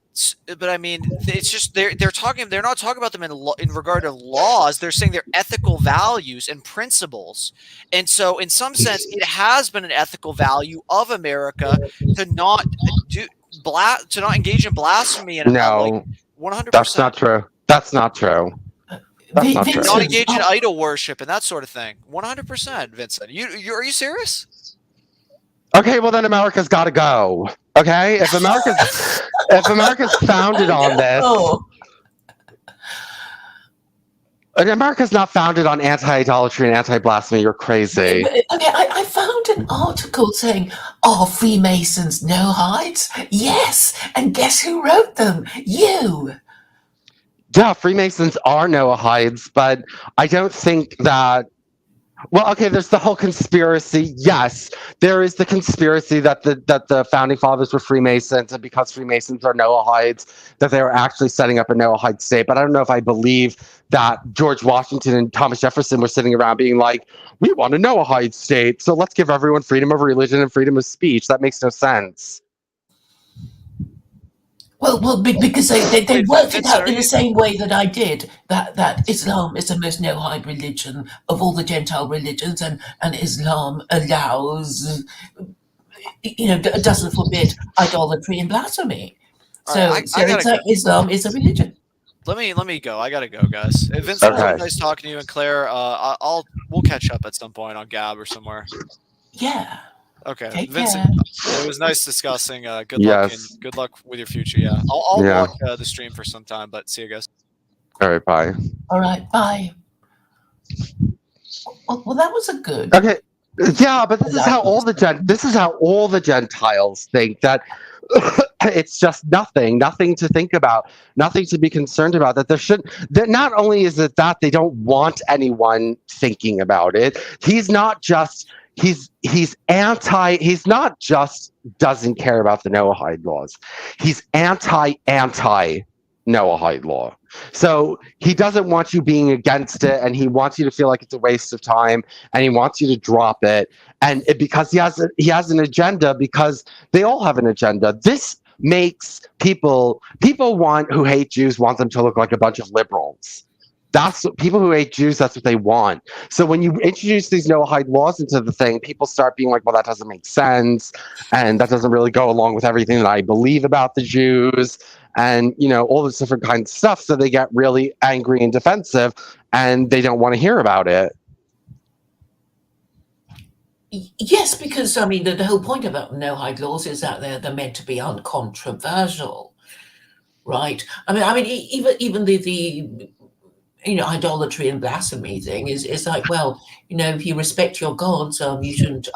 But I mean, it's just they're talking. They're not talking about them in regard to laws. They're saying their ethical values and principles. And so, in some sense, it has been an ethical value of America to not to not engage in blasphemy and like No, 100%. that's not true. That's not true. That's not true. Not engage in idol worship and that sort of thing. 100%, Vincent. Are you serious? Okay, well then America's got to go. Okay, if America's founded on this, and America's not founded on anti-idolatry and anti-blasphemy. You're crazy. Okay, I found an article saying, "Are Freemasons no hides?" Yes, and guess who wrote them? You. Yeah, Freemasons are Noahides, but I don't think that. Well, okay, there's the whole conspiracy. Yes, there is the conspiracy that the founding fathers were Freemasons, and because Freemasons are Noahides, that they were actually setting up a Noahide state. But I don't know if I believe that George Washington and Thomas Jefferson were sitting around being like, we want a Noahide state, so let's give everyone freedom of religion and freedom of speech. That makes no sense. Well, because they worked it out in the same way that I did. That Islam is the most no-hide religion of all the Gentile religions, and Islam allows, doesn't forbid idolatry and blasphemy. So Islam is a religion. Let me go. I gotta go, guys. Vincent, okay. Nice talking to you, and Claire. We'll catch up at some point on Gab or somewhere. Yeah. Okay, Vincent, it was nice discussing. Good luck and good luck with your future. Yeah, I'll watch the stream for some time, but see you guys. All right, bye. All right, bye. Well, that was a good. Okay, yeah, but this is how all the Gentiles think, that it's just nothing to think about, nothing to be concerned about. That not only is it that they don't want anyone thinking about it. He's not just doesn't care about the Noahide laws. He's anti Noahide law. So he doesn't want you being against it, and he wants you to feel like it's a waste of time, and he wants you to drop it. And because he has an agenda, because they all have an agenda. This makes people who hate Jews want them to look like a bunch of liberals. That's people who hate Jews. That's what they want. So when you introduce these Noahide laws into the thing, people start being like, well, that doesn't make sense. And that doesn't really go along with everything that I believe about the Jews, and, all this different kinds of stuff. So they get really angry and defensive, and they don't want to hear about it. Yes, because the whole point about Noahide laws is that they're meant to be uncontroversial, right? Even the idolatry and blasphemy thing is like, well, if you respect your gods, you shouldn't,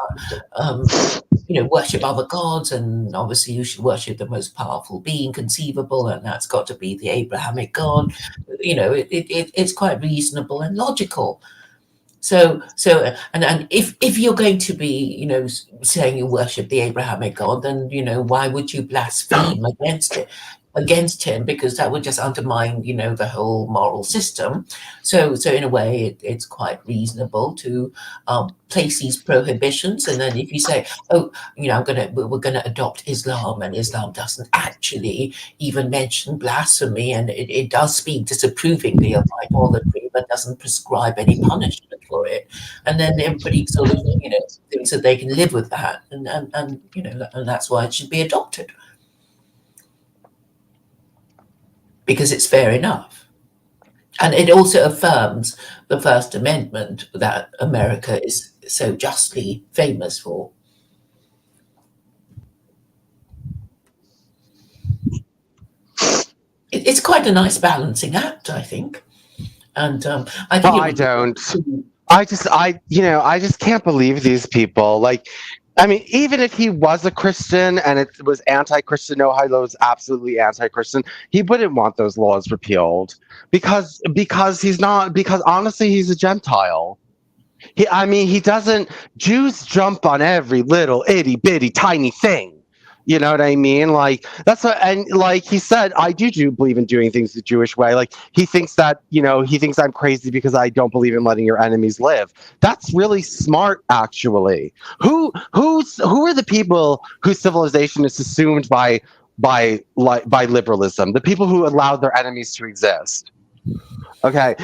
worship other gods, and obviously you should worship the most powerful being conceivable, and that's got to be the Abrahamic God. It's quite reasonable and logical. So and if you're going to be, saying you worship the Abrahamic God, then why would you blaspheme against him? Because that would just undermine the whole moral system. So in a way it's quite reasonable to place these prohibitions. And then if you say, we're gonna adopt Islam, and Islam doesn't actually even mention blasphemy, and it does speak disapprovingly of idolatry, but doesn't prescribe any punishment for it, and then everybody sort of thinks that they can live with that, and that's why it should be adopted, because it's fair enough. And it also affirms the First Amendment that America is so justly famous for. It's quite a nice balancing act, I think. And I think I just can't believe these people. Like, even if he was a Christian and it was anti-Christian, Noahide law was absolutely anti-Christian, he wouldn't want those laws repealed because honestly, he's a Gentile. He doesn't. Jews jump on every little itty bitty tiny thing. You know what I mean? Like, that's what, and like he said, I do believe in doing things the Jewish way. Like, he thinks that, he thinks I'm crazy because I don't believe in letting your enemies live. That's really smart, actually. Who are the people whose civilization is assumed by by liberalism, the people who allowed their enemies to exist. Okay,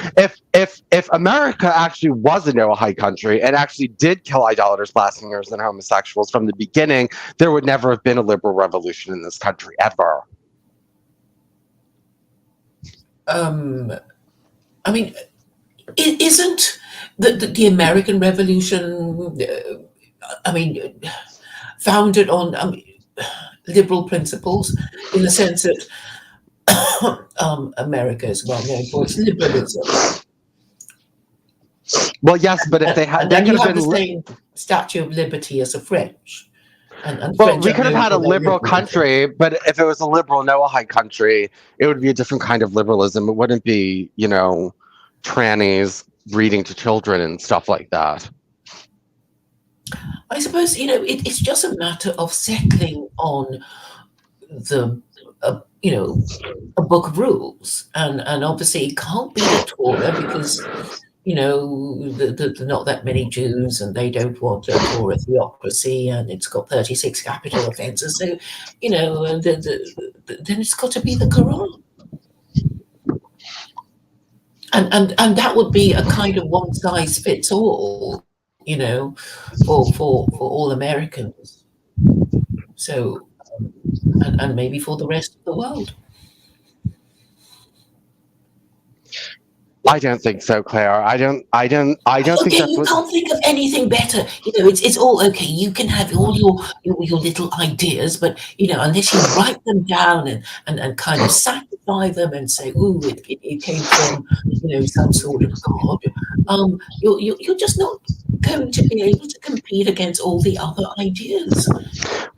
if America actually was a Noahide country and actually did kill idolaters, blasphemers, and homosexuals from the beginning, there would never have been a liberal revolution in this country ever. I mean, isn't the American Revolution, founded on liberal principles, in the sense that America is well known for its liberalism? Well, yes, but if they had, and they then could you have have been. the same Statue of Liberty as the French. And Well, French we are could have known had a for their liberal liberalism. country, but if it was a liberal Noahide country, it would be a different kind of liberalism. It wouldn't be, trannies reading to children and stuff like that. I suppose, it's just a matter of settling on the, a book of rules. And obviously it can't be the Torah because, not that many Jews and they don't want a Torah theocracy, and it's got 36 capital offenses. So, then it's got to be the Quran. And that would be a kind of one size fits all, for all Americans. So, and maybe for the rest of the world. I don't think so, Claire. I don't think that's you can't think of anything better. It's all okay. You can have all your little ideas, but unless you write them down and kind of satisfy them and say, "Ooh, it came from some sort of God," you're just not going to be able to compete against all the other ideas.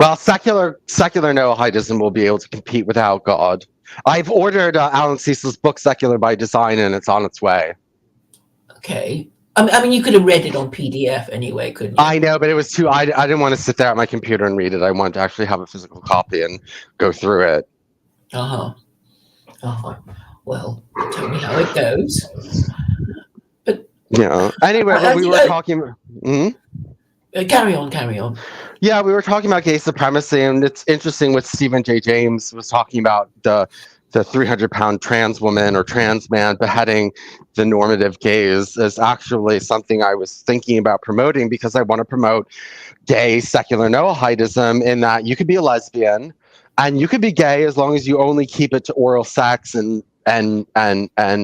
Well, secular Noahidism will be able to compete without God. I've ordered Alan Cecil's book, Secular by Design, and it's on its way. Okay. I mean, you could have read it on PDF anyway, couldn't you? I know, but it was too... I didn't want to sit there at my computer and read it. I wanted to actually have a physical copy and go through it. Well, tell me how it goes. But anyway, we were talking... Carry on. Yeah, we were talking about gay supremacy, and it's interesting what Stephen J. James was talking about, the 300-pound trans woman or trans man beheading the normative gays is actually something I was thinking about promoting, because I want to promote gay secular Noahidism, in that you could be a lesbian and you could be gay as long as you only keep it to oral sex and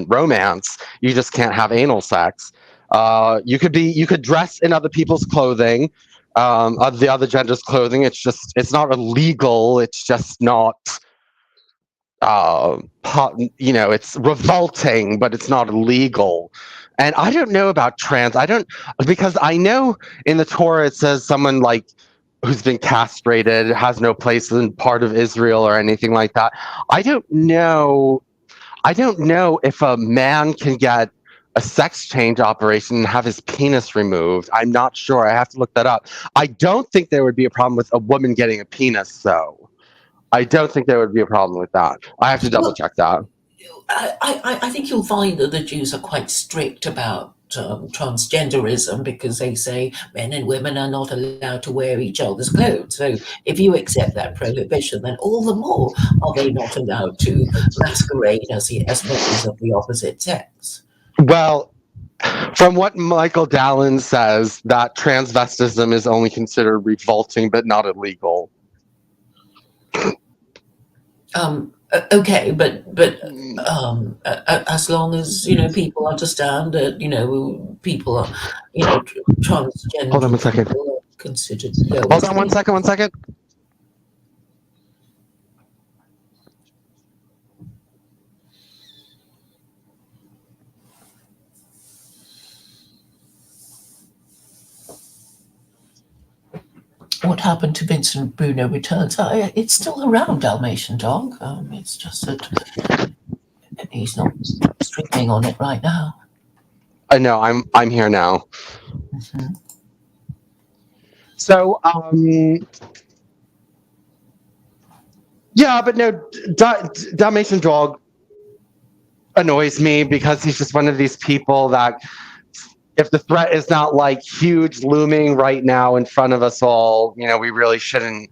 romance. You just can't have anal sex. You could dress in other people's clothing, of the other gender's clothing. It's not illegal. It's just not, it's revolting, but it's not illegal. And I don't know about trans. Because I know in the Torah it says someone like who's been castrated has no place in part of Israel or anything like that. I don't know if a man can get a sex change operation and have his penis removed. I'm not sure. I have to look that up. I don't think there would be a problem with a woman getting a penis, though. I don't think there would be a problem with that. I have to double check that. I think you'll find that the Jews are quite strict about transgenderism, because they say men and women are not allowed to wear each other's clothes. So if you accept that prohibition, then all the more are they not allowed to masquerade as members of the opposite sex. Well, from what Michael Dallin says, that transvestism is only considered revolting but not illegal. Okay, but as long as people understand that people are transgender. Hold on 1 second. Considered. Hold on 1 second. 1 second. What happened to Vincent Bruno Returns? It's still around, Dalmatian Dog. It's just that he's not streaming on it right now. No, I'm here now. Mm-hmm. So, yeah, but no, Dalmatian Dog annoys me because he's just one of these people that, if the threat is not like huge looming right now in front of us all, we really shouldn't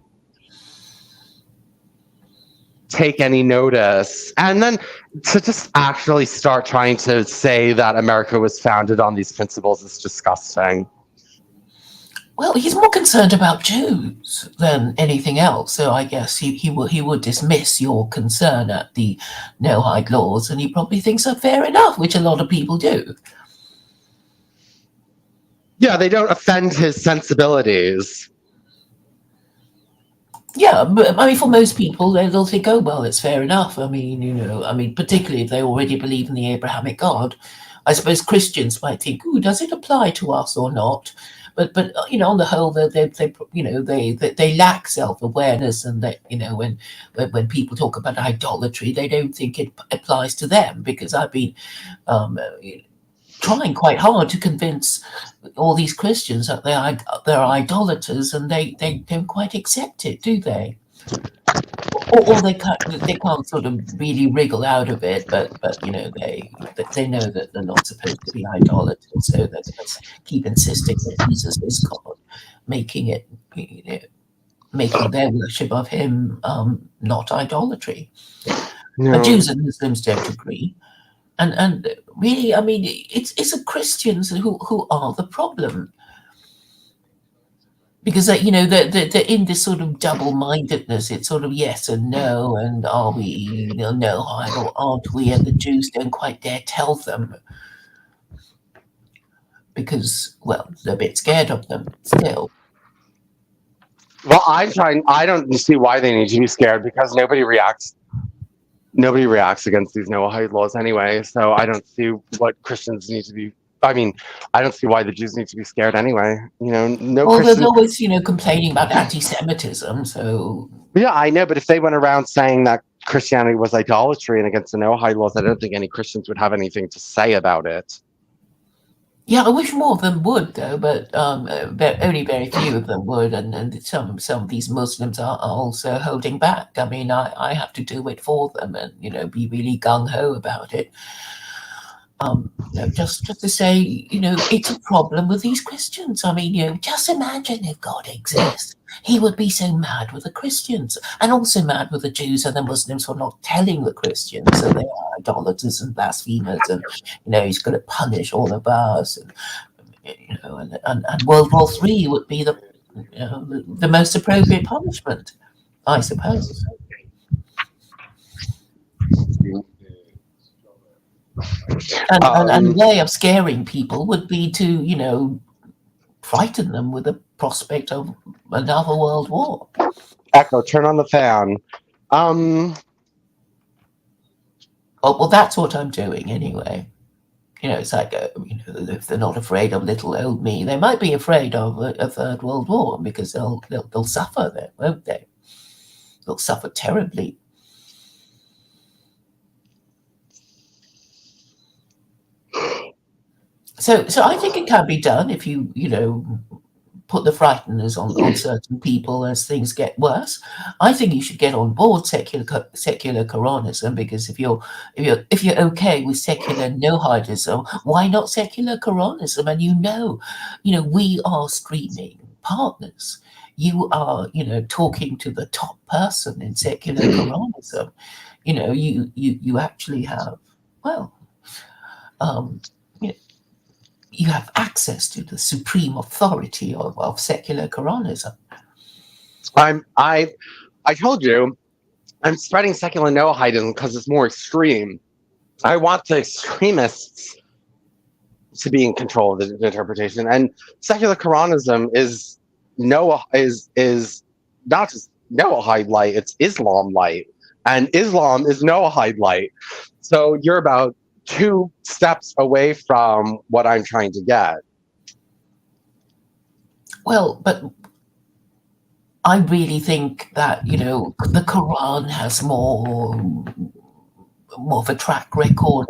take any notice. And then to just actually start trying to say that America was founded on these principles is disgusting. Well, he's more concerned about Jews than anything else, so I guess he would dismiss your concern at the no-hide laws, and he probably thinks they're fair enough, which a lot of people do. Yeah, they don't offend his sensibilities. Yeah, but I mean, for most people, they'll think, oh, well, it's fair enough. I mean, particularly if they already believe in the Abrahamic God. I suppose Christians might think, ooh, does it apply to us or not? But on the whole, they lack self-awareness, and that when people talk about idolatry, they don't think it applies to them, because I've been trying quite hard to convince all these Christians that they're idolaters, and they don't quite accept it, do they? Or they can't sort of really wriggle out of it, but they know that they're not supposed to be idolaters, so they just keep insisting that Jesus is God, making their worship of him not idolatry. No. But Jews and Muslims don't agree. And really, I mean, it's the Christians who are the problem, because they're in this sort of double-mindedness. It's sort of yes and no, and are we no-hide or aren't we? And the Jews don't quite dare tell them, because, well, they're a bit scared of them still. Well, I don't see why they need to be scared, because nobody reacts against these no-hide laws anyway. So I don't see what Christians need to be. I mean, I don't see why the Jews need to be scared anyway. No. Well, Christian... they're always, complaining about anti-Semitism. So yeah, I know. But if they went around saying that Christianity was idolatry and against the no-hide laws, I don't think any Christians would have anything to say about it. Yeah, I wish more of them would, though, but only very few of them would, and some of these Muslims are also holding back. I mean, I have to do it for them, and be really gung ho about it. Just to say, it's a problem with these Christians. I mean, just imagine if God exists. He would be so mad with the Christians, and also mad with the Jews and the Muslims for not telling the Christians that they are idolaters and blasphemers, and he's going to punish all of us, and World War III would be the most appropriate punishment, I suppose. And a way of scaring people would be to frighten them with the prospect of another world war. Echo, turn on the fan. Well, that's what I'm doing anyway. It's like, if they're not afraid of little old me, they might be afraid of a third world war, because they'll suffer there, won't they? They'll suffer terribly. So I think it can be done if you put the frighteners on certain people as things get worse. I think you should get on board secular Quranism, because if you're okay with secular no-hidism, why not secular Quranism? And we are streaming partners. You are talking to the top person in secular Quranism. You actually have, well, you have access to the supreme authority of secular Quranism. I told you, I'm spreading secular no-hidism because it's more extreme. I want the extremists to be in control of the interpretation, and secular Quranism is not just Noahide light; it's Islam light, and Islam is Noahide light. So you're about 2 steps away from what I'm trying to get. Well, but I really think that the Quran has more of a track record,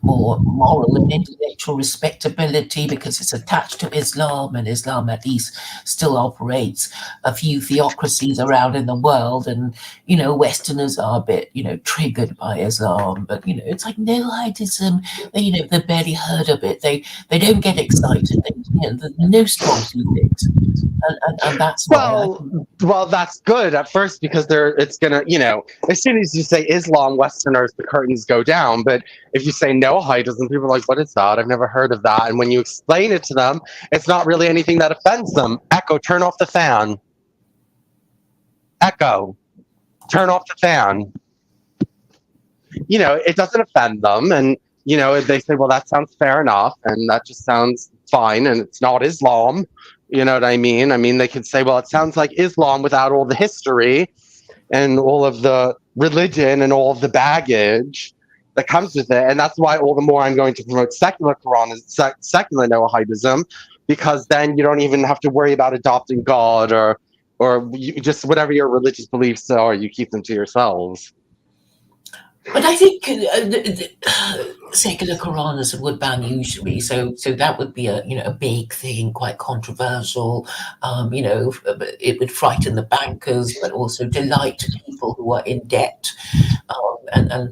more moral and intellectual respectability, because it's attached to Islam, and Islam at least still operates a few theocracies around in the world, and Westerners are a bit triggered by Islam, but it's like no-hidism. They barely heard of it. They don't get excited. There's no strong feelings. And that's why I think, Well, that's good at first because it's gonna, as soon as you say Islam, Westerners, the curtains go down. But if you say Noahidism, people are like, "What is that? I've never heard of that." And when you explain it to them, it's not really anything that offends them. Echo, turn off the fan. Echo, turn off the fan. It doesn't offend them, and they say, "Well, that sounds fair enough," and that just sounds fine, and it's not Islam. You know what I mean? I mean, they could say, "Well, it sounds like Islam without all the history and all of the religion and all of the baggage that comes with it," and that's why all the more I'm going to promote secular Quran and secular Noahidism, because then you don't even have to worry about adopting God or just whatever your religious beliefs are, you keep them to yourselves. but I think secular Quranism would ban usury, so that would be a big thing, quite controversial. It would frighten the bankers, but also delight people who are in debt, and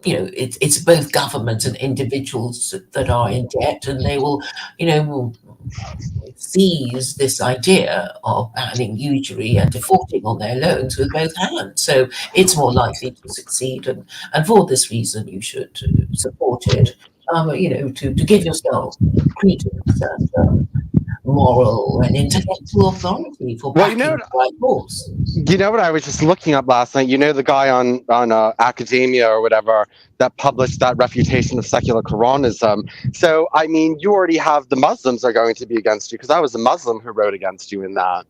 it's both governments and individuals that are in debt, and they will seize this idea of banning usury and defaulting on their loans with both hands. So it's more likely to succeed, and for this reason, you should support it. To give yourself credence and moral and intellectual authority for Well, backing the right cause. you know what I was just looking up last night? The guy on Academia or whatever that published that refutation of secular Quranism. So, I mean, you already have the Muslims are going to be against you because I was a Muslim who wrote against you in that.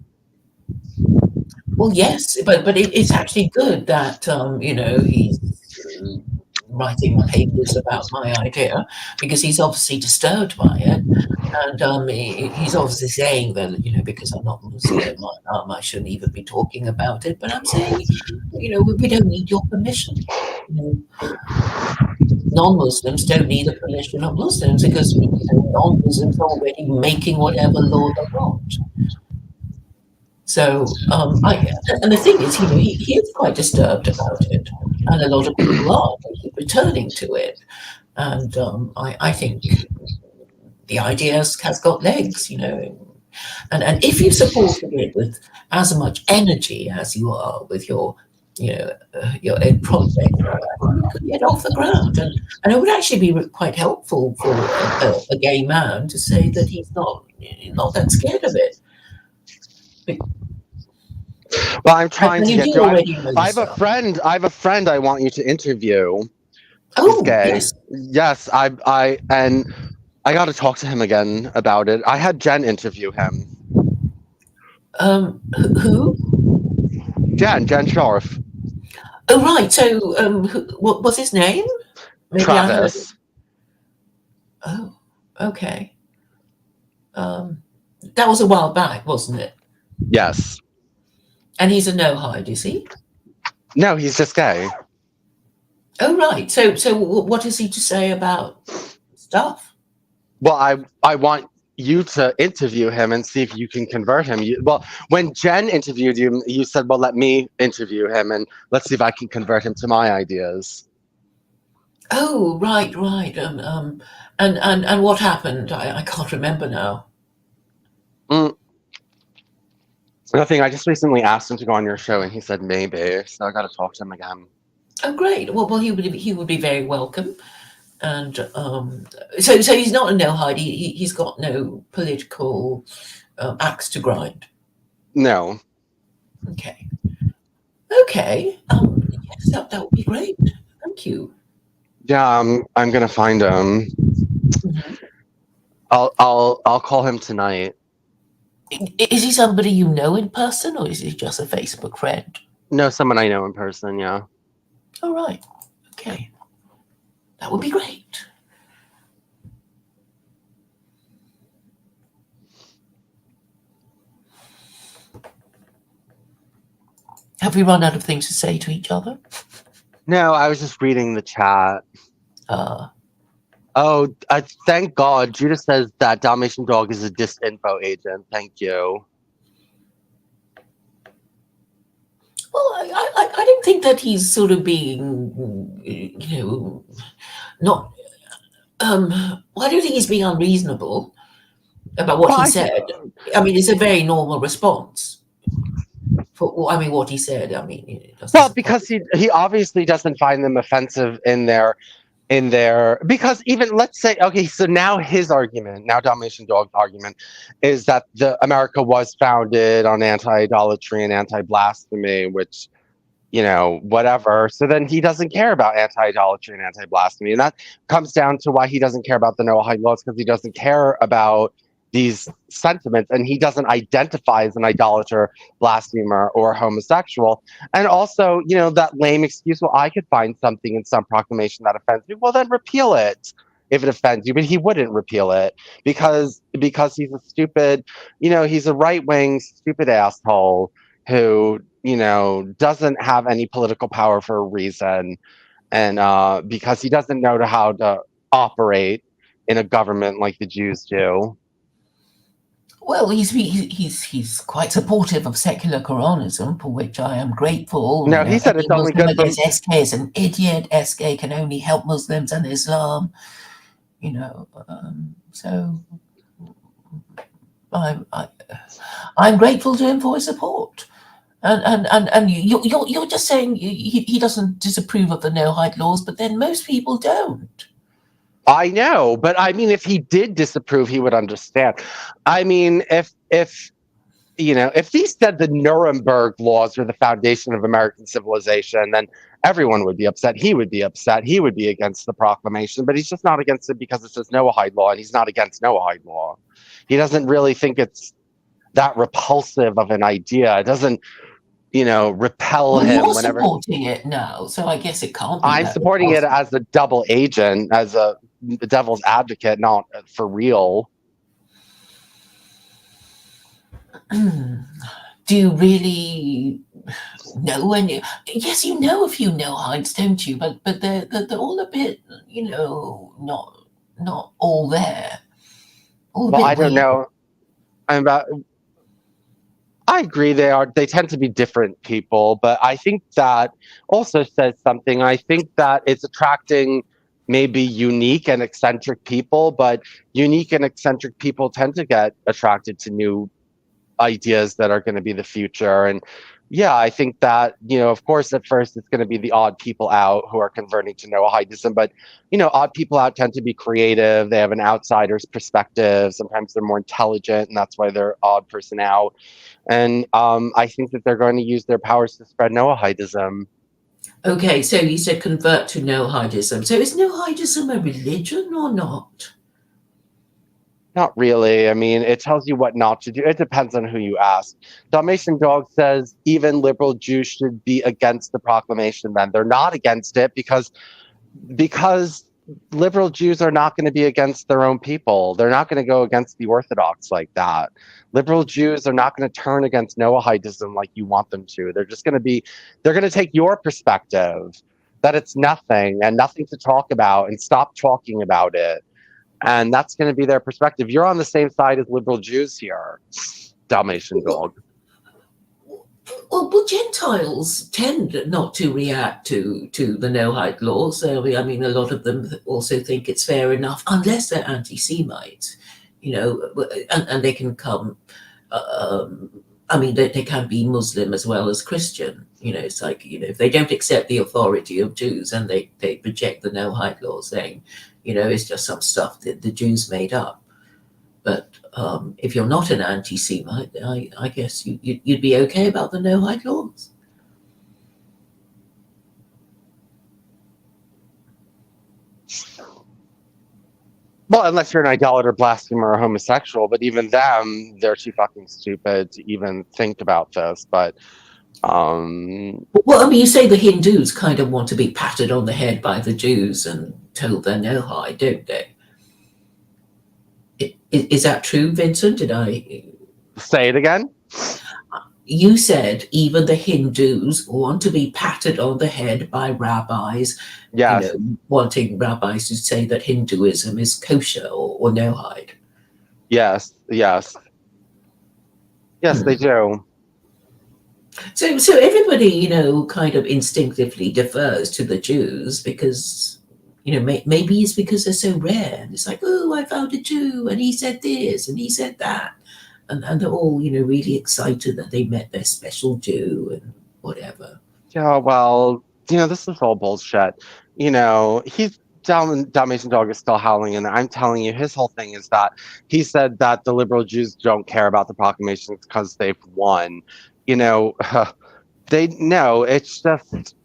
Well, yes, but it's actually good that he's writing papers about my idea, because he's obviously disturbed by it, and he's obviously saying that because I'm not Muslim, I shouldn't even be talking about it. But I'm saying, we don't need your permission. Non-Muslims don't need the permission of Muslims, because non-Muslims are already making whatever law they want. So, and the thing is, he is quite disturbed about it, and a lot of people are. They keep returning to it, and I think the idea has got legs, and if you supported it with as much energy as you are with your own project, you could get off the ground, and it would actually be quite helpful for a gay man to say that he's not that scared of it. Well, I'm trying to get you. I have a friend. I have a friend I want you to interview. Oh, He's gay. yes. Yes, I got to talk to him again about it. I had Jen interview him. Who? Jen Scharf. Oh, right. So, what was his name? Maybe Travis. Oh, okay. That was a while back, wasn't it? Yes. And he's a no-hide, is he? No, he's just gay. Oh, right. So what is he to say about stuff? Well, I want you to interview him and see if you can convert him. When Jen interviewed you, you said, "Well, let me interview him and let's see if I can convert him to my ideas." Oh, right. And what happened? I can't remember now. Nothing. I just recently asked him to go on your show, and he said maybe. So I got to talk to him again. Oh, great. Well, he would be very welcome. And so he's not a no-hide. He's got no political axe to grind. No. Okay. Yes, that would be great. Thank you. Yeah, I'm gonna find him. Mm-hmm. I'll call him tonight. Is he somebody you know in person, or is he just a Facebook friend? No, someone I know in person. Yeah. All right. Okay. That would be great. Have we run out of things to say to each other? No, I was just reading the chat. Oh, thank God. Judah says that Dalmatian Dog is a disinfo agent. Thank you. Well, I don't think that he's sort of being, not. I don't think he's being unreasonable. about what Well, he said. I mean, it's a very normal response. I mean, what he said. I mean, it doesn't well, surprise because he obviously doesn't find them offensive in their because even let's say okay, so now his argument, now Dalmatian Dog's argument, is that the America was founded on anti-idolatry and anti-blasphemy, which whatever. So then he doesn't care about anti-idolatry and anti-blasphemy. And that comes down to why he doesn't care about the Noahide laws, because he doesn't care about these sentiments and he doesn't identify as an idolater, blasphemer, or homosexual. And also, that lame excuse, well, I could find something in some proclamation that offends me. Well, then repeal it if it offends you. But he wouldn't repeal it because he's a stupid, he's a right-wing stupid asshole who doesn't have any political power for a reason, and because he doesn't know how to operate in a government like the Jews do. Well, he's quite supportive of secular Quranism, for which I am grateful. No, he said Any it's only Muslim good for. against SK is an idiot. SK can only help Muslims and Islam. So I'm grateful to him for his support. And you're just saying he doesn't disapprove of the Noahide laws, but then most people don't. I know, but I mean, if he did disapprove, he would understand. I mean, if he said the Nuremberg laws are the foundation of American civilization, then everyone would be upset. He would be upset. He would be against the proclamation, but he's just not against it because it says Noahide law, and he's not against Noahide law. He doesn't really think it's that repulsive of an idea. It doesn't, repel him You're whenever. supporting it now, so I guess it can't be. I'm supporting it as a double agent, as a devil's advocate, not for real. Do you really know any? Yes, you know a few Noahides, don't you? But they're all a bit, not all there. Well, I don't know. I agree they tend to be different people, but I think that also says something. I think that it's attracting maybe unique and eccentric people, but unique and eccentric people tend to get attracted to new ideas that are going to be the future. And yeah, I think that, of course, at first it's going to be the odd people out who are converting to Noahidism, but, odd people out tend to be creative. They have an outsider's perspective. Sometimes they're more intelligent, and that's why they're odd person out. And I think that they're going to use their powers to spread Noahidism. Okay, so you said convert to Noahidism. So is Noahidism a religion or not? Not really. I mean, it tells you what not to do. It depends on who you ask. Dalmatian Dog says even liberal Jews should be against the proclamation. Then they're not against it because liberal Jews are not going to be against their own people. They're not going to go against the Orthodox like that. Liberal Jews are not going to turn against Noahidism like you want them to. They're going to take your perspective that it's nothing and nothing to talk about and stop talking about it. And that's going to be their perspective. You're on the same side as liberal Jews here, Dalmatian Dog. Well, Gentiles tend not to react to the Noahide laws. So, I mean, a lot of them also think it's fair enough, unless they're anti-Semites, and they can come. I mean, they can be Muslim as well as Christian. It's like, if they don't accept the authority of Jews and they reject the Noahide laws, saying, it's just some stuff that the Jews made up. But if you're not an anti-Semite, I guess you'd be okay about the Noahide laws. Well, unless you're an idolater, blasphemer, or homosexual, but even them, they're too fucking stupid to even think about this. But well, I mean, you say the Hindus kind of want to be patted on the head by the Jews and told they're Noahide, don't they? Is that true, Vincent? Did I say it again? You said even the Hindus want to be patted on the head by rabbis. Yes. Wanting rabbis to say that Hinduism is kosher or Noahide. Yes, they do. So everybody, kind of instinctively defers to the Jews because, maybe it's because they're so rare. And it's like, oh, oh, I found a Jew, and he said this, and he said that. And they're all, really excited that they met their special Jew and whatever. Yeah, well, this is all bullshit. He's Dalmatian Dog is still howling, and I'm telling you, his whole thing is that he said that the liberal Jews don't care about the proclamations because they've won. They know it's just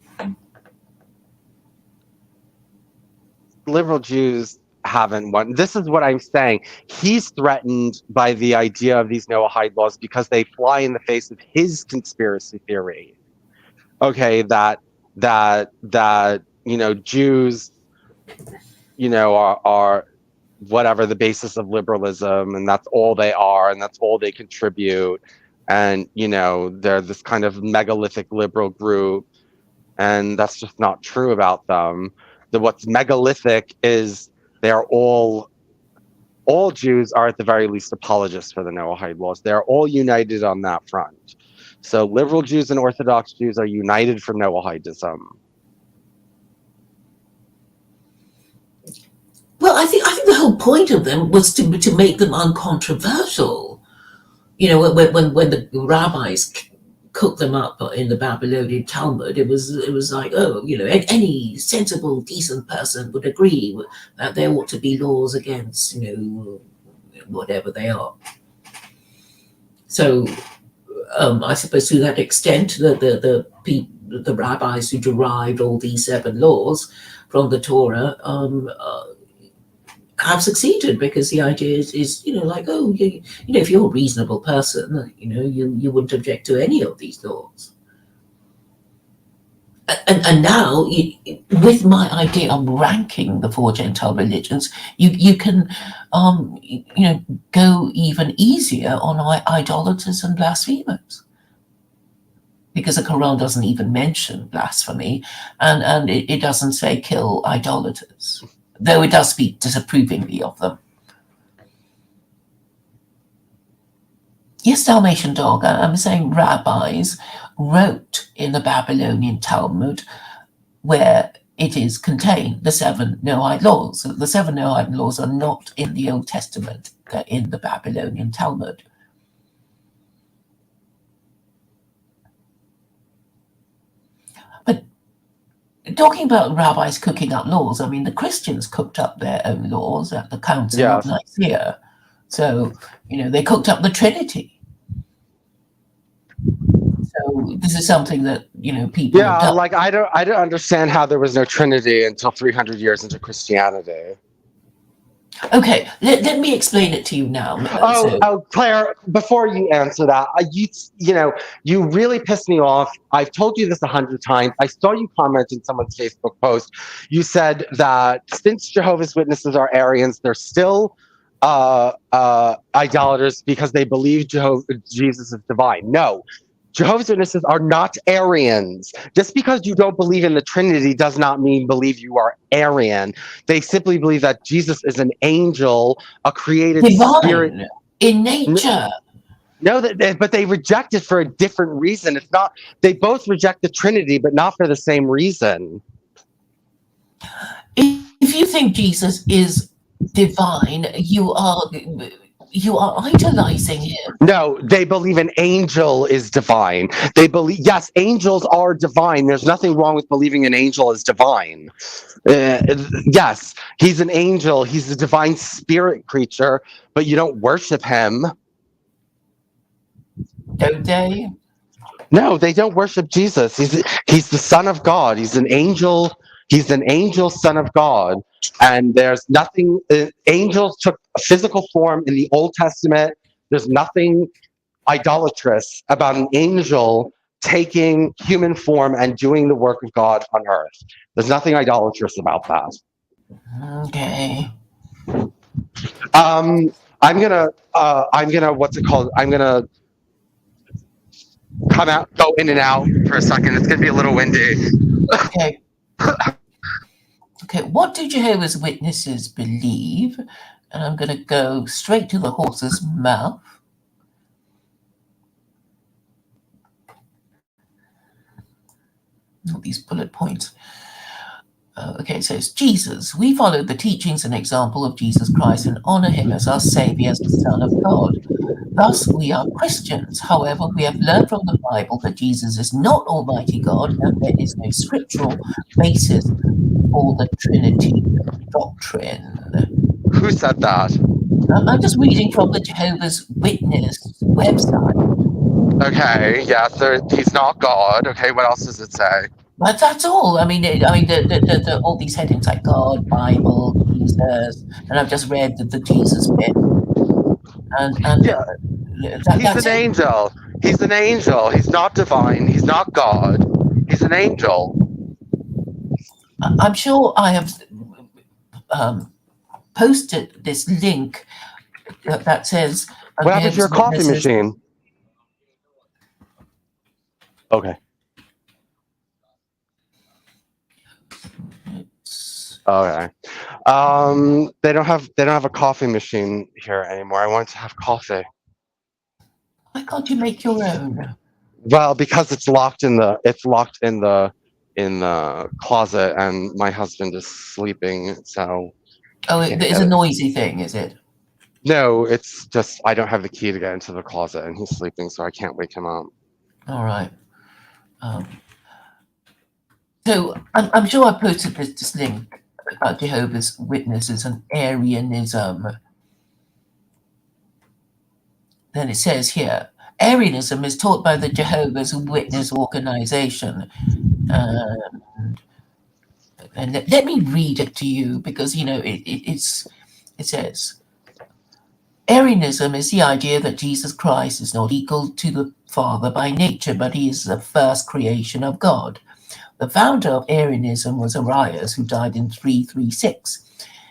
liberal Jews haven't won. This is what I'm saying. He's threatened by the idea of these Noahide laws because they fly in the face of his conspiracy theory. Okay, that Jews are whatever the basis of liberalism, and that's all they are, and that's all they contribute, and they're this kind of megalithic liberal group, and that's just not true about them. What's megalithic is they're all Jews are at the very least apologists for the Noahide laws. They're all united on that front. So liberal Jews and Orthodox Jews are united for Noahidism. Well, I think the whole point of them was to make them uncontroversial. When the rabbis cooked them up in the Babylonian Talmud, it was like, any sensible, decent person would agree that there ought to be laws against, whatever they are. So, I suppose to that extent, the rabbis who derived all these 7 laws from the Torah have succeeded, because the idea is if you're a reasonable person, you wouldn't object to any of these laws. And now, with my idea of ranking the 4 Gentile religions, you can go even easier on idolaters and blasphemers, because the Quran doesn't even mention blasphemy, and it doesn't say kill idolaters, though it does speak disapprovingly of them. Yes, Dalmatian Dog, I'm saying rabbis wrote in the Babylonian Talmud, where it is contained, the 7 Noahide laws. The 7 Noahide laws are not in the Old Testament, they're in the Babylonian Talmud. But talking about rabbis cooking up laws, I mean, the Christians cooked up their own laws at the Council of Nicaea. So, they cooked up the Trinity. So this is something that, people have done. Like I don't understand how there was no Trinity until 300 years into Christianity. Okay, let me explain it to you now. Claire, before you answer that, you really pissed me off. I've told you this 100 times. I saw you comment in someone's Facebook post. You said that since Jehovah's Witnesses are Arians, they're still idolaters because they believe Jesus is divine. No. Jehovah's Witnesses are not Arians. Just because you don't believe in the Trinity does not mean believe you are Arian. They simply believe that Jesus is an angel, a created spirit. In nature. No, but they reject it for a different reason. It's not. They both reject the Trinity, but not for the same reason. If you think Jesus is divine, you are idolizing him. No, they believe an angel is divine. They believe, yes, angels are divine. There's nothing wrong with believing an angel is divine. Yes, he's an angel. He's a divine spirit creature, but you don't worship him. Don't they? No, they don't worship Jesus. He's the Son of God. He's an angel. He's an angel son of God. And there's nothing, angels took a physical form in the Old Testament. There's nothing idolatrous about an angel taking human form and doing the work of God on earth. There's nothing idolatrous about that. Okay. I'm gonna come out, go in and out for a second. It's gonna be a little windy. Okay. Okay, what do Jehovah's Witnesses believe? And I'm going to go straight to the horse's mouth. All these bullet points. Okay, so it's Jesus. We follow the teachings and example of Jesus Christ and honor him as our Savior, as the Son of God. Thus, we are Christians. However, we have learned from the Bible that Jesus is not Almighty God, and there is no scriptural basis for the Trinity doctrine. Who said that? I'm just reading from the Jehovah's Witness website. Okay, yeah, so he's not God. Okay, what else does it say? But that's all. I mean, all these headings like God, Bible, Jesus, and I've just read the Jesus bit, and Yeah, he's that's an it. angel. He's an angel. He's not divine. He's not God. He's an angel. I'm sure I have posted this link that says What happened to your Jehovah's coffee Witnesses. machine? Okay. Okay. They don't have a coffee machine here anymore. I want to have coffee. Why can't you make your own? Well, because it's locked in the closet, and my husband is sleeping, so Oh, I can't it's get a it. noisy thing, is it? No, it's just I don't have the key to get into the closet, and he's sleeping, so I can't wake him up. All right. So I'm sure I posted this link about Jehovah's Witnesses and Arianism. Then it says here, Arianism is taught by the Jehovah's Witness organization. And let me read it to you because, it says, Arianism is the idea that Jesus Christ is not equal to the Father by nature, but he is the first creation of God. The founder of Arianism was Arius, who died in 336.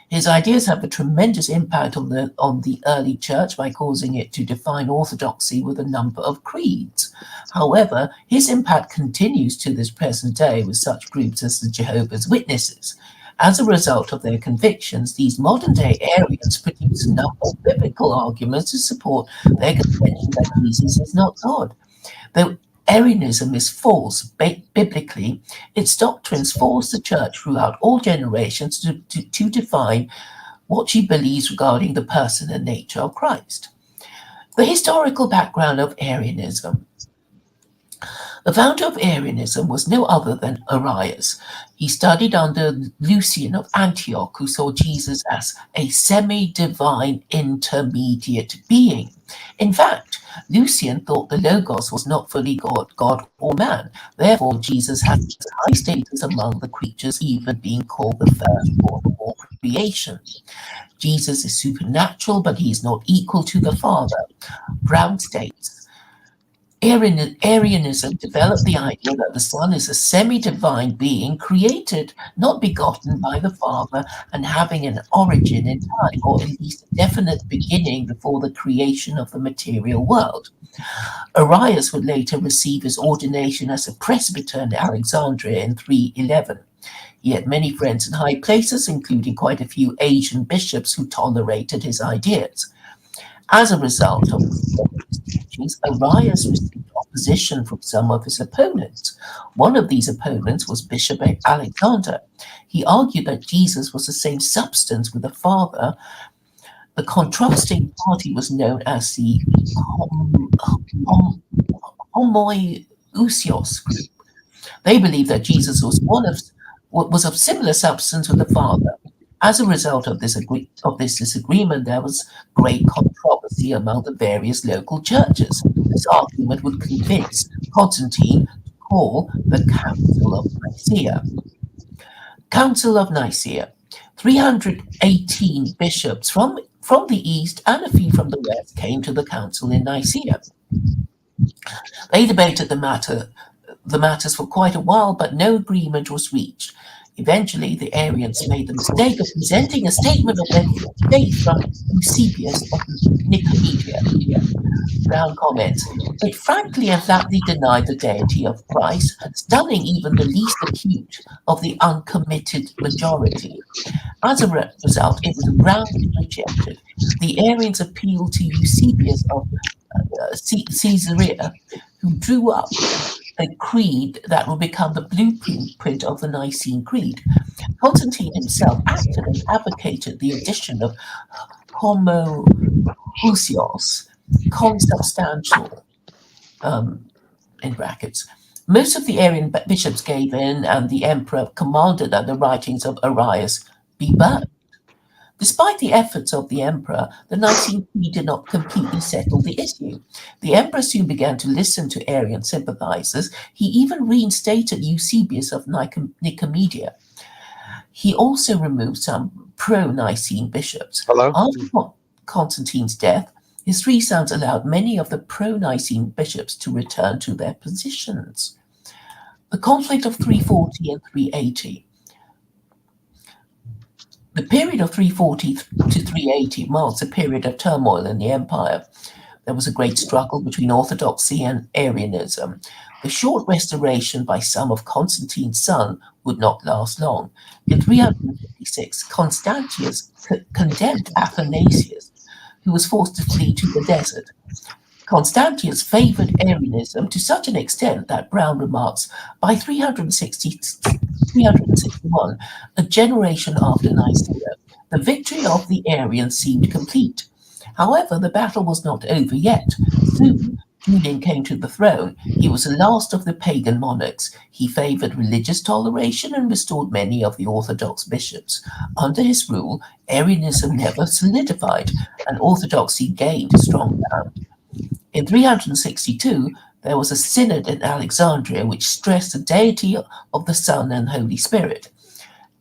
His ideas have a tremendous impact on the early church by causing it to define orthodoxy with a number of creeds. However, his impact continues to this present day with such groups as the Jehovah's Witnesses. As a result of their convictions, these modern-day Arians produce a number of biblical arguments to support their contention that Jesus is not God. Though Arianism is false biblically, its doctrines force the church throughout all generations to define what she believes regarding the person and nature of Christ. The historical background of Arianism. The founder of Arianism was no other than Arius. He studied under Lucian of Antioch, who saw Jesus as a semi-divine intermediate being. In fact, Lucian thought the Logos was not fully God or man. Therefore, Jesus has high status among the creatures, even being called the firstborn of all creation. Jesus is supernatural, but he is not equal to the Father. Brown states, Arianism developed the idea that the Son is a semi-divine being created, not begotten by the Father, and having an origin in time, or at least a definite beginning before the creation of the material world. Arius would later receive his ordination as a presbyter in Alexandria in 311. He had many friends in high places, including quite a few Asian bishops who tolerated his ideas. As a result of his teachings, Arius received opposition from some of his opponents. One of these opponents was Bishop Alexander. He argued that Jesus was the same substance with the Father. The contrasting party was known as the Homoousios group. They believed that Jesus was of similar substance with the Father. As a result of this disagreement, there was great controversy among the various local churches. This argument would convince Constantine to call the Council of Nicaea. Council of Nicaea. 318 bishops from the east and a few from the west came to the council in Nicaea. They debated the matters for quite a while, but no agreement was reached. Eventually, the Arians made the mistake of presenting a statement of their faith from Eusebius of Nicomedia. Brown comments, it frankly and flatly denied the deity of Christ, stunning even the least acute of the uncommitted majority. As a result, it was roundly rejected. The Arians appealed to Eusebius of Caesarea, who drew up a creed that would become the blueprint of the Nicene Creed. Constantine himself acted and advocated the addition of homoousios, consubstantial, in brackets. Most of the Arian bishops gave in, and the emperor commanded that the writings of Arius be burned. Despite the efforts of the emperor, the Nicene Creed did not completely settle the issue. The emperor soon began to listen to Arian sympathizers. He even reinstated Eusebius of Nicomedia. He also removed some pro-Nicene bishops. Hello? After Constantine's death, his three sons allowed many of the pro-Nicene bishops to return to their positions. The conflict of 340 and 380. The period of 340 to 380 marks a period of turmoil in the empire. There was a great struggle between orthodoxy and Arianism. The short restoration by some of Constantine's sons would not last long. In 356, Constantius condemned Athanasius, who was forced to flee to the desert. Constantius favored Arianism to such an extent that Brown remarks, by 361, a generation after Nicaea, the victory of the Arians seemed complete. However, the battle was not over yet. Soon, Julian came to the throne. He was the last of the pagan monarchs. He favored religious toleration and restored many of the Orthodox bishops. Under his rule, Arianism never solidified, and Orthodoxy gained strong ground. In 362, there was a synod in Alexandria which stressed the deity of the Son and Holy Spirit.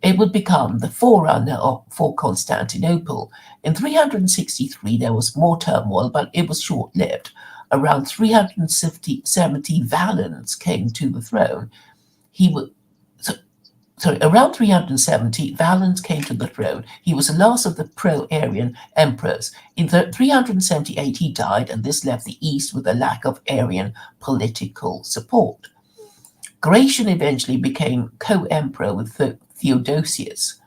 It would become the forerunner for Constantinople. In 363, there was more turmoil, but it was short-lived. Around 370, Valens came to the throne. Around 370, Valens came to the throne. He was the last of the pro-Arian emperors. In 378, he died, and this left the East with a lack of Arian political support. Gratian eventually became co-emperor with Theodosius.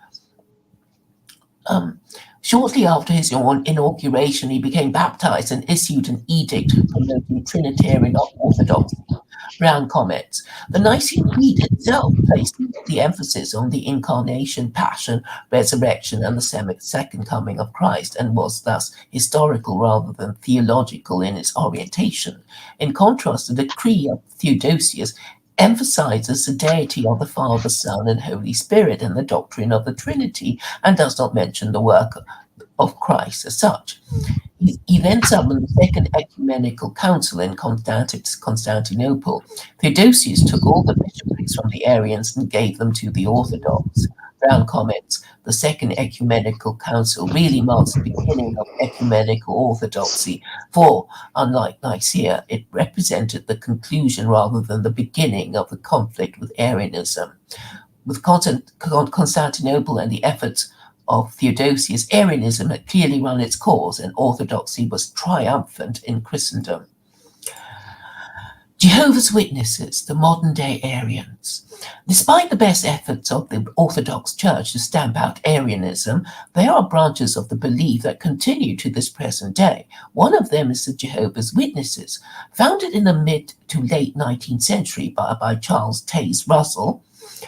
Shortly after his inauguration, he became baptized and issued an edict promoting Trinitarian orthodoxy. Brown comments, the Nicene Creed itself placed the emphasis on the incarnation, passion, resurrection, and the second coming of Christ, and was thus historical rather than theological in its orientation. In contrast, the decree of Theodosius emphasizes the deity of the Father, Son, and Holy Spirit and the doctrine of the Trinity, and does not mention the work of Christ as such. He then summoned the Second Ecumenical Council in Constantinople. Theodosius took all the bishoprics from the Arians and gave them to the Orthodox. Brown comments, the Second Ecumenical Council really marks the beginning of ecumenical orthodoxy, for, unlike Nicaea, it represented the conclusion rather than the beginning of the conflict with Arianism. With Constantinople and the efforts of Theodosius, Arianism had clearly run its course, and orthodoxy was triumphant in Christendom. Jehovah's Witnesses, the modern-day Arians. Despite the best efforts of the Orthodox Church to stamp out Arianism, there are branches of the belief that continue to this present day. One of them is the Jehovah's Witnesses, founded in the mid to late 19th century by Charles Taze Russell.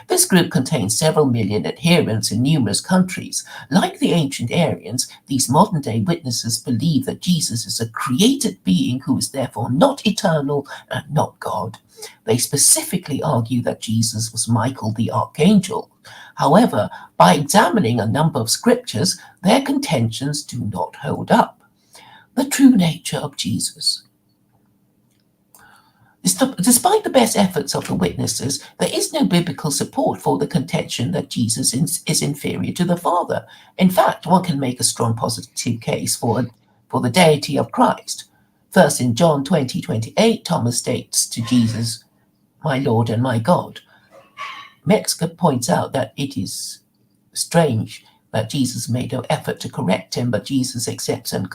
This group contains several million adherents in numerous countries. Like the ancient Arians, these modern-day witnesses believe that Jesus is a created being who is therefore not eternal and not God. They specifically argue that Jesus was Michael the Archangel. However, by examining a number of scriptures, their contentions do not hold up. The true nature of Jesus. Despite the best efforts of the witnesses, there is no biblical support for the contention that Jesus is inferior to the Father. In fact, one can make a strong positive case for the deity of Christ. First, in John 20:28, Thomas states to Jesus, "My Lord and my God." Metzger points out that it is strange that Jesus made no effort to correct him, but Jesus accepts and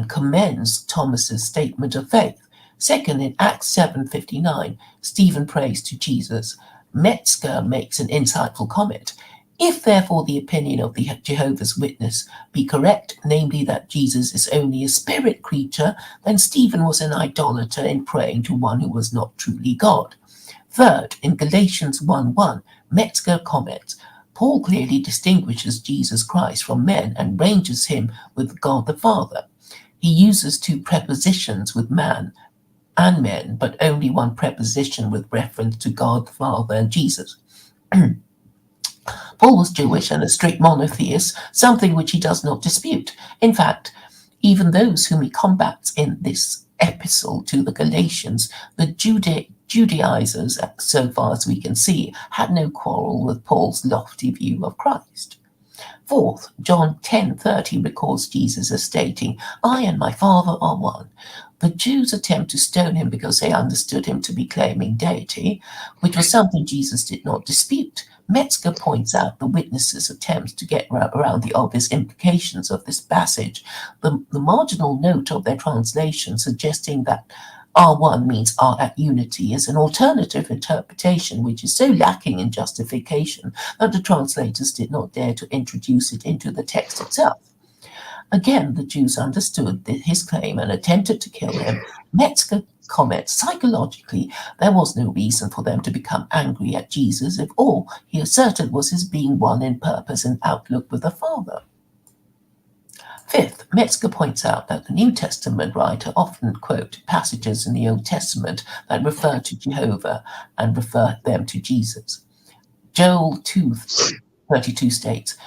commends Thomas's statement of faith. Second, in Acts 7:59, Stephen prays to Jesus. Metzger makes an insightful comment. If therefore the opinion of the Jehovah's Witness be correct, namely that Jesus is only a spirit creature, then Stephen was an idolater in praying to one who was not truly God. Third, in Galatians 1:1, Metzger comments, Paul clearly distinguishes Jesus Christ from men and ranges him with God the Father. He uses two prepositions with man and men, but only one preposition with reference to God the Father and Jesus. Paul was Jewish and a strict monotheist, something which he does not dispute. In fact, even those whom he combats in this epistle to the Galatians, the Judaizers, so far as we can see, had no quarrel with Paul's lofty view of Christ. Fourth, John 10:30 records Jesus as stating, "I and my Father are one." The Jews attempt to stone him because they understood him to be claiming deity, which was something Jesus did not dispute. Metzger points out the witnesses' attempts to get around the obvious implications of this passage. The marginal note of their translation suggesting that R1 means are at unity is an alternative interpretation which is so lacking in justification that the translators did not dare to introduce it into the text itself. Again, the Jews understood his claim and attempted to kill him. Metzger comments, psychologically, there was no reason for them to become angry at Jesus if all he asserted was his being one in purpose and outlook with the Father. Fifth, Metzger points out that the New Testament writer often quote passages in the Old Testament that refer to Jehovah and refer them to Jesus. Joel 2:32 states,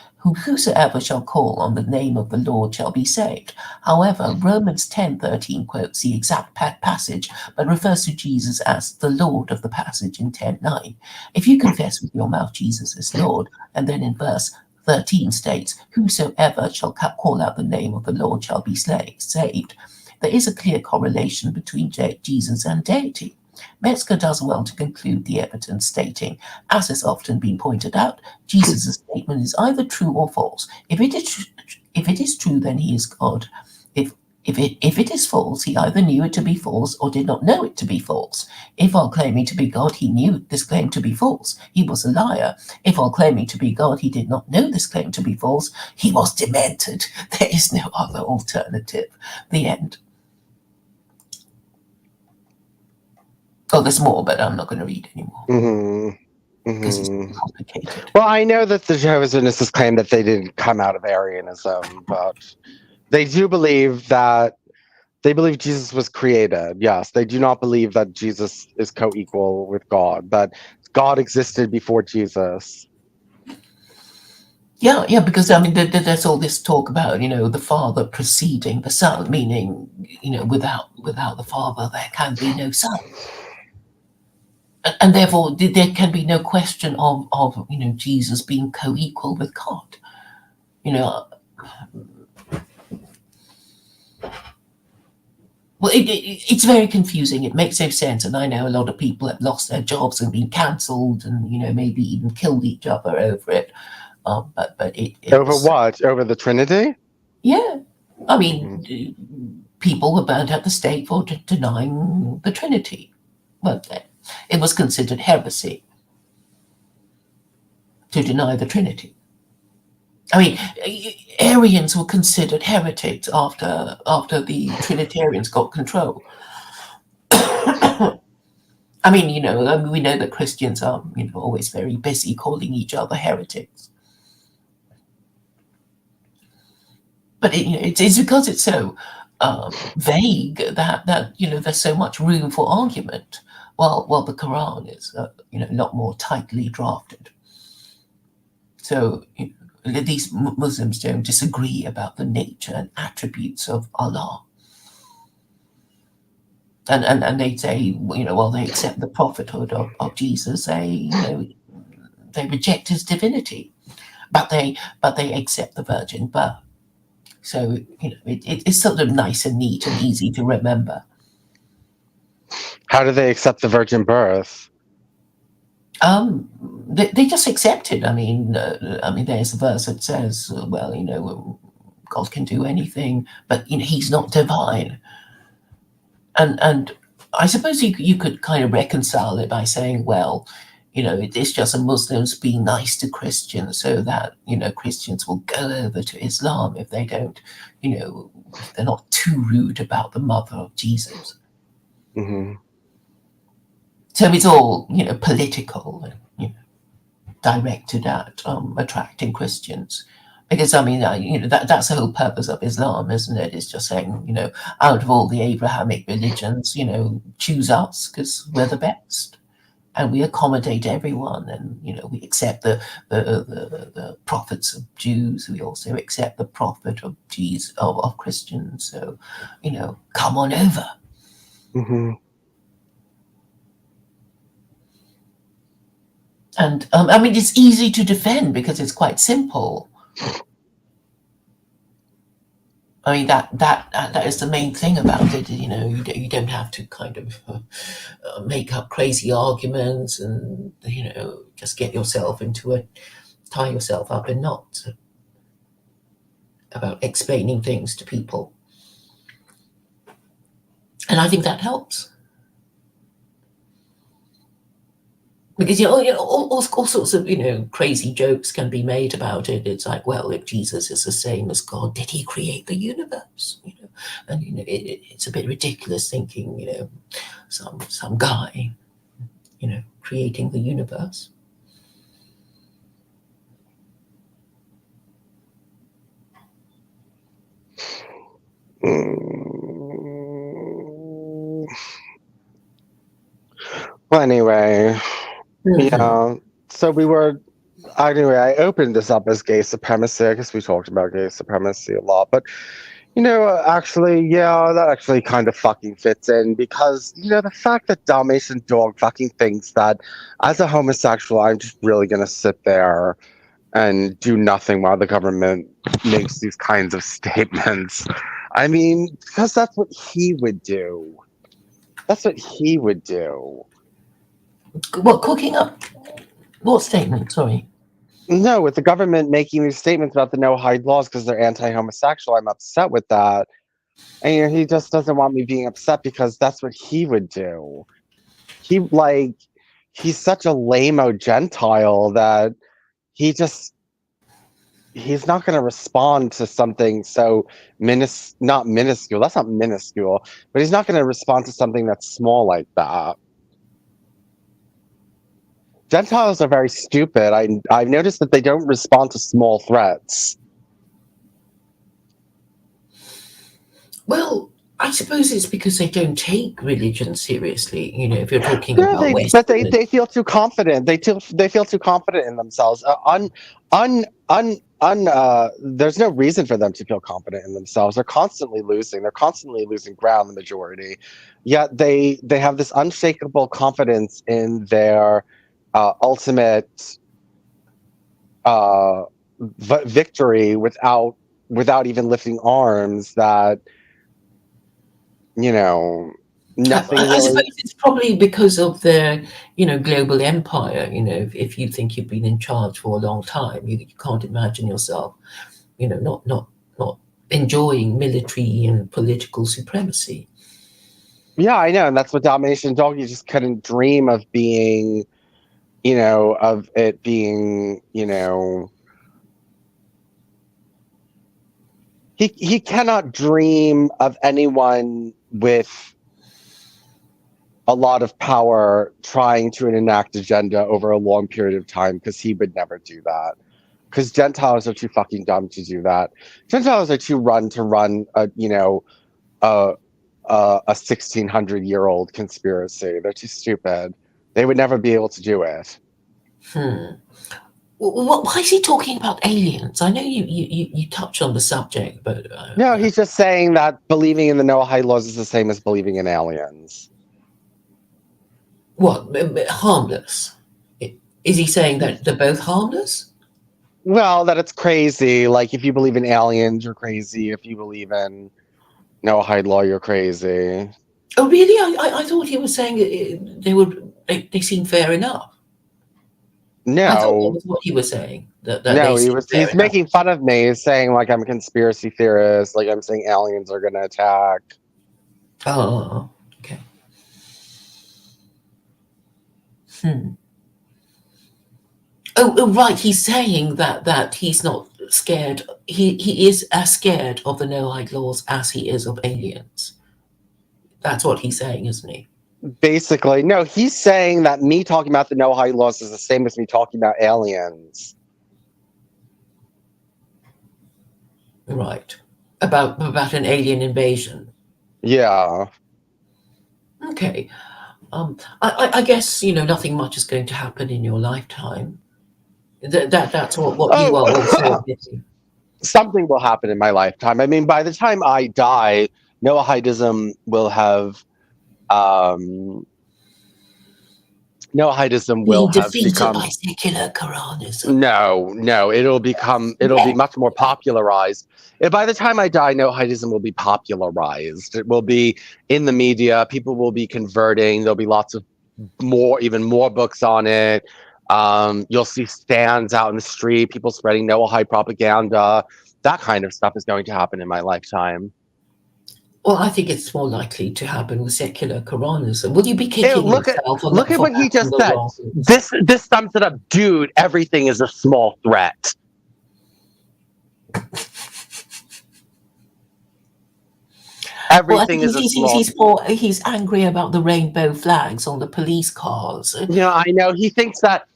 "Whosoever shall call on the name of the Lord shall be saved." However, Romans 10:13 quotes the exact passage, but refers to Jesus as the Lord of the passage in 10:9. If you confess with your mouth Jesus is Lord, and then in verse 13 states, "Whosoever shall call out the name of the Lord shall be saved," there is a clear correlation between Jesus and deity. Metzger does well to conclude the evidence, stating, as has often been pointed out, Jesus' statement is either true or false. If it is true, then he is God. If it is false, he either knew it to be false or did not know it to be false. If while claiming to be God, he knew this claim to be false, he was a liar. If while claiming to be God, he did not know this claim to be false, he was demented. There is no other alternative. The end. Oh, there's more, but I'm not going to read anymore. Because it's too complicated. Well, I know that the Jehovah's Witnesses claim that they didn't come out of Arianism, but they do believe that Jesus was created. Yes, they do not believe that Jesus is co-equal with God, but God existed before Jesus. Yeah, because I mean, there's all this talk about, the Father preceding the Son, meaning, without the Father, there can be no Son. And therefore, there can be no question of Jesus being co-equal with God. Well, it's very confusing. It makes no sense, and I know a lot of people have lost their jobs and been cancelled, and maybe even killed each other over it. But over what? Over the Trinity? Yeah, I mean, people were burnt at the stake for denying the Trinity. Well, it was considered heresy to deny the Trinity. I mean, Arians were considered heretics after the Trinitarians got control. I mean, we know that Christians are, always very busy calling each other heretics. But it's because it's so vague that there's so much room for argument. While the Quran is a lot more tightly drafted. So these Muslims don't disagree about the nature and attributes of Allah. And they say, while they accept the prophethood of Jesus, they reject his divinity, but they accept the virgin birth. So it's sort of nice and neat and easy to remember. How do they accept the virgin birth? They just accept it. I mean, there's a verse that says, God can do anything, but he's not divine. And I suppose you could kind of reconcile it by saying, well, it's just a Muslims being nice to Christians so that, Christians will go over to Islam if they don't, if they're not too rude about the mother of Jesus. Mm-hmm. So it's all, political. directed at attracting Christians. Because I mean, that's the whole purpose of Islam, isn't it? It's just saying, out of all the Abrahamic religions, choose us because we're the best, and we accommodate everyone, and we accept the prophets of Jews. We also accept the prophet of Jesus of Christians. So, come on over. Mm-hmm. And I mean, it's easy to defend because it's quite simple. I mean, that is the main thing about it. You don't have to kind of make up crazy arguments and just get yourself tie yourself up in knots about explaining things to people. And I think that helps. Because all sorts of crazy jokes can be made about it. It's like, well, if Jesus is the same as God, did he create the universe? And it's a bit ridiculous thinking some guy creating the universe. Well, anyway, Mm-hmm. yeah. So anyway, I opened this up as gay supremacy because we talked about gay supremacy a lot. But, actually, yeah, that actually kind of fucking fits in because, the fact that Dalmatian Dog fucking thinks that as a homosexual, I'm just really going to sit there and do nothing while the government makes these kinds of statements. I mean, because that's what he would do. That's what he would do. What, cooking up? What statement? Sorry. No, with the government making these statements about the no hide laws because they're anti-homosexual, I'm upset with that. And he just doesn't want me being upset because that's what he would do. He's such a lame-o Gentile that he's not going to respond to something so not minuscule. That's not minuscule, but he's not going to respond to something that's small like that. Gentiles are very stupid. I've noticed that they don't respond to small threats. Well, I suppose it's because they don't take religion seriously. If you're talking No, about they feel too confident. They feel too confident in themselves. There's no reason for them to feel confident in themselves. They're constantly losing. They're constantly losing ground. The majority, yet they have this unshakable confidence in their ultimate victory without even lifting arms. That nothing I really. suppose it's probably because of their, global empire. If you think you've been in charge for a long time, you can't imagine yourself, not enjoying military and political supremacy. Yeah, I know, and that's what Dalmatian Dog. You just couldn't dream of being, of it being, He cannot dream of anyone with a lot of power trying to enact agenda over a long period of time because he would never do that. Because Gentiles are too fucking dumb to do that. Gentiles are too run a 1,600-year-old conspiracy. They're too stupid. They would never be able to do it. Why is he talking about aliens? I know you touch on the subject, but no, he's just saying that believing in the no hide laws is the same as believing in aliens. What, harmless? Is he saying that they're both harmless? Well, that it's crazy. Like, if you believe in aliens, you're crazy. If you believe in no hide law, you're crazy. Oh, really? I thought he was saying they seem fair enough. No, I thought that was what he was saying. No, he's making fun of me. He's saying like I'm a conspiracy theorist. Like I'm saying aliens are going to attack. Oh, okay. Oh, right. He's saying that he's not scared. He is as scared of the no hide laws as he is of aliens. That's what he's saying, isn't he? Basically, no, he's saying that me talking about the no height laws is the same as me talking about aliens. Right. About an alien invasion. Yeah. Okay. I guess, nothing much is going to happen in your lifetime. That's what you are also Oh, admitting. something will happen in my lifetime. I mean, by the time I die, Noahidism will have um, Noahidism will Being have defeated become by secular Quranism. no, it'll be Yeah. much more popularized. And by the time I die, Noahidism will be popularized. It will be in the media. People will be converting. There'll be lots of even more books on it. You'll see stands out in the street, people spreading Noahide propaganda. That kind of stuff is going to happen in my lifetime. Well, I think it's more likely to happen with secular Quranism. Will you be Hey, kicking yourself for look at what he having just the said. wrong? This sums it up, dude. Everything is a small threat. Well, I Everything think is a small. he's angry about the rainbow flags on the police cars. I know he thinks that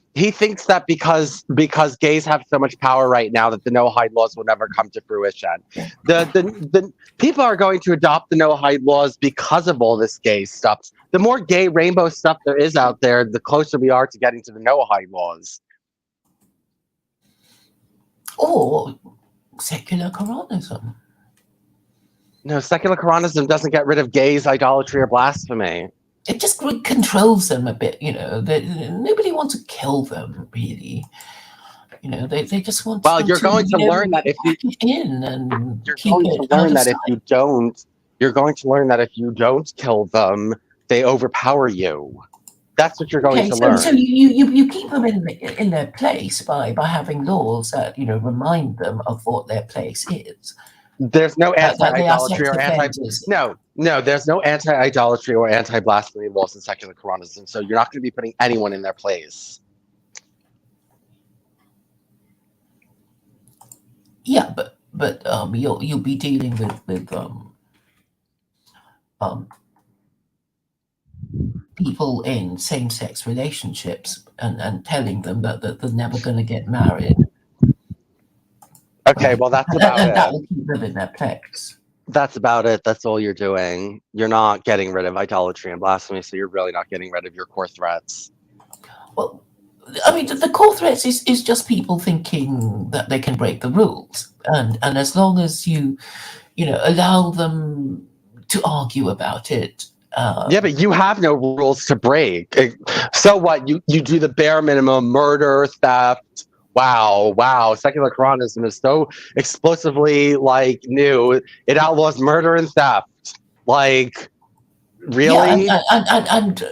because gays have so much power right now that the no hide laws will never come to fruition. The people are going to adopt the no hide laws because of all this gay stuff. The more gay rainbow stuff there is out there, the closer we are to getting to the no hide laws. Or secular Quranism. No, secular Quranism doesn't get rid of gays, idolatry, or blasphemy. It just controls them a bit, nobody wants to kill them, really. They just want Well, them you're going to learn that if you pack it in and you're keep going it to out learn of that sight. you're going to learn that if you don't kill them, they overpower you. That's what you're going to learn. So you keep them in their place by having laws that remind them of what their place is. There's no That they are anti-idolatry sex or offenders. there's no anti-idolatry or anti-blasphemy laws in secular Quranism, so you're not going to be putting anyone in their place. Yeah, but you'll be dealing with people in same-sex relationships and telling them that they're never going to get married. Okay, well that's about and it. that will keep them in their place. That's about it. That's all you're doing. You're not getting rid of idolatry and blasphemy, so you're really not getting rid of your core threats. Well, I mean, the core threats is just people thinking that they can break the rules, and as long as you allow them to argue about it. Yeah, but you have no rules to break. So what? You do the bare minimum: murder, theft. Wow. Secular Quranism is so explosively new. It outlaws murder and theft. Really? Yeah, and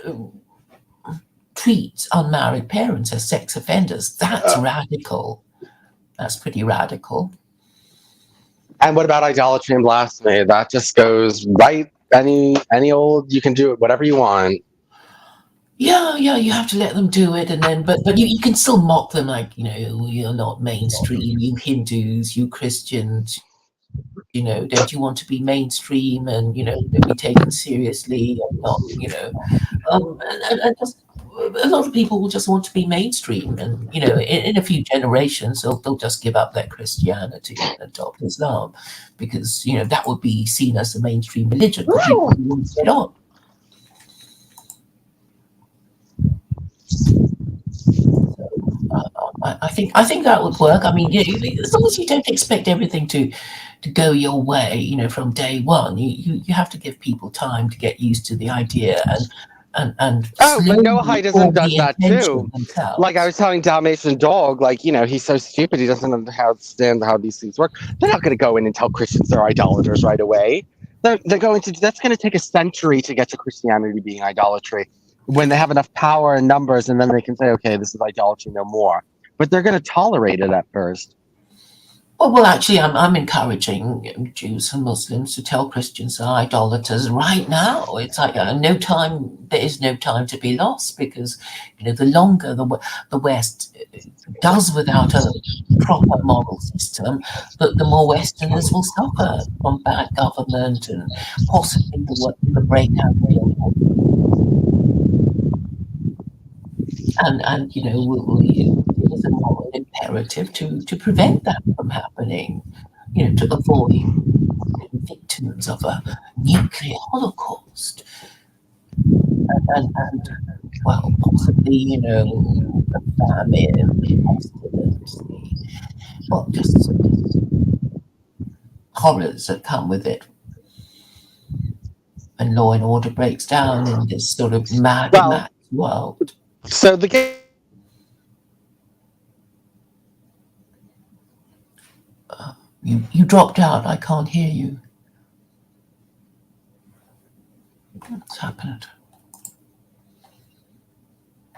treats unmarried parents as sex offenders. That's radical. That's pretty radical. And what about idolatry and blasphemy? That just goes right. Any old, you can do it, whatever you want. Yeah, you have to let them do it, and then but you can still mock them you're not mainstream, you Hindus, you Christians, don't you want to be mainstream and be taken seriously and not and just a lot of people will just want to be mainstream, and in a few generations they'll just give up their Christianity and adopt Islam because that would be seen as the mainstream religion for people who won't get on. I think that would work. I mean, as long as you don't expect everything to go your way, from day one, you have to give people time to get used to the idea and but Noahidism does that too. themselves. Like I was telling Dalmatian Dog, he's so stupid he doesn't understand how these things work. They're not going to go in and tell Christians they're idolaters right away. They're going to. That's going to take a century to get to Christianity being idolatry. When they have enough power and numbers, and then they can say, okay, this is idolatry no more. But they're going to tolerate it at first. Well, actually, I'm encouraging Jews and Muslims to tell Christians are idolaters right now. It's like no time. There is no time to be lost because the longer the West does without a proper moral system, the more Westerners will suffer from bad government and possibly the breakout. and it is a moral imperative to prevent that from happening, to avoid victims of a nuclear holocaust, and well, possibly, the famine, the pestilence, just horrors that come with it. And law and order breaks down in this sort of Mad Well, Max world. so the gay You dropped out. I can't hear you. What's happened?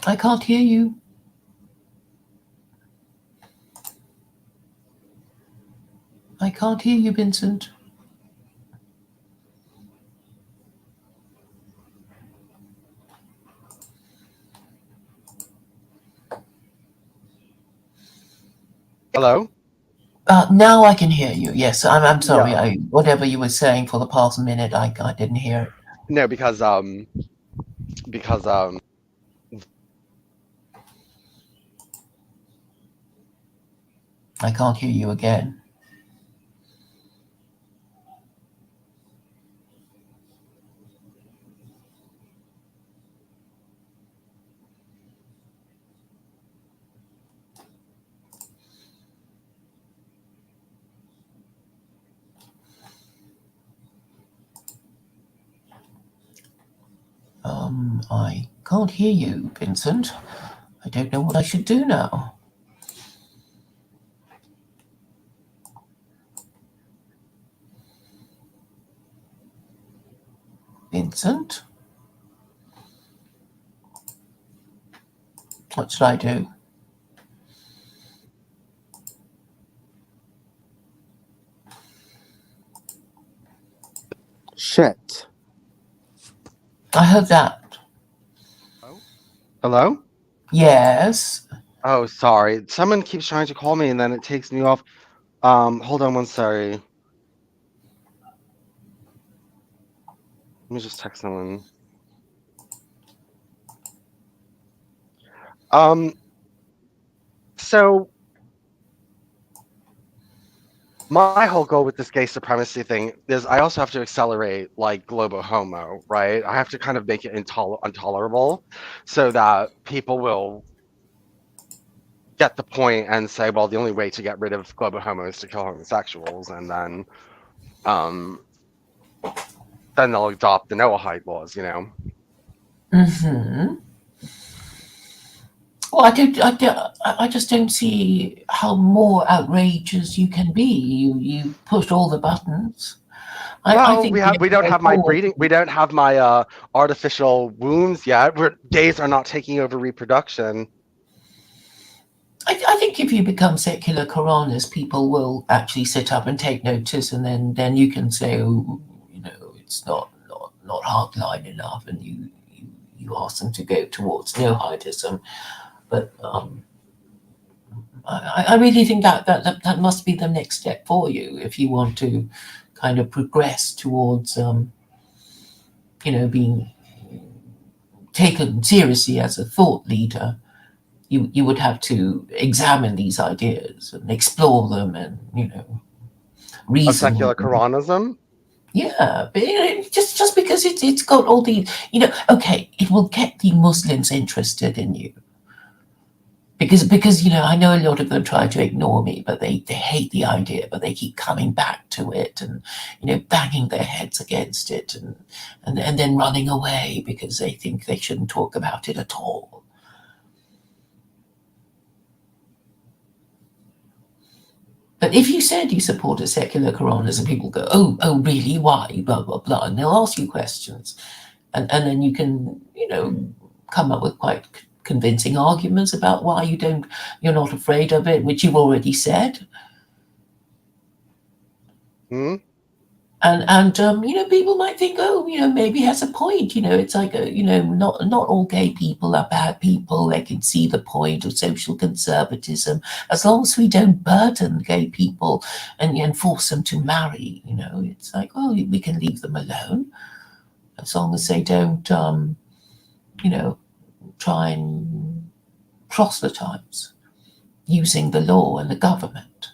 I can't hear you. I can't hear you, Vincent. hello? Now I can hear you. Yes, I'm sorry. Yeah. Whatever you were saying for the past minute, I didn't hear it. No, because I can't hear you again. I can't hear you, Vincent. I don't know what I should do now. Vincent? What should I do? Shit. I heard that. hello? Yes. Oh, sorry. Someone keeps trying to call me and then it takes me off. Hold on one sorry. Let me just text someone. So my whole goal with this gay supremacy thing is I also have to accelerate like global homo, right? I have to kind of make it intolerable so that people will get the point and say, well, the only way to get rid of global homo is to kill homosexuals, and then they'll adopt the Noahide laws, Mm-hmm. Well, I just don't see how more outrageous you can be. You push all the buttons. I Well, think we don't have my breeding, we don't have my artificial wombs yet. Gays are not taking over reproduction. I think if you become secular coroners, people will actually sit up and take notice, and then you can say, oh, it's not hardline enough, and you ask them to go towards no-hidism. But I really think that must be the next step for you if you want to kind of progress towards being taken seriously as a thought leader. You would have to examine these ideas and explore them and Of reason secular with them. Quranism? Yeah, but just because it's got all these, okay, it will get the Muslims interested in you. Because I know a lot of them try to ignore me, but they hate the idea, but they keep coming back to it and banging their heads against it and then running away because they think they shouldn't talk about it at all. But if you said you supported secular coroners and people go, oh really, why, blah blah blah, and they'll ask you questions, and then you can come up with quite convincing arguments about why you're not afraid of it, which you've already said. Hmm? And people might think, oh, maybe he has a point. It's like, not all gay people are bad people. They can see the point of social conservatism as long as we don't burden gay people and force them to marry. It's like, oh, we can leave them alone as long as they don't, try and proselytes using the law and the government.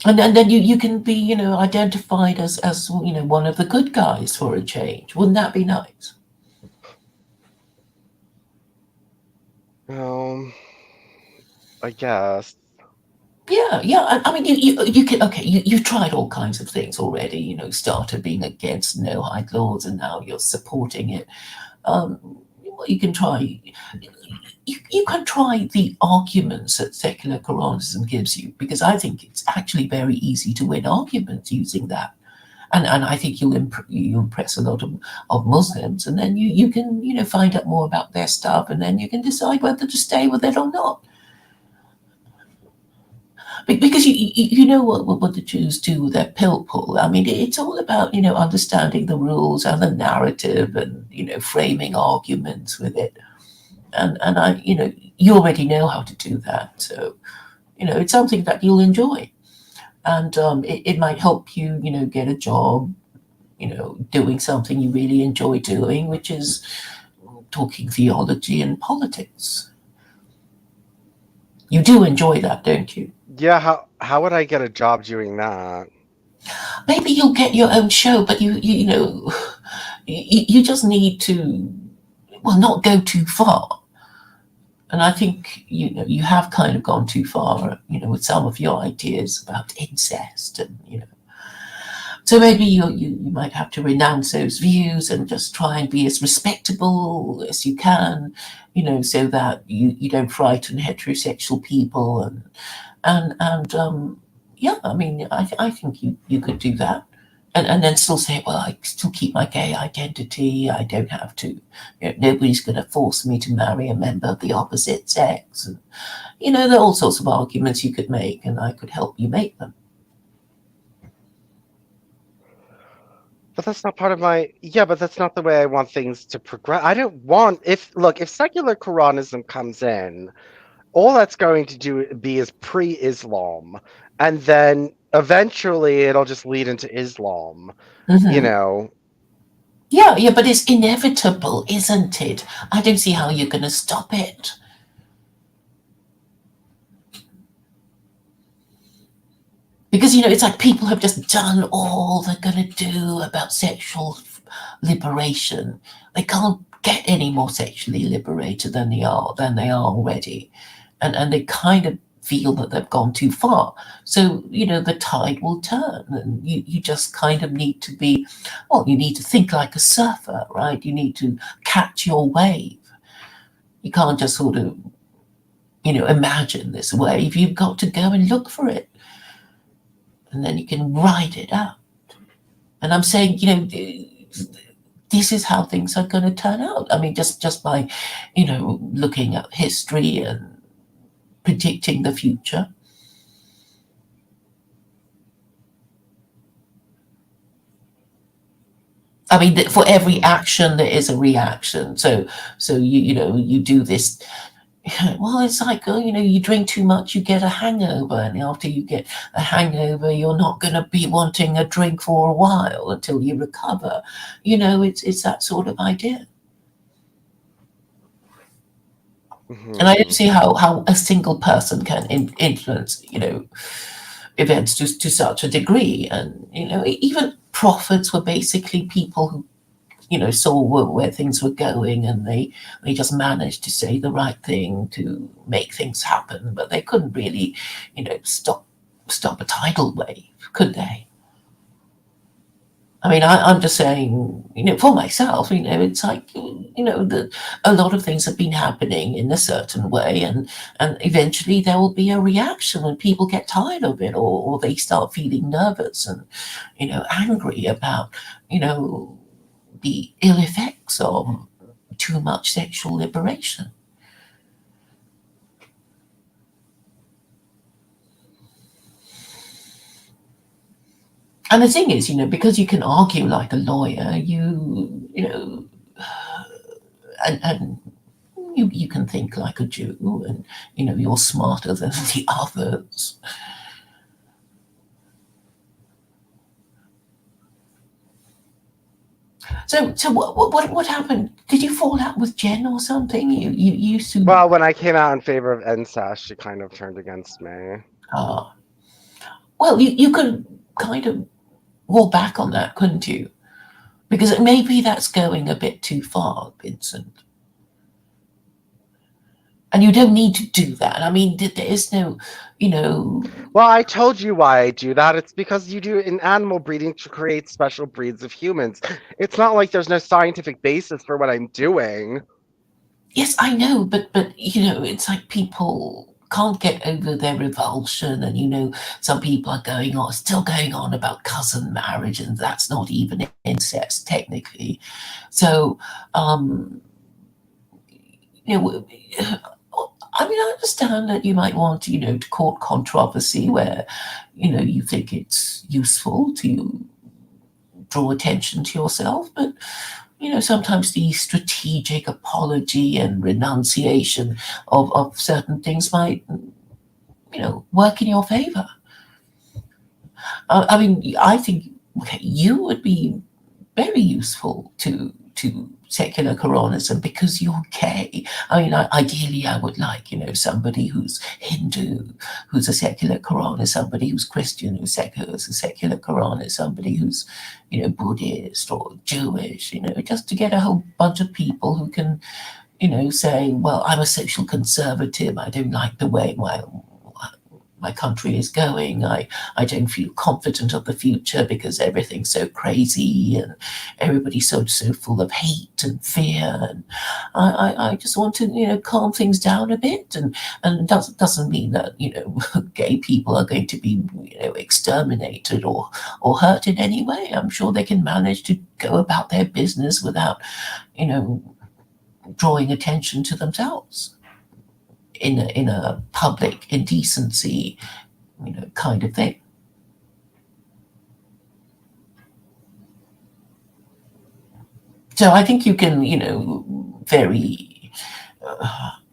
And then you can be, identified as one of the good guys for a change. Wouldn't that be nice? I guess. Yeah. I mean, you can. Okay, you've tried all kinds of things already. Started being against no-hide laws, and now you're supporting it. You can try. You can try the arguments that secular Quranism gives you, because I think it's actually very easy to win arguments using that, and I think you'll impress a lot of Muslims, and then you can find out more about their stuff, and then you can decide whether to stay with it or not. Because you know what the Jews do with their pill pull. I mean, it's all about understanding the rules and the narrative, and framing arguments with it. And I you already know how to do that, so it's something that you'll enjoy, and it might help you get a job, doing something you really enjoy doing, which is talking theology and politics. You do enjoy that, don't you? Yeah, how would I get a job doing that? Maybe you'll get your own show, but you just need to, well, not go too far. And I think you have kind of gone too far, with some of your ideas about incest, and so maybe you might have to renounce those views and just try and be as respectable as you can, so that you don't frighten heterosexual people, and yeah, I mean, I think you could do that. And then still say, well, I still keep my gay identity. I don't have to, nobody's going to force me to marry a member of the opposite sex. And, there are all sorts of arguments you could make, and I could help you make them. But that's not part of but that's not the way I want things to progress. I don't want, if secular Quranism comes in, all that's going to be is pre-Islam, and then eventually it'll just lead into Islam, Mm-hmm. Yeah, but it's inevitable, isn't it? I don't see how you're going to stop it. Because, it's like people have just done all they're going to do about sexual liberation. They can't get any more sexually liberated than they are already. And they kind of feel that they've gone too far. So, the tide will turn, and you just kind of need to be, well, you need to think like a surfer, right? You need to catch your wave. You can't just sort of, imagine this wave. You've got to go and look for it. And then you can ride it out. And I'm saying, this is how things are going to turn out. I mean, just by, looking at history and predicting the future. I mean, for every action there is a reaction. So you do this. Well, it's like, you drink too much, you get a hangover, and after you get a hangover, you're not going to be wanting a drink for a while until you recover. It's that sort of idea. Mm-hmm. And I don't see how a single person can influence, events to such a degree. And, even prophets were basically people who saw where things were going, and they just managed to say the right thing to make things happen, but they couldn't really, stop a tidal wave, could they? I mean, I'm just saying, for myself, it's like, a lot of things have been happening in a certain way, and eventually there will be a reaction when people get tired of it, or they start feeling nervous and, angry about, the ill effects of too much sexual liberation. And the thing is, because you can argue like a lawyer, and you can think like a Jew, and you're smarter than the others. So what happened? Did you fall out with Jen or something? You used to. Well, when I came out in favor of incest, she kind of turned against me. Uh, well, you could kind of roll back on that, couldn't you? Because maybe that's going a bit too far, Vincent. And you don't need to do that. I mean, there is no, you know. Well, I told you why I do that. It's because you do it in animal breeding to create special breeds of humans. It's not like there's no scientific basis for what I'm doing. Yes, I know, but it's like people can't get over their revulsion, and some people are still going on about cousin marriage, and that's not even incest technically. So, um, you know, I mean, I understand that you might want, to court controversy where, you think it's useful to draw attention to yourself, but sometimes the strategic apology and renunciation of certain things might, work in your favor. I mean, I think you would be very useful to secular Quranism because you're gay. I mean, ideally, I would like somebody who's Hindu, who's a secular Quranist, somebody who's Christian, who's a secular Quranist, somebody who's Buddhist or Jewish. Just to get a whole bunch of people who can say, well, I'm a social conservative. I don't like the way my country is going. I don't feel confident of the future because everything's so crazy and everybody's so full of hate and fear. And I just want to calm things down a bit. And doesn't mean that gay people are going to be exterminated or hurt in any way. I'm sure they can manage to go about their business without drawing attention to themselves in a public indecency, kind of thing. So I think you can, very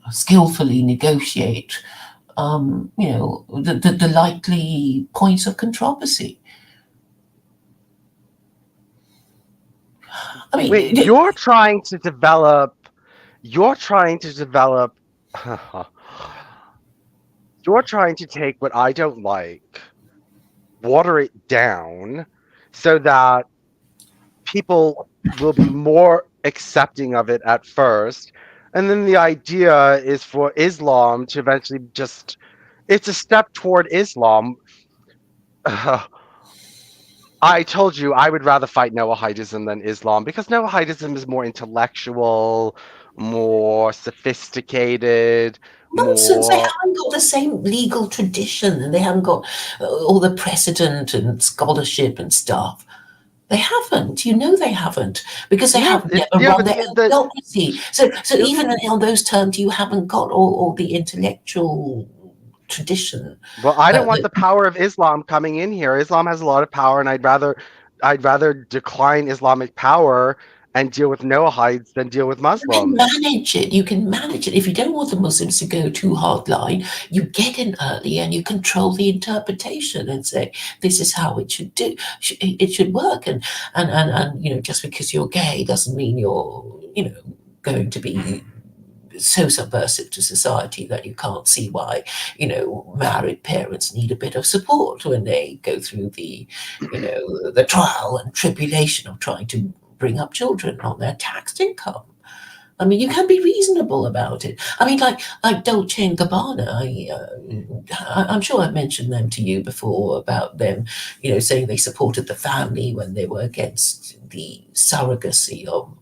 skillfully negotiate, the likely points of controversy. I mean, Wait, you're trying to develop, you're trying to take what I don't like, water it down so that people will be more accepting of it at first. And then the idea is for Islam to eventually it's a step toward Islam. I told you I would rather fight Noahidism than Islam because Noahidism is more intellectual, more sophisticated, nonsense. They more. haven't got the same legal tradition, and they haven't got all the precedent and scholarship and stuff. They haven't. They haven't because they Yeah, have never yeah, run but their own democracy. So yeah, even on those terms, you haven't got all the intellectual tradition. well, I don't want That the power of Islam coming in here. Islam has a lot of power, and I'd rather decline Islamic power and deal with Noahides than deal with you can Muslims. manage it. You can manage it. If you don't want the Muslims to go too hardline, you get in early and you control the interpretation and say this is how it should do. It should work. And just because you're gay doesn't mean you're going to be so subversive to society that you can't see why married parents need a bit of support when they go through the trial and tribulation of trying to bring up children on their taxed income. I mean, you can be reasonable about it. I mean, like Dolce and Gabbana. I'm sure I've mentioned them to you before about them, saying they supported the family when they were against the surrogacy of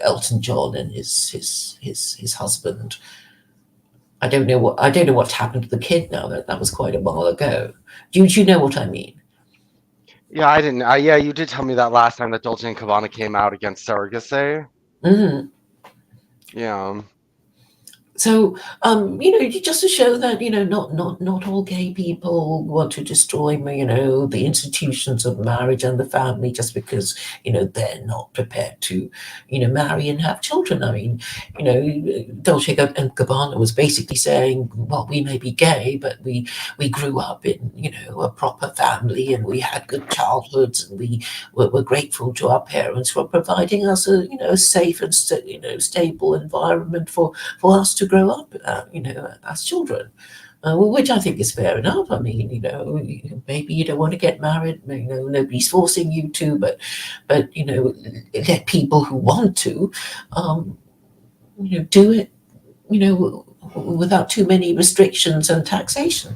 Elton John and his husband. I don't know what happened to the kid now. That was quite a while ago. Do you know what I mean? Yeah, I didn't. Yeah, you did tell me that last time that Dolce and Gabbana came out against surrogacy. Hmm. Yeah. So, just to show that, not all gay people want to destroy, the institutions of marriage and the family just because, they're not prepared to, marry and have children. I mean, Dolce and Gabbana was basically saying, well, we may be gay, but we grew up in, a proper family, and we had good childhoods, and we're grateful to our parents for providing us a, safe and, stable environment for us to grow up, as children, which I think is fair enough. I mean, maybe you don't want to get married, nobody's forcing you to, but let people who want to, do it, without too many restrictions and taxation.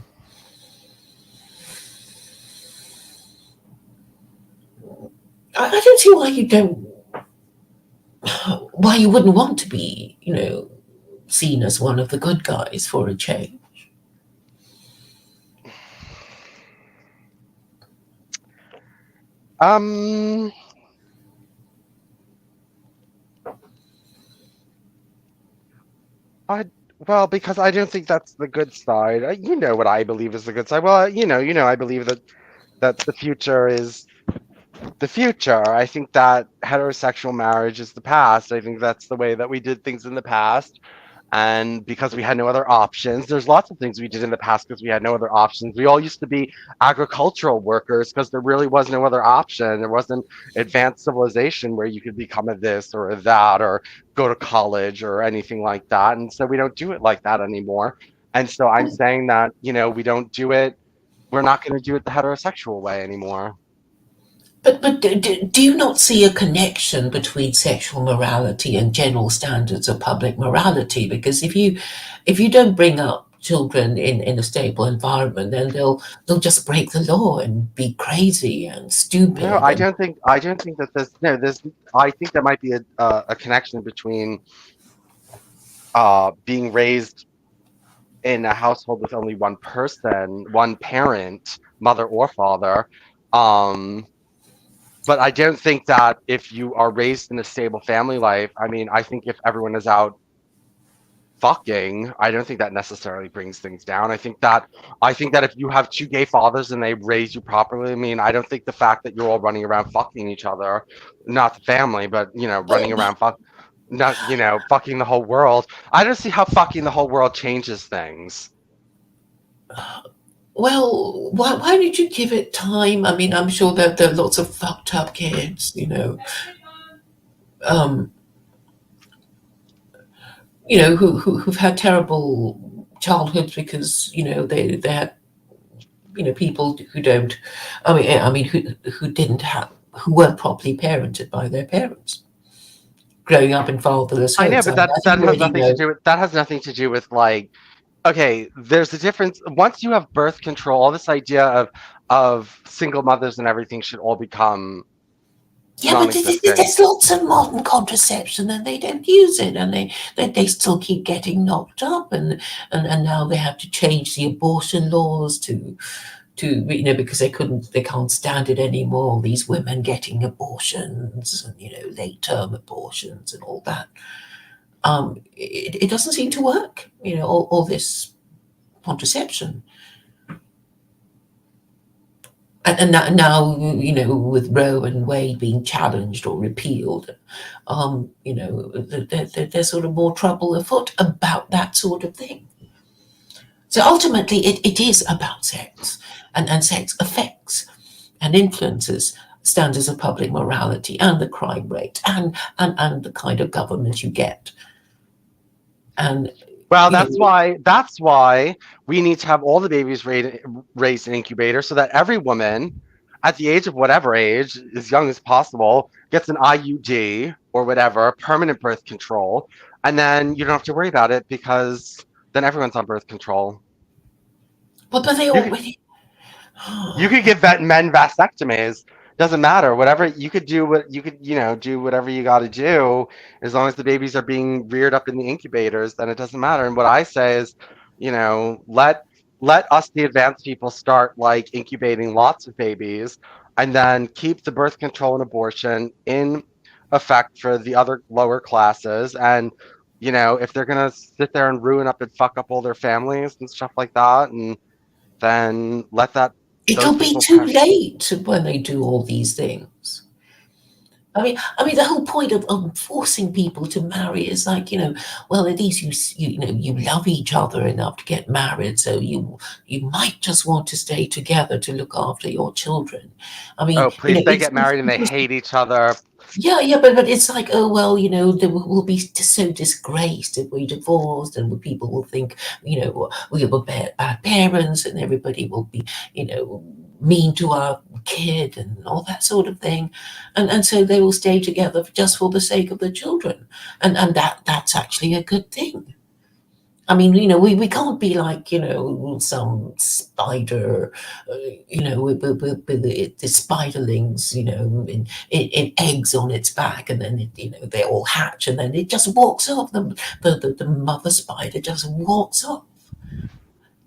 I don't see why you wouldn't want to be, seen as one of the good guys for a change. Um, well, because I don't think that's the good side. You know what I believe is the good side. Well, I believe that the future is the future. I think that heterosexual marriage is the past. I think that's the way that we did things in the past. And because we had no other options, there's lots of things we did in the past because we had no other options. We all used to be agricultural workers because there really was no other option. There wasn't advanced civilization where you could become a this or a that or go to college or anything like that. And so we don't do it like that anymore. And so I'm saying that, we don't do it. We're not going to do it the heterosexual way anymore. But do you not see a connection between sexual morality and general standards of public morality? Because if you don't bring up children in a stable environment, then they'll just break the law and be crazy and No, stupid. And I don't think that this, no, this, I think there might be a connection between being raised in a household with only one person, one parent, mother or father. Um, but I don't think that if you are raised in a stable family life, I mean, I think if everyone is out fucking, I don't think that necessarily brings things down. I think that if you have two gay fathers and they raise you properly, I mean, I don't think the fact that you're all running around fucking each other, not the family, but running around not fucking the whole world. I don't see how fucking the whole world changes things. well, why did you give it time? I mean, I'm sure that there are lots of fucked up kids, um, who've had terrible childhoods because they had people who don't. I mean, who didn't have, who weren't properly parented by their parents, growing up in fatherless I know, homes. but I mean, as you already know, that has nothing to do with like, okay, there's a difference. Once you have birth control, all this idea of single mothers and everything should all become yeah, but non-existent. there's lots of modern contraception, and they don't use it, and they still keep getting knocked up, and now they have to change the abortion laws to because they can't stand it anymore. These women getting abortions and late term abortions and all that. It doesn't seem to work. All this contraception. And now, with Roe and Wade being challenged or repealed, there's sort of more trouble afoot about that sort of thing. So ultimately, it is about sex, and sex affects and influences standards of public morality and the crime rate and the kind of government you get. And Well, you know, that's why we need to have all the babies raised in incubators so that every woman at the age of whatever age, as young as possible, gets an IUD or whatever, permanent birth control, and then you don't have to worry about it because then everyone's on birth control. but they You already. You could give men vasectomies. Doesn't matter. Whatever you could do, what you could, do whatever you got to do, as long as the babies are being reared up in the incubators. Then it doesn't matter. And what I say is, let us, the advanced people, start like incubating lots of babies, and then keep the birth control and abortion in effect for the other lower classes, and if they're gonna sit there and ruin up and fuck up all their families and stuff like that, and then let those It'll be people too late when they do all these things. I mean, the whole point of forcing people to marry is like, well, at least you love each other enough to get married, so you might just want to stay together to look after your children. I mean, Oh, please, they get married and they it's hate each other. yeah, but it's like, oh well, we'll be so disgraced if we divorced, and people will think, we were bad parents, and everybody will be, mean to our kid and all that sort of thing, and so they will stay together just for the sake of the children, and that's actually a good thing. I mean, we can't be like, some spider, with the spiderlings, in eggs on its back, and then they all hatch, and then it just walks off. The mother spider just walks off,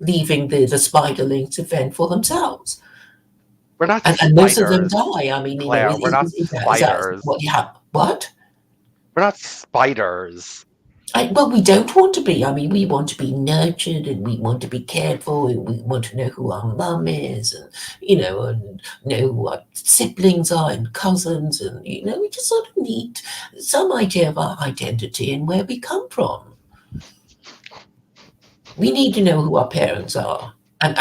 leaving the spiderlings to fend for themselves. We're not And most of them spiders, die. I mean, Claire. We're not is that spiders. what you have? What? We're not spiders. Well, we don't want to be. I mean, we want to be nurtured, and we want to be cared for, and we want to know who our mum is, and and know who our siblings are and cousins, and we just sort of need some idea of our identity and where we come from. We need to know who our parents are, and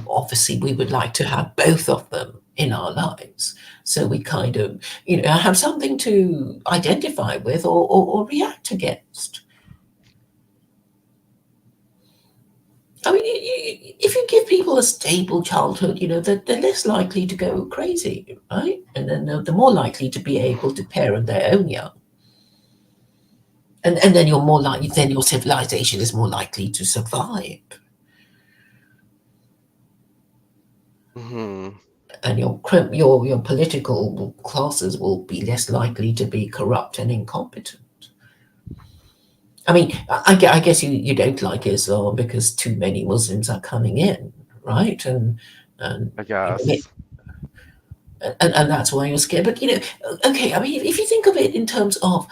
obviously we would like to have both of them in our lives, so we kind of have something to identify with, or react against. I mean, if you give people a stable childhood, they're less likely to go crazy, right? And then they're more likely to be able to parent their own young. And then then your civilization is more likely to survive. Hmm. And your political classes will be less likely to be corrupt and incompetent. I mean, I guess you don't like Islam because too many Muslims are coming in, right? And I you know, guess. and that's why you're scared. But okay. I mean, if you think of it in terms of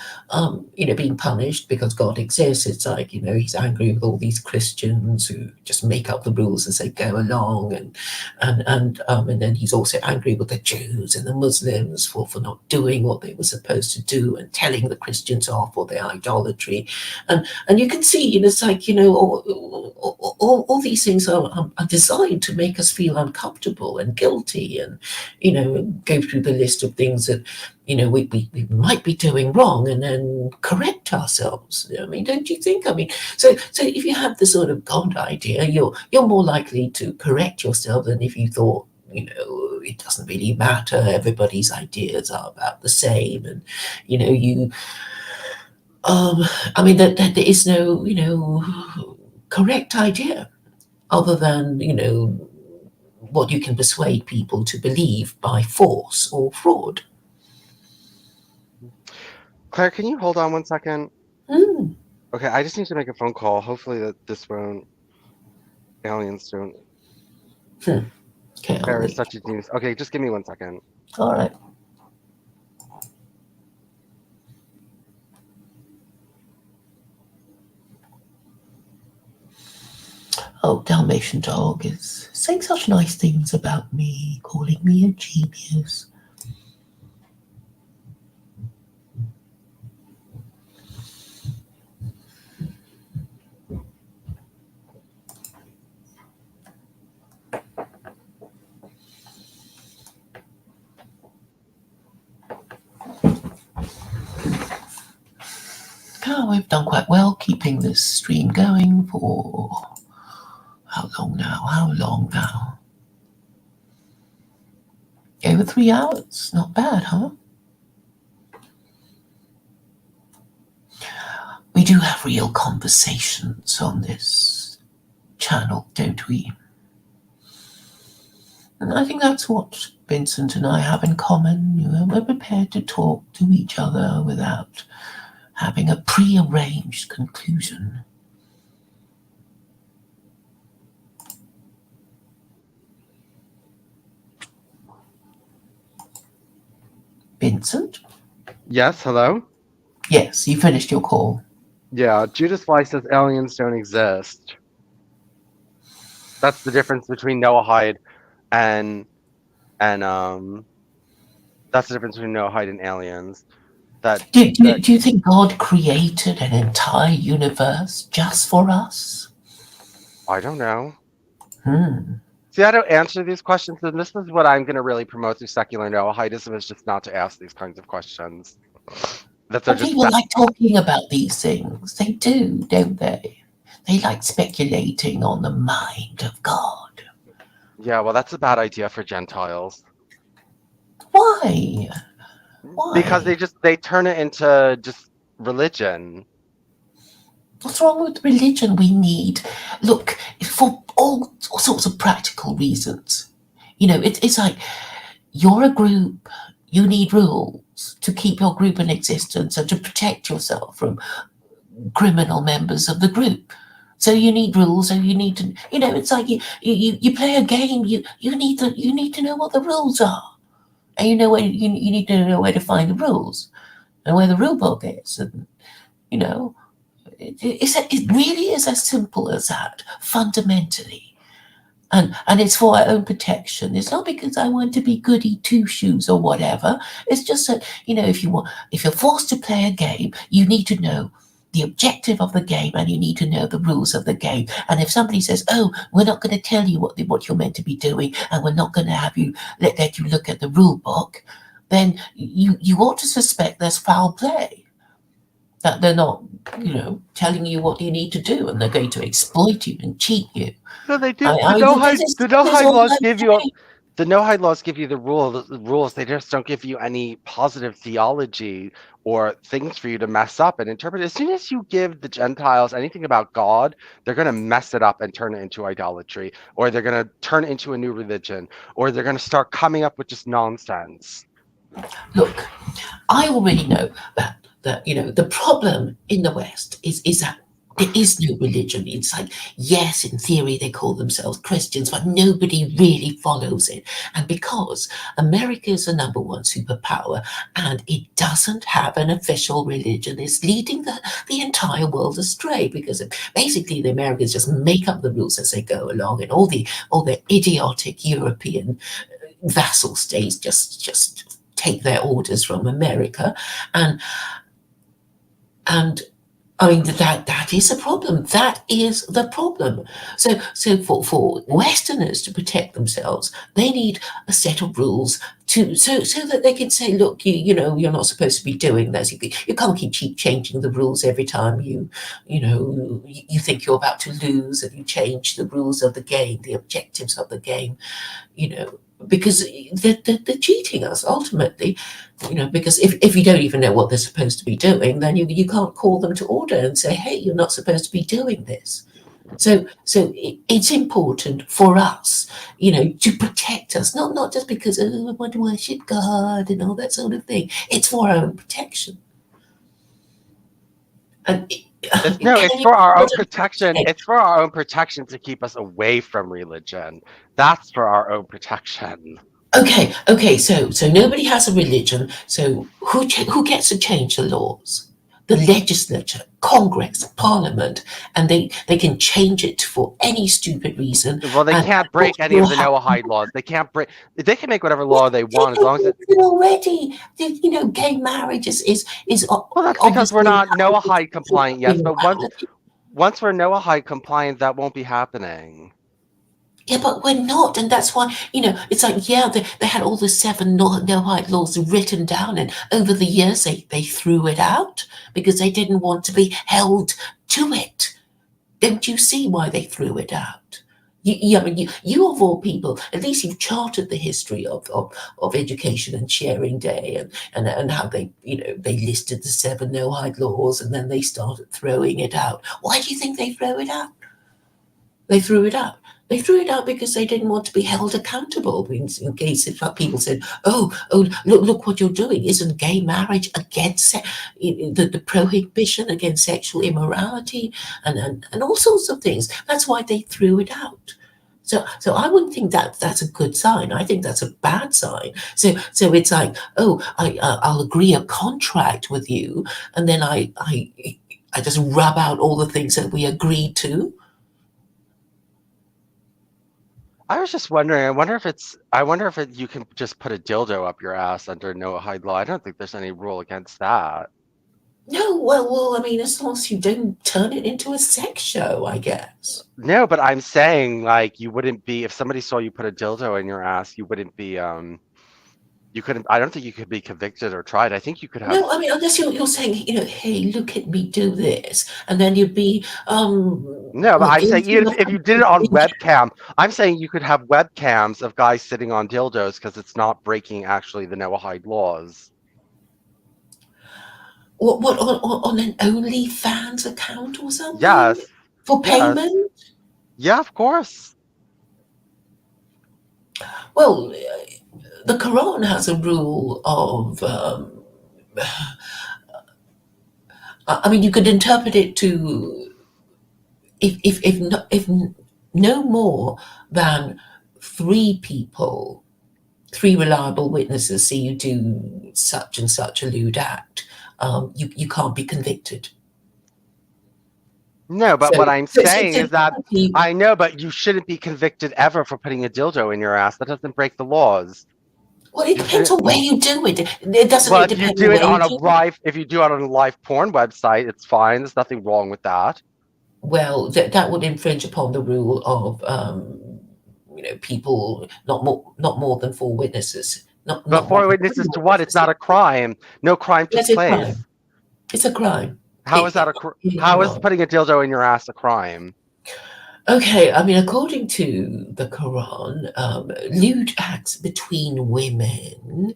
being punished because God exists, it's like He's angry with all these Christians who just make up the rules as they go along, and then He's also angry with the Jews and the Muslims for not doing what they were supposed to do and telling the Christians off for their idolatry, and you can see it's like all these things are designed to make us feel uncomfortable and guilty, and go through the list of things that we might be doing wrong, and then correct ourselves. I mean, don't you think? I mean, so if you have the sort of God idea, you're more likely to correct yourself than if you thought it doesn't really matter. Everybody's ideas are about the same, and you. I mean, that there is no correct idea other than what you can persuade people to believe by force or fraud. Claire, can you hold on one second? Mm. Okay, I just need to make a phone call. Hopefully that this won't aliens don't. Okay, I'll Claire is leave. such a genius. Okay, just give me 1 second. All right. Oh, Dalmatian dog is saying such nice things about me, calling me a genius. Oh, we've done quite well keeping this stream going for how long now? Over 3 hours. Not bad, huh? We do have real conversations on this channel, don't we? And I think that's what Vincent and I have in common. We're prepared to talk to each other without having a pre-arranged conclusion. Vincent? Yes, hello? Yes, you finished your call. Yeah, Judas Fly says aliens don't exist. That's the difference between Noahide and and that's the difference between Noahide and aliens. That Do you think God created an entire universe just for us? I don't know. Hmm. See, I don't answer these questions, and this is what I'm going to really promote through secular Noahidism is just not to ask these kinds of questions. That they're But just people like talking about these things. They do, don't they? They like speculating on the mind of God. yeah. Well, that's a bad idea for Gentiles Why? because Why? they turn it into just religion. What's wrong with religion? We need, look, for all sorts of practical reasons. It's like you're a group, you need rules to keep your group in existence and to protect yourself from criminal members of the group. So you need rules, so you need to, it's like you play a game, you need to know what the rules are. And you need to know where to find the rules and where the rule book is. And, you know, it really is as simple as that, fundamentally. And it's for our own protection. It's not because I want to be goody two shoes or whatever. It's just that, if you're forced to play a game, you need to know the objective of the game and you need to know the rules of the game. And if somebody says, oh, we're not going to tell you what you're meant to be doing and we're not going to have you let you look at the rule book, then you ought to suspect there's foul play. That they're not, telling you what you need to do and they're going to exploit you and cheat you. No, they do. I mean, The this is no-hide all laws give you okay. the no-hide laws give you the rules. They just don't give you any positive theology or things for you to mess up and interpret. As soon as you give the Gentiles anything about God, they're going to mess it up and turn it into idolatry, or they're going to turn it into a new religion, or they're going to start coming up with just nonsense. Look, I already know that the problem in the West is that there is no religion. It's like, yes, in theory they call themselves Christians, but nobody really follows it. And because America is the number one superpower and it doesn't have an official religion, it's leading the entire world astray because basically the Americans just make up the rules as they go along, and all the idiotic European vassal states just take their orders from America, and I mean that is a problem. That is the problem. So for Westerners to protect themselves, they need a set of rules so that they can say, look, you're not supposed to be doing this. You can't keep changing the rules every time you think you're about to lose, and you change the rules of the game, the objectives of the game, because they're cheating us ultimately, because if you don't even know what they're supposed to be doing, then you can't call them to order and say, hey, you're not supposed to be doing this. So it's important for us, to protect us, not just because, I want to worship God and all that sort of thing. It's for our own protection. And It's for our own protection. It's for our own protection to keep us away from religion. That's for our own protection. Okay. So nobody has a religion. So who gets to change the laws? The legislature, Congress, Parliament, and they can change it for any stupid reason. Well, they can't break any of the Noahide laws. They can't break. They can make whatever law they want as long as it. Already, gay marriage is. Well, that's because we're not Noahide compliant yet. But once we're Noahide compliant, that won't be happening. Yeah, but we're not, and that's why, it's like, yeah, they had all the 7 no-hide laws written down, and over the years they threw it out because they didn't want to be held to it. Don't you see why they threw it out? I mean, you of all people, at least you've charted the history of education and sharing day, and how they listed the 7 no-hide laws, and then they started throwing it out. Why do you think they threw it out? They threw it out. They threw it out because they didn't want to be held accountable. In case if people said, "Oh, look what you're doing! Isn't gay marriage against the prohibition against sexual immorality and all sorts of things?" That's why they threw it out. So I wouldn't think that's a good sign. I think that's a bad sign. So it's like, oh, I'll agree a contract with you, and then I just rub out all the things that we agreed to. I was just wondering. I wonder if you can just put a dildo up your ass under no hide law. I don't think there's any rule against that. No, well, I mean, as long as you don't turn it into a sex show, I guess. No, but I'm saying like you wouldn't be if somebody saw you put a dildo in your ass, you wouldn't be you couldn't. I don't think you could be convicted or tried. I think you could have. No, I mean, unless you're saying, hey, look at me do this, and then you'd be, No, but I'm saying guilty even of if you did it on injury. webcam, I'm saying you could have webcams of guys sitting on dildos because it's not breaking actually the no hide laws. What on an OnlyFans account or something Yes, for yes, payment? yeah, of course. Well, the Quran has a rule of, I mean, you could interpret it to if no more than three people, three reliable witnesses see you do such and such a lewd act, you can't be convicted. No, but So, what I'm so saying is that technically, I know, but you shouldn't be convicted ever for putting a dildo in your ass. That doesn't break the laws. well, it You depends shouldn't. on where you do it. It doesn't Well, it if you depend on do it where you on a do it? live, if you do it on a live porn website, it's fine. There's nothing wrong with that. Well, that would infringe upon the rule of people not more than four witnesses, But not more four than three witnesses to what? It's witnesses. not a crime. No crime took That's a place. crime. It's a crime. How is that In how is Quran. putting a dildo in your ass a crime? Okay, I mean, according to the Quran, lewd acts between women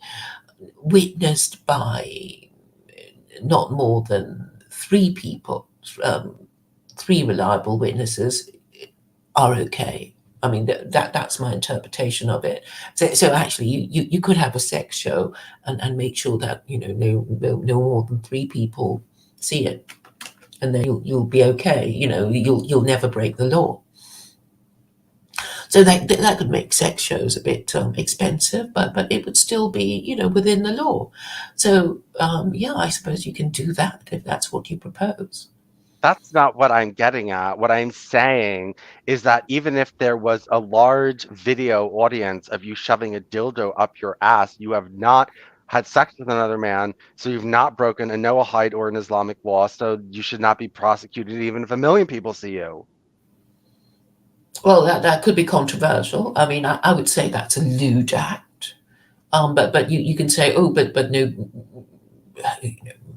witnessed by not more than three people, three reliable witnesses, are okay. I mean, that's my interpretation of it. So actually, you could have a sex show and make sure that no more than three people see it, and then you'll be okay. You'll never break the law. So that could make sex shows a bit expensive, but it would still be within the law. So yeah, I suppose you can do that if that's what you propose. That's not what I'm getting at. What I'm saying is that even if there was a large video audience of you shoving a dildo up your ass, you have not had sex with another man, so you've not broken a Noahide or an Islamic law, so you should not be prosecuted even if 1 million people see you. Well, that could be controversial. I mean, I would say that's a lewd act. But you can say, oh, but no,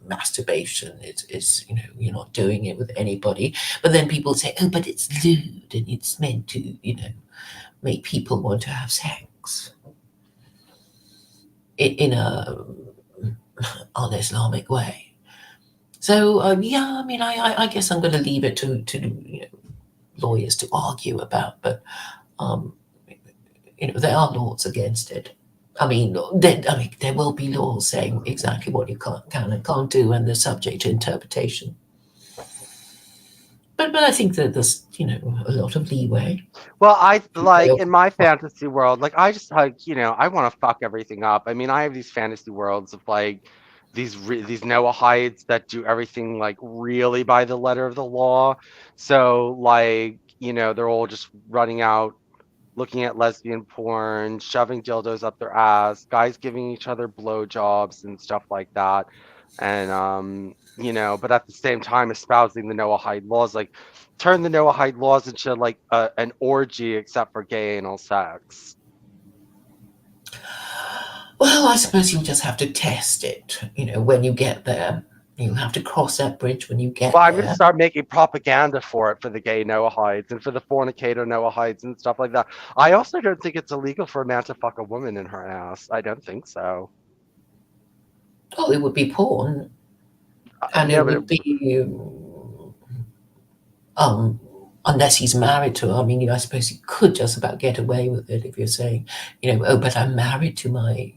masturbation is you're not doing it with anybody. But then people say, oh, but it's lewd and it's meant to make people want to have sex in a un-Islamic way. So yeah, I mean, I guess I'm going to leave it to lawyers to argue about, but there are laws against it. I mean, there will be laws saying exactly what you can and can't do, and they're subject to interpretation. But I think that there's a lot of leeway. Well, I like in my fantasy world, like I just like I want to fuck everything up. I mean, I have these fantasy worlds of like these Noahides that do everything like really by the letter of the law. So like they're all just running out, looking at lesbian porn, shoving dildos up their ass, guys giving each other blowjobs and stuff like that. And but at the same time espousing the Noahide laws, like turn the Noahide laws into like an orgy except for gay anal sex. Well, I suppose you'll just have to test it, when you get there. You'll have to cross that bridge when you get Well, I'm going to there. start making propaganda for it for the gay Noahides and for the fornicator Noahides and stuff like that. I also don't think it's illegal for a man to fuck a woman in her ass. I don't think so. Oh, it would be porn, and No, it but would be unless he's married to her. I mean, I suppose you could just about get away with it if you're saying, oh, but I'm married to my,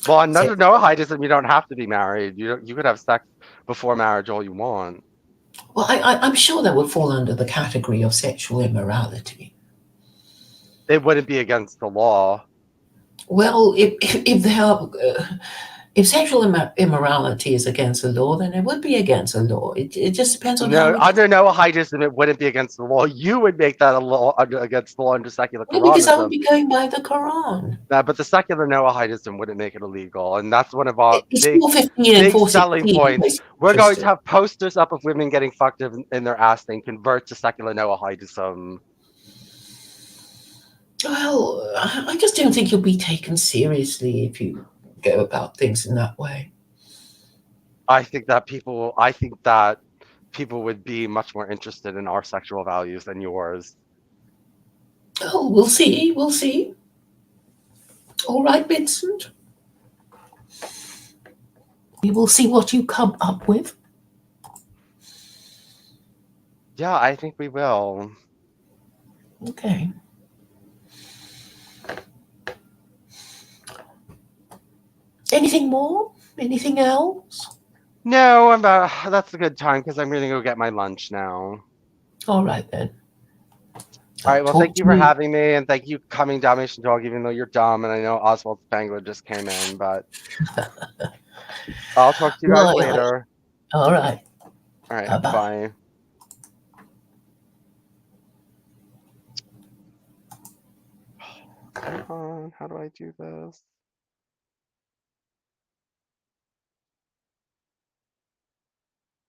well, under sex. Noahidism, you don't have to be married. You could have sex before marriage all you want. Well, I'm sure that would fall under the category of sexual immorality. It wouldn't be against the law. Well, if they are, If sexual immorality is against the law, then it would be against the law. It just depends on how No, it is. under Noahidism, it wouldn't be against the law. You would make that a law against the law under secular Well, because I would Quranism. be going by the Quran. But the secular Noahidism wouldn't make it illegal, and that's one of our It's big 415 and big selling 416. points. We're going to have posters up of women getting fucked in their ass and convert to secular Noahidism. Well, I just don't think you'll be taken seriously if you go about things in that way. I think that people would be much more interested in our sexual values than yours. Oh, we'll see. We'll see. All right, Vincent. We will see what you come up with. Yeah, I think we will. Okay. Anything more? Anything else? No, that's a good time because I'm going to go get my lunch now. All right, then. All right, well, thank you for having me, and thank you for coming, Dalmatian Dog, even though you're dumb, and I know Oswald's Penguin just came in, but I'll talk to you guys later. All right. All right, Bye-bye. bye. Come on, how do I do this?